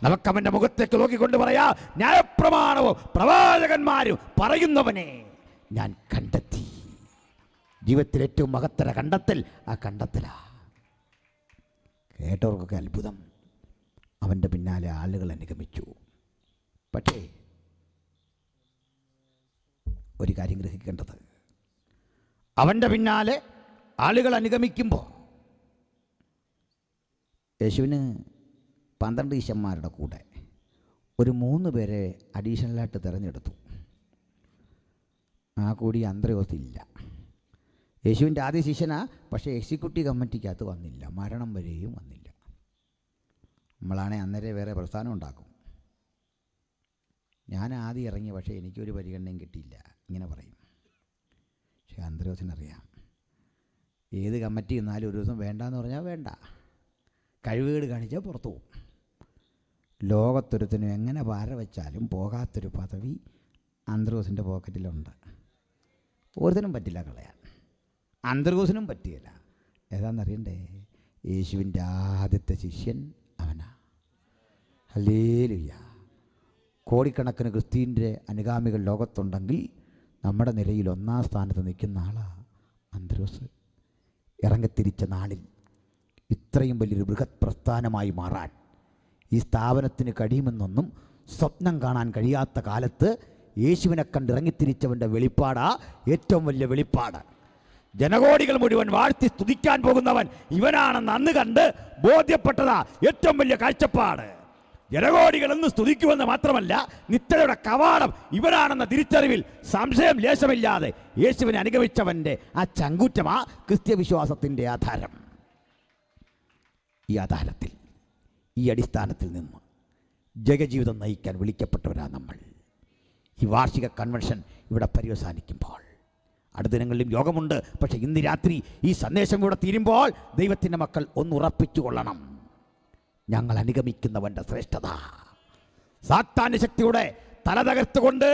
നമുക്കവൻ്റെ മുഖത്തേക്ക് നോക്കിക്കൊണ്ട് പറയാ, ന്യായപ്രമാണവും പ്രവാചകന്മാരും പറയുന്നവനെ ഞാൻ കണ്ടെത്തി. ജീവിതത്തിൽ ഏറ്റവും മഹത്തര കണ്ടെത്തൽ ആ കണ്ടെത്തലാ. കേട്ടവർക്കൊക്കെ അത്ഭുതം. അവൻ്റെ പിന്നാലെ ആളുകൾ അനുഗമിച്ചു. പക്ഷേ ഒരു കാര്യം ഗ്രഹിക്കേണ്ടത്, അവൻ്റെ പിന്നാലെ ആളുകൾ അനുഗമിക്കുമ്പോൾ യേശുവിന് 12 ശിഷ്യന്മാരുടെ കൂടെ ഒരു 3 പേരെ അഡീഷണലായിട്ട് തിരഞ്ഞെടുത്തു. ആ കൂടി അന്ത്രയോസ് ഇല്ല. യേശുവിൻ്റെ ആദ്യ ശിഷ്യനാ, പക്ഷേ എക്സിക്യൂട്ടീവ് കമ്മിറ്റിക്കകത്ത് വന്നില്ല. മരണം വരെയും വന്നില്ല. നമ്മളാണെ അന്നേരം വേറെ പ്രസ്ഥാനം ഉണ്ടാക്കും. ഞാൻ ആദ്യം ഇറങ്ങി, പക്ഷേ എനിക്കൊരു പരിഗണനയും കിട്ടിയില്ല, ഇങ്ങനെ പറയും. പക്ഷേ അന്ത്രയോസിനറിയാം, ഏത് കമ്മിറ്റി എന്നാലും ഒരു ദിവസം വേണ്ടാന്ന് പറഞ്ഞാൽ വേണ്ട, കഴിവുകേട് കാണിച്ചാൽ പുറത്തു പോകും. ലോകത്തൊരുത്തിനും എങ്ങനെ പാര വെച്ചാലും പോകാത്തൊരു പദവി അന്ത്രയോസിൻ്റെ പോക്കറ്റിലുണ്ട്. ഒരുത്തിനും പറ്റില്ല കളയാൻ. അന്ത്രയോസിനും പറ്റിയില്ല. ഏതാണെന്നറിയണ്ടേ? യേശുവിൻ്റെ ആദ്യത്തെ ശിഷ്യൻ അവനാ. ഹല്ലേലൂയ. കോടിക്കണക്കിന് ക്രിസ്ത്യൻ്റെ അനുഗാമികൾ ലോകത്തുണ്ടെങ്കിൽ നമ്മുടെ നിലയിൽ 1-ാം സ്ഥാനത്ത് നിൽക്കുന്ന ആളാണ് അന്ത്രയോസ്. ഇറങ്ങിത്തിരിച്ച നാളിൽ ഇത്രയും വലിയൊരു ബൃഹത് പ്രസ്ഥാനമായി മാറാൻ ഈ സ്ഥാപനത്തിന് കഴിയുമെന്നൊന്നും സ്വപ്നം കാണാൻ കഴിയാത്ത കാലത്ത് യേശുവിനെ കണ്ട് ഇറങ്ങിത്തിരിച്ചവൻ്റെ വെളിപ്പാടാ ഏറ്റവും വലിയ വെളിപ്പാട്. ജനകോടികൾ മുഴുവൻ വാഴ്ത്തി സ്തുതിക്കാൻ പോകുന്നവൻ ഇവനാണെന്ന് അന്ന് കണ്ട് ബോധ്യപ്പെട്ടതാ ഏറ്റവും വലിയ കാഴ്ചപ്പാട്. ജനകോടികൾ എന്ന് സ്തുതിക്കുമെന്ന് മാത്രമല്ല, നിത്യതയുടെ കവാടം ഇവനാണെന്ന തിരിച്ചറിവിൽ സംശയം ലേശമില്ലാതെ യേശുവിനെ അനുഗമിച്ചവൻ്റെ ആ ചങ്കൂറ്റമാ ക്രിസ്ത്യവിശ്വാസത്തിൻ്റെ ആധാരം. ഈ ആധാരത്തിൽ, ഈ അടിസ്ഥാനത്തിൽ നിന്ന് ജഗജീവിതം നയിക്കാൻ വിളിക്കപ്പെട്ടവരാ നമ്മൾ. ഈ വാർഷിക കൺവെൻഷൻ ഇവിടെ പര്യവസാനിക്കുമ്പോൾ, അടുത്ത ദിനങ്ങളിലും യോഗമുണ്ട്. പക്ഷേ ഇന്ന് രാത്രി ഈ സന്ദേശം ഇവിടെ തീരുമ്പോൾ ദൈവത്തിൻ്റെ മക്കൾ ഒന്ന് ഉറപ്പിച്ചു കൊള്ളണം, ഞങ്ങൾ അനുഗമിക്കുന്നവൻ്റെ ശ്രേഷ്ഠത. സാത്താന്യ ശക്തിയുടെ തല തകർത്തുകൊണ്ട്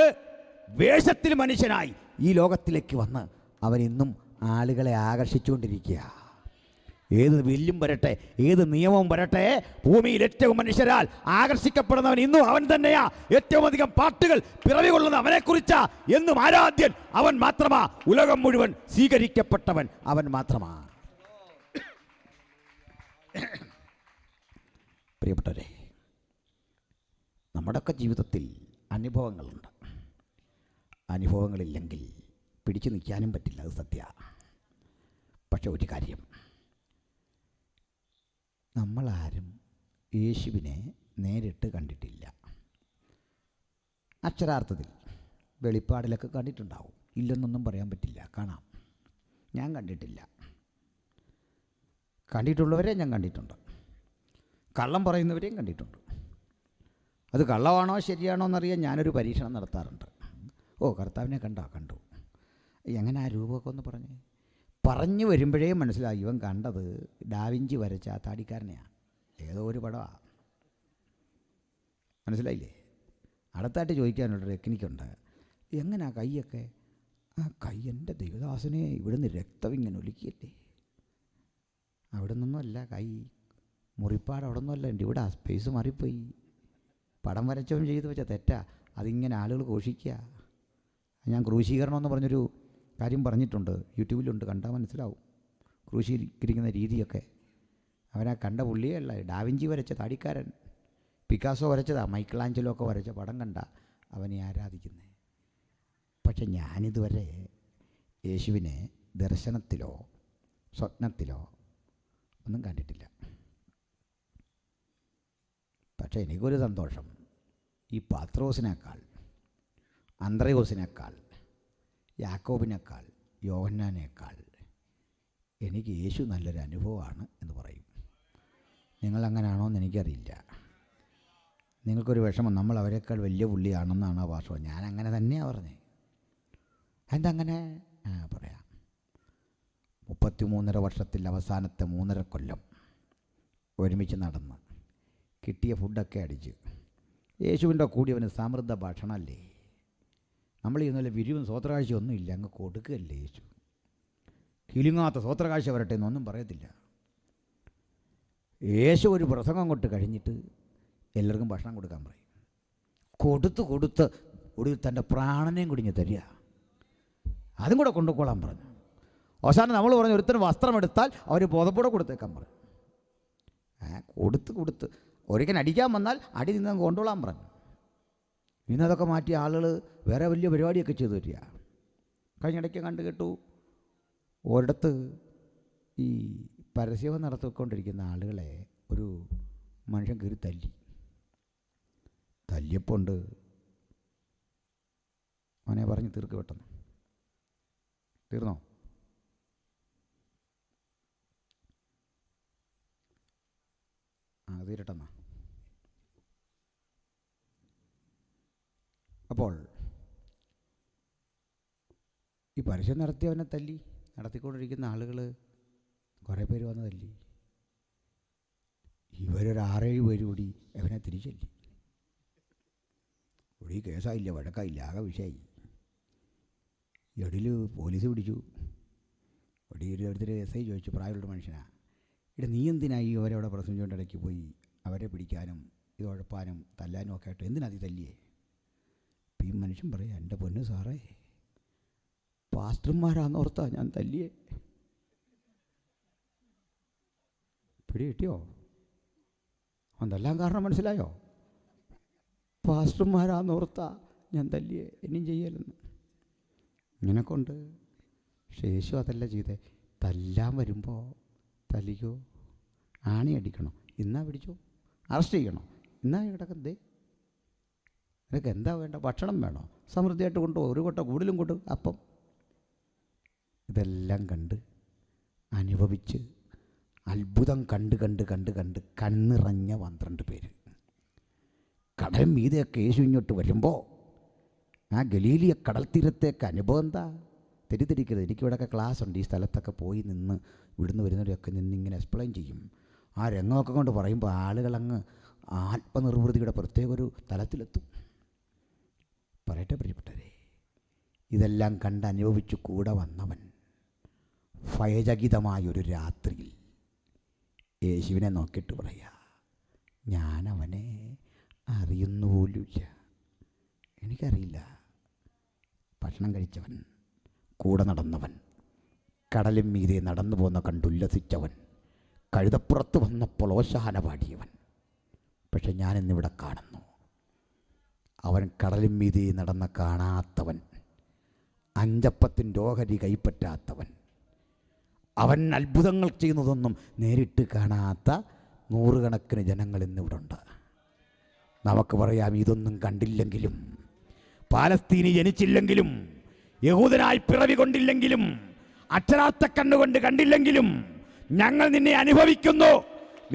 വേഷത്തിൽ മനുഷ്യനായി ഈ ലോകത്തിലേക്ക് വന്ന് അവൻ ഇന്നും ആളുകളെ ആകർഷിച്ചുകൊണ്ടിരിക്കുക. ഏത് വില്ലും വരട്ടെ, ഏത് നിയമവും വരട്ടെ, ഭൂമിയിൽ ഏറ്റവും മനുഷ്യരാൽ ആകർഷിക്കപ്പെടുന്നവൻ ഇന്നും അവൻ തന്നെയാ. ഏറ്റവും അധികം പാട്ടുകൾ പിറവി കൊള്ളുന്ന അവനെക്കുറിച്ചാ. എന്നും ആരാധ്യൻ അവൻ മാത്രമാ. ഉലകം മുഴുവൻ സ്വീകരിക്കപ്പെട്ടവൻ അവൻ മാത്രമാ. പ്രിയപ്പെട്ടവരെ, നമ്മുടെയൊക്കെ ജീവിതത്തിൽ അനുഭവങ്ങളുണ്ട്. അനുഭവങ്ങളില്ലെങ്കിൽ പിടിച്ചു നിൽക്കാനും പറ്റില്ല, അത് സത്യ. പക്ഷെ ഒരു കാര്യം, നമ്മളാരും യേശുവിനെ നേരിട്ട് കണ്ടിട്ടില്ല. അക്ഷരാർത്ഥത്തിൽ വെളിപ്പാടിലൊക്കെ കണ്ടിട്ടുണ്ടാവും, ഇല്ലെന്നൊന്നും പറയാൻ പറ്റില്ല. കാണാം. ഞാൻ കണ്ടിട്ടില്ല. കണ്ടിട്ടുള്ളവരെ ഞാൻ കണ്ടിട്ടുണ്ട്. കള്ളം പറയുന്നവരെയും കണ്ടിട്ടുണ്ട്. അത് കള്ളമാണോ ശരിയാണോ എന്നറിയാൻ ഞാനൊരു പരീക്ഷണം നടത്താറുണ്ട്. ഓ, കർത്താവിനെ കണ്ടു. എങ്ങനെ ആ രൂപമൊക്കെ ഒന്ന് പറഞ്ഞു വരുമ്പോഴേ മനസ്സിലായി ഇവൻ കണ്ടത് ഡാവിഞ്ചി വരച്ച ആ താടിക്കാരനെയാണ്. ഏതോ ഒരു പടമാണ്. മനസ്സിലായില്ലേ? അടുത്തായിട്ട് ചോദിക്കാനുള്ള ടെക്നിക്കുണ്ട്. എങ്ങനെ ആ കൈയൊക്കെ? ആ കൈ എൻ്റെ ദൈവദാസനെ ഇവിടുന്ന് രക്തം ഇങ്ങനെ ഒലിക്കിയല്ലേ. അവിടെ നിന്നല്ല കൈ, മുറിപ്പാട് അവിടെ നിന്നല്ല, എൻ്റെ ഇവിടെ സ്പേസ് മാറിപ്പോയി. പടം വരച്ചവൻ ചെയ്തു വെച്ച തെറ്റാ. അതിങ്ങനെ ആളുകൾ ഘോഷിക്കുക. ഞാൻ ക്രൂശീകരണം എന്ന് പറഞ്ഞൊരു കാര്യം പറഞ്ഞിട്ടുണ്ട്, യൂട്യൂബിലുണ്ട്, കണ്ടാൽ മനസ്സിലാവും ക്രൂശീകരിക്കുന്ന രീതിയൊക്കെ. അവനാ കണ്ട പുള്ളിയല്ല, ഡാവിഞ്ചി വരച്ച താടിക്കാരൻ, പിക്കാസോ വരച്ചതാ, മൈക്കിളാഞ്ചലോ ഒക്കെ വരച്ച പടം കണ്ട അവനെ ആരാധിക്കുന്നത്. പക്ഷെ ഞാനിതുവരെ യേശുവിനെ ദർശനത്തിലോ സ്വപ്നത്തിലോ ഒന്നും കണ്ടിട്ടില്ല. പക്ഷേ എനിക്കൊരു സന്തോഷം, ഈ പത്രോസിനേക്കാൾ, അന്ത്രയോസിനേക്കാൾ, യാക്കോബിനേക്കാൾ, യോഹന്നാനേക്കാൾ എനിക്ക് യേശു നല്ലൊരു അനുഭവമാണ് എന്ന് പറയും. നിങ്ങളങ്ങനാണോ എന്ന് എനിക്കറിയില്ല. നിങ്ങൾക്കൊരു വിഷമം, നമ്മൾ അവരെക്കാൾ വലിയ പുള്ളിയാണെന്നാണ് ആ ഭാഷ. ഞാനങ്ങനെ തന്നെയാണ് പറഞ്ഞത്. എന്തങ്ങനെ? പറയാം. 33.5 വർഷത്തിൽ അവസാനത്തെ 3.5 കൊല്ലം ഒരുമിച്ച് നടന്ന് കിട്ടിയ ഫുഡൊക്കെ അടിച്ച്, യേശുവിൻ്റെ കൂടിയവന് സമൃദ്ധ ഭക്ഷണമല്ലേ. നമ്മൾ ഇന്നലെ വിരിവും സ്വോത്രകാഴ്ചയൊന്നും ഇല്ല, അങ്ങ് കൊടുക്കുകയല്ലേ യേശു. കിലുങ്ങാത്ത സ്വോത്രകാഴ്ച വരട്ടെ എന്നൊന്നും പറയത്തില്ല. യേശു ഒരു പ്രസംഗം കൊണ്ട് കഴിഞ്ഞിട്ട് എല്ലാവർക്കും ഭക്ഷണം കൊടുക്കാൻ പറയും. കൊടുത്ത് ഒടുവിൽ തൻ്റെ പ്രാണനെയും കുടിഞ്ഞ് തരിക, അതും കൂടെ കൊണ്ടുപോകാൻ പറഞ്ഞു. അവസാനം നമ്മൾ പറഞ്ഞു, ഒരുത്തന് വസ്ത്രം എടുത്താൽ അവർ പുതപ്പൂടെ കൊടുത്തേക്കാൻ പറഞ്ഞു. കൊടുത്ത് ഒരിക്കൽ അടിക്കാൻ വന്നാൽ അടി നിന്ന് കൊണ്ടുകൊള്ളാൻ പറഞ്ഞു. ഇന്നതൊക്കെ മാറ്റി ആളുകൾ വേറെ വലിയ പരിപാടിയൊക്കെ ചെയ്തു തരിക. കഴിഞ്ഞിടയ്ക്ക് കണ്ടു കേട്ടു, ഒരിടത്ത് ഈ പരസ്യം നടത്തിക്കൊണ്ടിരിക്കുന്ന ആളുകളെ ഒരു മനുഷ്യൻ കയറി തല്ലിയപ്പോൾ ഉണ്ട്, അവനെ പറഞ്ഞ് തീർക്ക് പെട്ടെന്ന്. തീർന്നോ? തീരട്ടെന്നാ. അപ്പോൾ ഈ പരസ്യം നടത്തിയവനെ നടത്തിക്കൊണ്ടിരിക്കുന്ന ആളുകൾ കുറേ പേര് വന്ന് തല്ലി. ഇവരൊരു 6-7 പേര് കൂടി അവനെ തിരിച്ചല്ലി. ഇവിടെ കേസായില്ല, വഴക്കായില്ല, ആകെ വിഷയമായി. എടിയിൽ പോലീസ് പിടിച്ചു. ഇവിടെ ഒരുത്തർ SI ചോദിച്ചു, പ്രായമുള്ള മനുഷ്യനാണ്, ഇവിടെ നീ എന്തിനായി അവരവിടെ പ്രസംഗിച്ചുകൊണ്ട് ഇടയ്ക്ക് പോയി അവരെ പിടിക്കാനും ഇത് ഉഴപ്പാനും തല്ലാനും ഒക്കെ ആയിട്ട് എന്തിനാ തല്ലിയേ? ഈ മനുഷ്യൻ പറയാം, എൻ്റെ പൊന്ന് സാറേ, പാസ്റ്റർമാരാന്നോർത്താ ഞാൻ തല്ലിയേ. പിടി കിട്ടിയോ? അതെല്ലാം കാരണം മനസ്സിലായോ? പാസ്റ്റർമാരാന്നോർത്താ ഞാൻ തല്ലിയേ, ഇനിയും ചെയ്യലെന്ന്. ഇങ്ങനെക്കൊണ്ട്. പക്ഷേ യേശു അതല്ല ചെയ്തേ. തല്ലാൻ വരുമ്പോൾ തല്ലിക്കോ, ആണി അടിക്കണോ, ഇന്നാ പിടിച്ചോ, അറസ്റ്റ് ചെയ്യണോ, ഇന്നാ കിടക്കുന്നതേ. നിനക്ക് എന്താ വേണ്ട? ഭക്ഷണം വേണോ? സമൃദ്ധിയായിട്ട് കൊണ്ടുപോകും, ഒരു കൊട്ട കൂടുതലും കൊണ്ട് അപ്പം. ഇതെല്ലാം കണ്ട് അനുഭവിച്ച് അത്ഭുതം കണ്ട് കണ്ണിറഞ്ഞ 12 പേര്. കടൽ മീതെയൊക്കെ യേശു ഇങ്ങോട്ട് വരുമ്പോൾ ആ ഗലീലിയ കടൽ തീരത്തേക്ക് അനുഭവം എന്താ? തെറ്റിദ്ധരിക്കരുത്. എനിക്കിവിടെയൊക്കെ ക്ലാസ് ഉണ്ട്. ഈ സ്ഥലത്തൊക്കെ പോയി നിന്ന് ഇവിടുന്ന് വരുന്നവരൊക്കെ നിന്നിങ്ങനെ എക്സ്പ്ലെയിൻ ചെയ്യും. ആ രംഗമൊക്കെ കൊണ്ട് പറയുമ്പോൾ ആളുകളങ്ങ് ആത്മനിർവൃതിയുടെ പ്രത്യേക ഒരു തലത്തിലെത്തും. പറയട്ടെ പ്രിയപ്പെട്ടവരെ, ഇതെല്ലാം കണ്ട് അനുഭവിച്ച് കൂടെ വന്നവൻ ഭയചകിതമായൊരു രാത്രിയിൽ യേശുവിനെ നോക്കിയിട്ട് പറയുക, ഞാനവനെ അറിയുന്നു പോലുമില്ല, എനിക്കറിയില്ല. ഭക്ഷണം കഴിച്ചവൻ, കൂടെ നടന്നവൻ, കടലും മീതെ നടന്നു പോന്ന കണ്ടുല്ലസിച്ചവൻ, കഴുതപ്പുറത്ത് വന്നപ്പോൾ ഓശാന പാടിയവൻ. പക്ഷെ ഞാനിന്നിവിടെ കാണുന്നു, അവൻ കടലും മീതെ നടന്ന കാണാത്തവൻ, 5 അപ്പത്തിൻ്റെ ഓഹരി കൈപ്പറ്റാത്തവൻ, അവൻ അത്ഭുതങ്ങൾ ചെയ്യുന്നതൊന്നും നേരിട്ട് കാണാത്ത 100 കണക്കിന് ജനങ്ങൾ ഇന്നിവിടെ ഉണ്ട്. നമുക്ക് പറയാം, ഇതൊന്നും കണ്ടില്ലെങ്കിലും, പാലസ്തീനി ജനിച്ചില്ലെങ്കിലും, യഹൂദനായി പിറവി കൊണ്ടില്ലെങ്കിലും, അക്ഷരാർത്ഥ കണ്ണുകൊണ്ട് കണ്ടില്ലെങ്കിലും, ഞങ്ങൾ നിന്നെ അനുഭവിക്കുന്നു.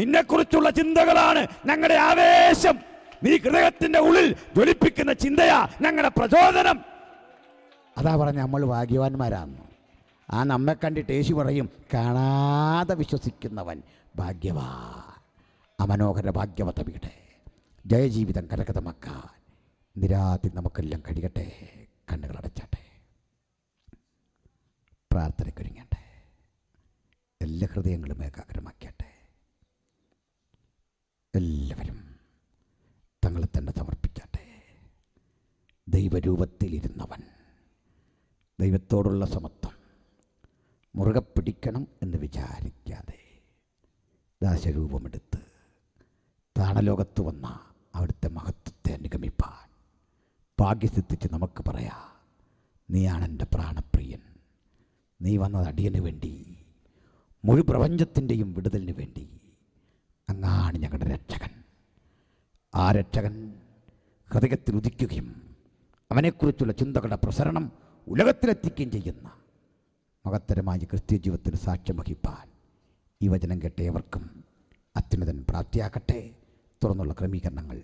നിന്നെക്കുറിച്ചുള്ള ചിന്തകളാണ് ഞങ്ങളുടെ ആവേശം. നീ ഹൃദയത്തിൻ്റെ ഉള്ളിൽ ജ്വലിപ്പിക്കുന്ന ചിന്തയാ ഞങ്ങളുടെ പ്രചോദനം. അതാ പറഞ്ഞ നമ്മൾ ഭാഗ്യവാന്മാരാണ്. ആ നമ്മെ കണ്ടിട്ട് യേശു പറയും, കാണാതെ വിശ്വസിക്കുന്നവൻ ഭാഗ്യവാൻ. അമനോഹര ഭാഗ്യവത വീട്, ജയജീവിതം കരകതമാക്കാൻ നിരാതി നമുക്കെല്ലാം കഴിയട്ടെ. കണ്ണുകളടച്ചാട്ടെ, പ്രാർത്ഥനയ്ക്കൊരുങ്ങട്ടെ, എല്ലാ ഹൃദയങ്ങളും ഏകാഗ്രമാക്കട്ടെ. എല്ലാവരും തങ്ങളെ തന്നെ സമർപ്പിച്ചാട്ടെ. ദൈവരൂപത്തിലിരുന്നവൻ ദൈവത്തോടുള്ള സമത്വം മുറുകെ പിടിക്കണം എന്ന് വിചാരിക്കാതെ ദാസരൂപമെടുത്ത് താണലോകത്ത് വന്ന അവിടുത്തെ മഹത്വത്തെ അനുഗമിപ്പാൻ ഭാഗ്യസിദ്ധിച്ച് നമുക്ക് പറയാം, നീയാണെൻ്റെ പ്രാണപ്രിയൻ. നീ വന്നത് അടിയന് വേണ്ടി, മുഴു പ്രപഞ്ചത്തിൻ്റെയും വിടുതലിന് വേണ്ടി. അങ്ങാണ് ഞങ്ങളുടെ രക്ഷകൻ. ആ രക്ഷകൻ ഹൃദയത്തിൽ ഉദിക്കുകയും അവനെക്കുറിച്ചുള്ള ചിന്തകളുടെ പ്രസരണം ഉലകത്തിലെത്തിക്കുകയും ചെയ്യുന്ന മഹത്തരമായ ക്രിസ്ത്യ ജീവിതത്തിന് സാക്ഷ്യം വഹിപ്പാൻ ഈ വചനം കേട്ട ഏവർക്കും അത്യുന്നതൻ പ്രാപ്തിയാക്കട്ടെ. തുറന്നുള്ള ക്രമീകരണങ്ങൾ